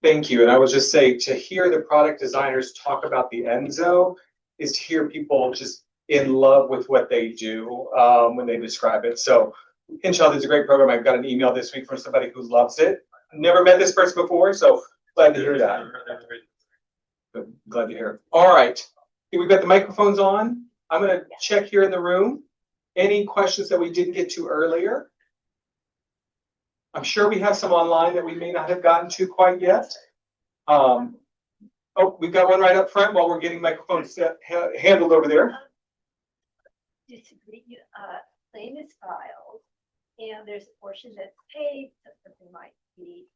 Thank you. And I will just say, to hear the product designers talk about the Enzo is to hear people just in love with what they do when they describe it. So Hinchell is a great program. I've got an email this week from somebody who loves it. Never met this person before, so glad to hear that. Good. Glad to hear. All right. We've got the microphones on. I'm going to check here in the room. Any questions that we didn't get to earlier? I'm sure we have some online that we may not have gotten to quite yet. Oh, we've got one right up front while we're getting microphones handled over there. Disagree, claim is filed, and there's a portion that's paid, something might be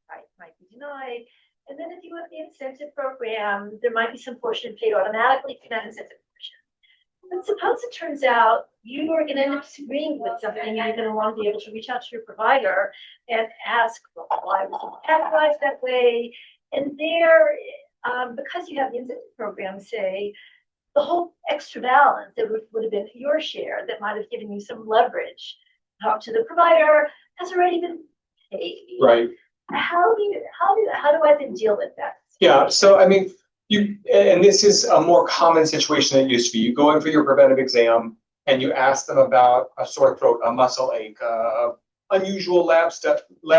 denied. And then if you have the incentive program, there might be some portion paid automatically for that incentive portion. But suppose it turns out you are going to end up disagreeing with something, and you're going to want to be able to reach out to your provider and ask, well, why was it categorized that way? And there, because you have the incentive program, say, the whole extra balance that would have been your share that might have given you some leverage talk to the provider has already been paid. Right. How do I then deal with that? Yeah. So I mean, and this is a more common situation than it used to be. You go in for your preventive exam and you ask them about a sore throat, a muscle ache, unusual lab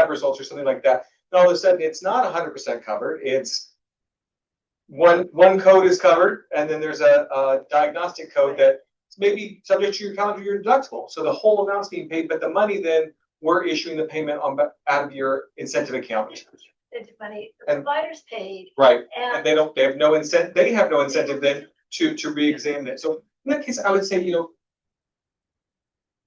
results or something like that. And all of a sudden, it's not 100% covered. It's one code is covered, and then there's a diagnostic code that maybe subject to your calendar, your deductible. So the whole amount's being paid, but the money then we're issuing the payment out of your incentive account. Incentive money, the provider's paid. Right, and they have no incentive then to re-examine it. So in that case, I would say,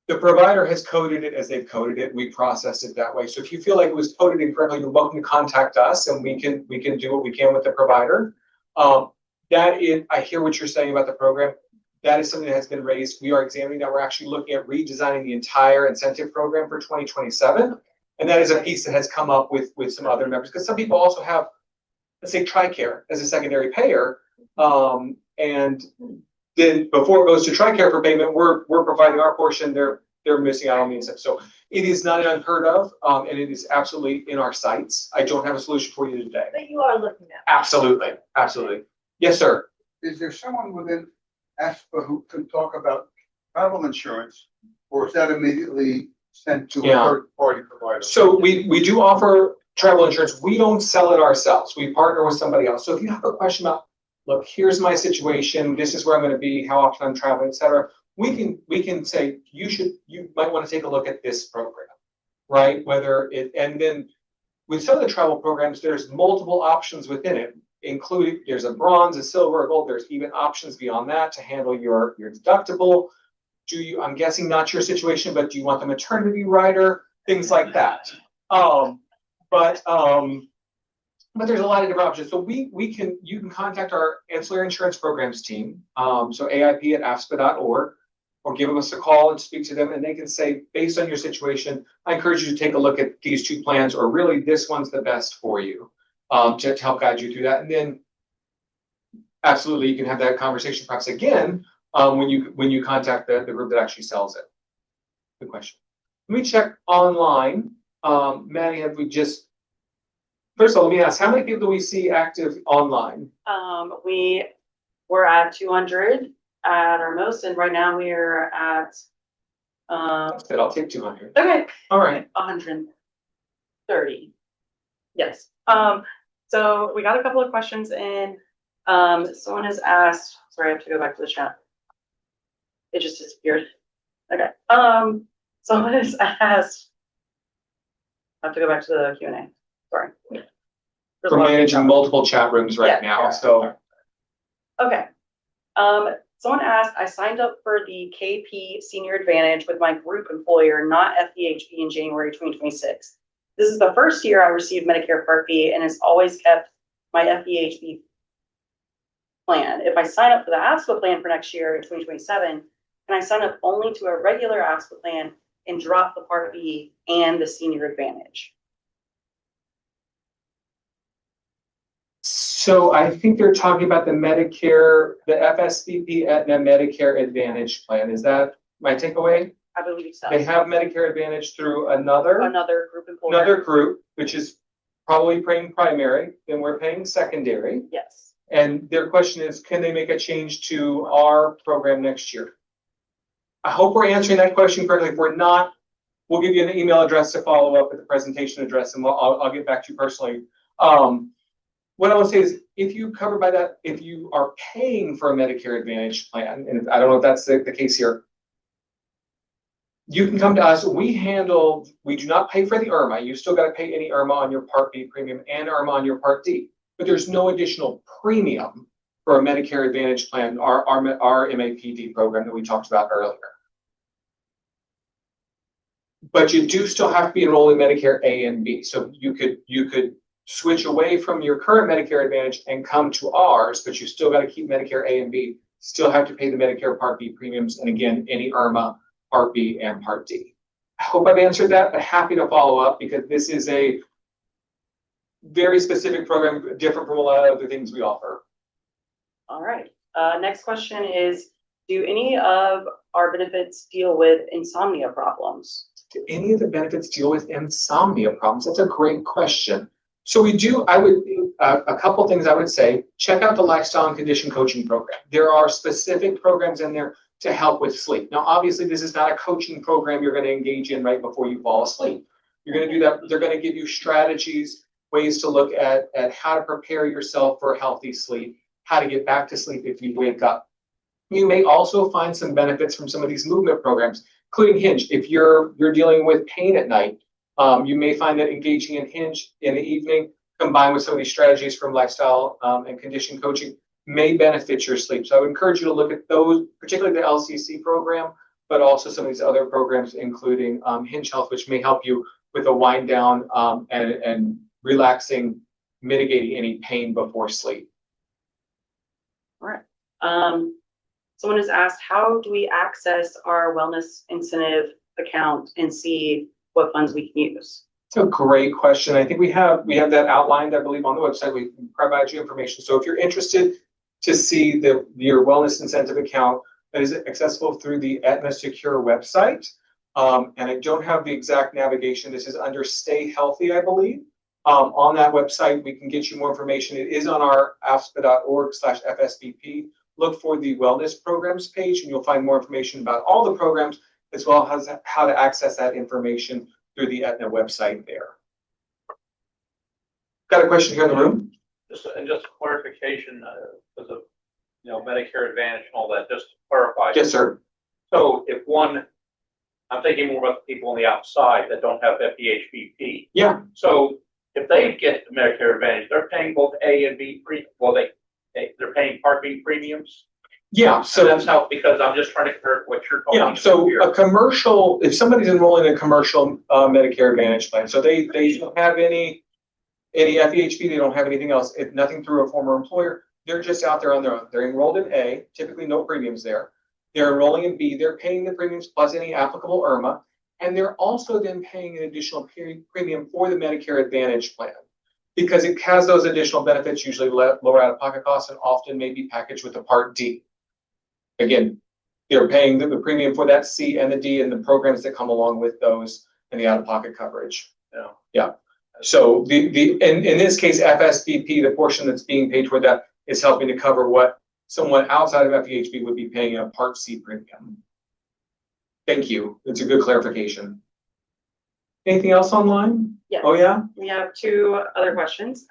the provider has coded it as they've coded it. We processed it that way. So if you feel like it was coded incorrectly, you're welcome to contact us, and we can do what we can with the provider. I hear what you're saying about the program. That is something that has been raised. We are examining that. We're actually looking at redesigning the entire incentive program for 2027. And that is a piece that has come up with some other members, because some people also have, let's say, TRICARE as a secondary payer. And then before it goes to TRICARE for payment, we're providing our portion. They're missing out on the incentive. So it is not unheard of, and it is absolutely in our sights. I don't have a solution for you today. But you are looking at it. Absolutely. Yes, sir. Is there someone within AFSPA who can talk about travel insurance, or is that immediately sent to a third-party provider? So we do offer travel insurance. We don't sell it ourselves. We partner with somebody else. So if you have a question about, look, here's my situation, this is where I'm going to be, how often I'm traveling, etc., we can say you might want to take a look at this program, right? And then with some of the travel programs, there's multiple options within it, including there's a bronze, a silver, a gold. There's even options beyond that to handle your deductible. I'm guessing not your situation, but do you want the maternity rider? Things like that. But there's a lot of different options. So you can contact our ancillary insurance programs team. So AIP@AFSPA.org, or give us a call and speak to them, and they can say, based on your situation, I encourage you to take a look at these two plans, or really this one's the best for you, to help guide you through that. And then absolutely, you can have that conversation perhaps again when you contact the group that actually sells it. Good question. Let me check online. Maddie, first of all, let me ask, how many people do we see active online? We were at 200 at our most, and right now we are at That's good. I'll take 200. okay. All right. 130. Yes. So we got a couple of questions in. Someone has asked, sorry, I have to go back to the chat. It just disappeared. Okay. Someone has asked, I have to go back to the Q&A. Sorry. There's a We're lot of managing chat. multiple chat rooms right Yeah, now, yeah. so. Okay. Someone asked, I signed up for the KP Senior Advantage with my group employer, not FEHB in January 2026. This is the first year I received Medicare Part B and has always kept my FEHB plan. If I sign up for the AFSPA plan for next year in 2027, can I sign up only to a regular AFSPA plan and drop the Part B and the Senior Advantage? So I think they're talking about the Medicare, the FSBP Aetna Medicare Advantage plan. Is that my takeaway? I believe so. They have Medicare Advantage through another Group employer. group, which is probably paying primary, then we're paying secondary. Yes. And their question is, can they make a change to our program next year? I hope we're answering that question correctly. If we're not, we'll give you an email address to follow up with the presentation address, and I'll get back to you personally. What I would say is, if you cover by that, if you are paying for a Medicare Advantage plan, and I don't know if that's the case here, you can come to us. We do not pay for the IRMA. You still got to pay any IRMA on your Part B premium and IRMA on your Part D, but there's no additional premium for a Medicare Advantage plan, our MAPD program that we talked about earlier. But you do still have to be enrolled in Medicare A and B. So you could switch away from your current Medicare Advantage and come to ours, but you still got to keep Medicare A and B, still have to pay the Medicare Part B premiums, and again, any IRMA, Part B, and Part D. I hope I've answered that, but happy to follow up because this is a very specific program, different from a lot of other things we offer. All right. Next question is, do any of our benefits deal with insomnia problems? Do any of the benefits deal with insomnia problems? That's a great question. So we do, a couple things I would say, check out the lifestyle and condition coaching program. There are specific programs in there to help with sleep. Now, obviously, this is not a coaching program you're going to engage in right before you fall asleep. You're going to do that. They're going to give you strategies, ways to look at how to prepare yourself for healthy sleep, how to get back to sleep if you wake up. You may also find some benefits from some of these movement programs, including Hinge. If you're dealing with pain at night, you may find that engaging in Hinge in the evening, combined with some of these strategies from lifestyle and condition coaching, may benefit your sleep. So I would encourage you to look at those, particularly the LCC program, but also some of these other programs, including Hinge Health, which may help you with a wind down and relaxing, mitigating any pain before sleep. All right. Someone has asked, how do we access our wellness incentive account and see what funds we can use? It's a great question. I think we have that outlined, I believe, on the website. We can provide you information. So if you're interested to see your wellness incentive account, that is accessible through the Aetna Secure website. And I don't have the exact navigation. This is under Stay Healthy, I believe. On that website, we can get you more information. It is on our afspa.org/FSBP. Look for the wellness programs page, and you'll find more information about all the programs, as well as how to access that information through the Aetna website there. Got a question here in the room? Just clarification, because of Medicare Advantage and all that, just to clarify. Yes, sir. So if I'm thinking more about the people on the outside that don't have FEHBP. Yeah. So if they get the Medicare Advantage, they're paying both A and B they're paying Part B premiums. Yeah. So that's how, because I'm just trying to compare what you're talking about. Yeah. So here. a commercial, if somebody's enrolling in a commercial Medicare Advantage plan, so they don't have any FEHB, they don't have anything else, nothing through a former employer. They're just out there on their own. They're enrolled in A, typically no premiums there. They're enrolling in B, they're paying the premiums plus any applicable IRMA, and they're also then paying an additional premium for the Medicare Advantage plan because it has those additional benefits, usually lower out-of-pocket costs, and often may be packaged with the Part D. Again, they're paying the premium for that C and the D and the programs that come along with those and the out-of-pocket coverage. Yeah. Yeah. So in this case, FSBP, the portion that's being paid for that is helping to cover what someone outside of FEHB would be paying a Part C premium. Thank you. It's a good clarification. Anything else online? Yes. Oh, yeah? We have two other questions.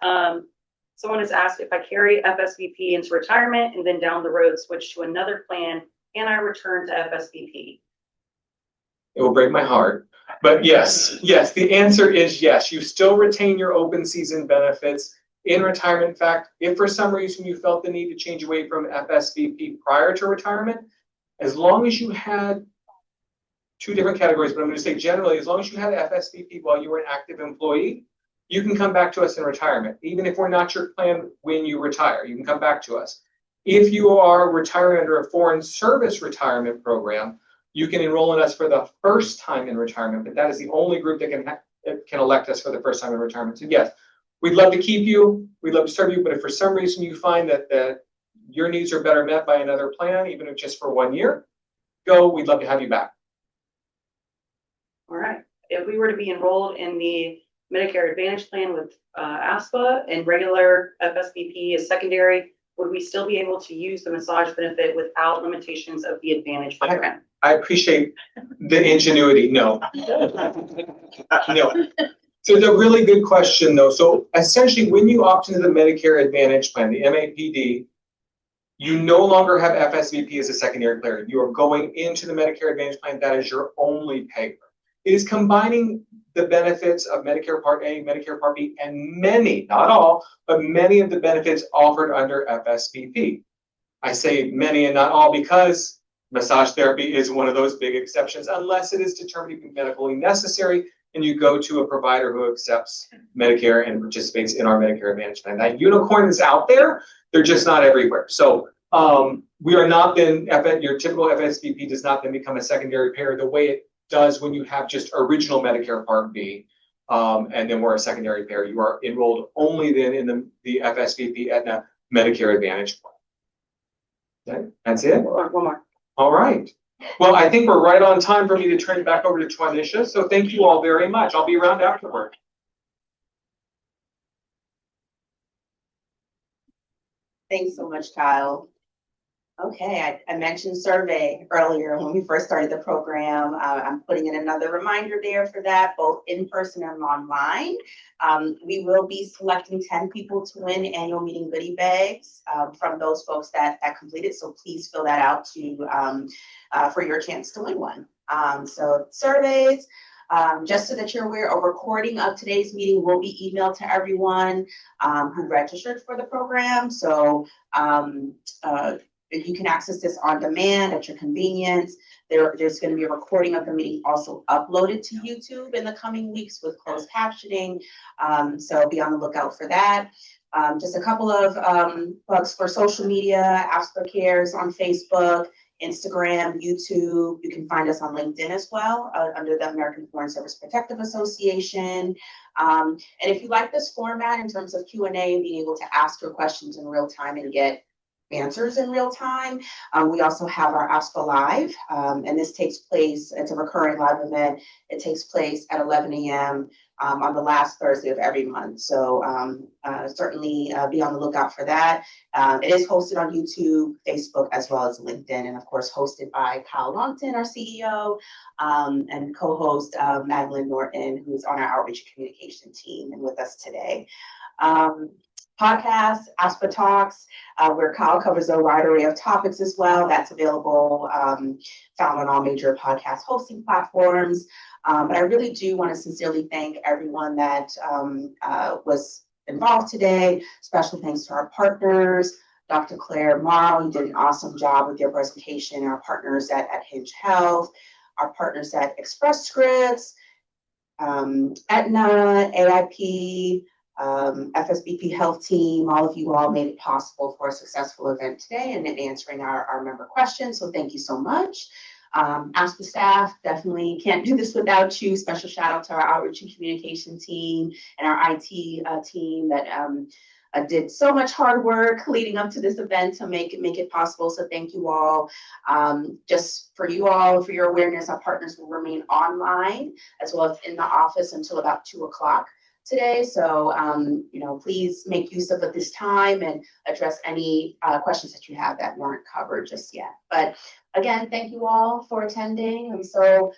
Someone has asked if I carry FSVP into retirement and then down the road switch to another plan, can I return to FSVP? It will break my heart. But yes, the answer is yes. You still retain your open season benefits in retirement. In fact, if for some reason you felt the need to change away from FSVP prior to retirement, as long as you had two different categories, but I'm going to say generally, as long as you had FSVP while you were an active employee, you can come back to us in retirement. Even if we're not your plan when you retire, you can come back to us. If you are retiring under a foreign service retirement program, you can enroll in us for the first time in retirement, but that is the only group that can elect us for the first time in retirement. So yes, we'd love to keep you, we'd love to serve you, but if for some reason you find that your needs are better met by another plan, even if just for 1 year, we'd love to have you back. All right. If we were to be enrolled in the Medicare Advantage plan with AFSPA and regular FSVP as secondary, would we still be able to use the massage benefit without limitations of the Advantage program? I appreciate the ingenuity. No. No. So it's a really good question, though. So essentially, when you opt into the Medicare Advantage plan, the MAPD, you no longer have FSVP as a secondary player. You are going into the Medicare Advantage plan. That is your only payer. It is combining the benefits of Medicare Part A, Medicare Part B, and many, not all, but many of the benefits offered under FSVP. I say many and not all because massage therapy is one of those big exceptions, unless it is determined to be medically necessary and you go to a provider who accepts Medicare and participates in our Medicare Advantage plan. That unicorn is out there, they're just not everywhere. So we are not then, your typical FSVP does not then become a secondary payer the way it does when you have just original Medicare Part B, and then we're a secondary payer. You are enrolled only then in the FSVP Aetna Medicare Advantage plan. Okay, that's it? One more. All right. Well, I think we're right on time for me to turn it back over to Twanisha. So thank you all very much. I'll be around afterward. Thanks so much, Kyle. Okay, I mentioned survey earlier when we first started the program. I'm putting in another reminder there for that, both in person and online. We will be selecting 10 people to win annual meeting goodie bags from those folks that completed. So please fill that out for your chance to win one. So surveys. Just so that you're aware, a recording of today's meeting will be emailed to everyone who registered for the program. So you can access this on demand at your convenience. There's going to be a recording of the meeting also uploaded to YouTube in the coming weeks with closed captioning. So be on the lookout for that. Just a couple of plugs for social media. AFSPA Cares on Facebook, Instagram, YouTube. You can find us on LinkedIn as well under the American Foreign Service Protective Association. And if you like this format in terms of Q&A and being able to ask your questions in real time and get answers in real time, we also have our AFSPA Live, and this takes place, it's a recurring live event. It takes place at 11 a.m. On the last Thursday of every month. So certainly be on the lookout for that. It is hosted on YouTube, Facebook, as well as LinkedIn, and of course hosted by Kyle Longton, our CEO, and co-host Madeline Norton, who's on our outreach and communication team and with us today. Podcast, AFSPA Talks, where Kyle covers a wide array of topics as well. That's available, found on all major podcast hosting platforms. But I really do want to sincerely thank everyone that was involved today. Special thanks to our partners, Dr. Claire Morrow, you did an awesome job with your presentation, our partners at Hinge Health, our partners at Express Scripts, Aetna, AIP, FSBP Health Team. All of you all made it possible for a successful event today and in answering our member questions. So thank you so much. AFSPA staff, definitely can't do this without you. Special shout out to our outreach and communication team and our IT team that did so much hard work leading up to this event to make it possible. So thank you all. Just for you all, for your awareness, our partners will remain online as well as in the office until about 2 o'clock. today. So, please make use of this time and address any questions that you have that weren't covered just yet. But again, thank you all for attending. I'm so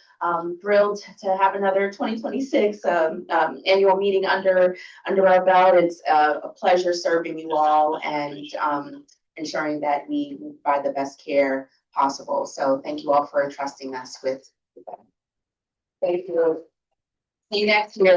thrilled to have another 2026 annual meeting under our belt. It's a pleasure serving you all and ensuring that we provide the best care possible. So thank you all for entrusting us with that. Thank you. See you next year.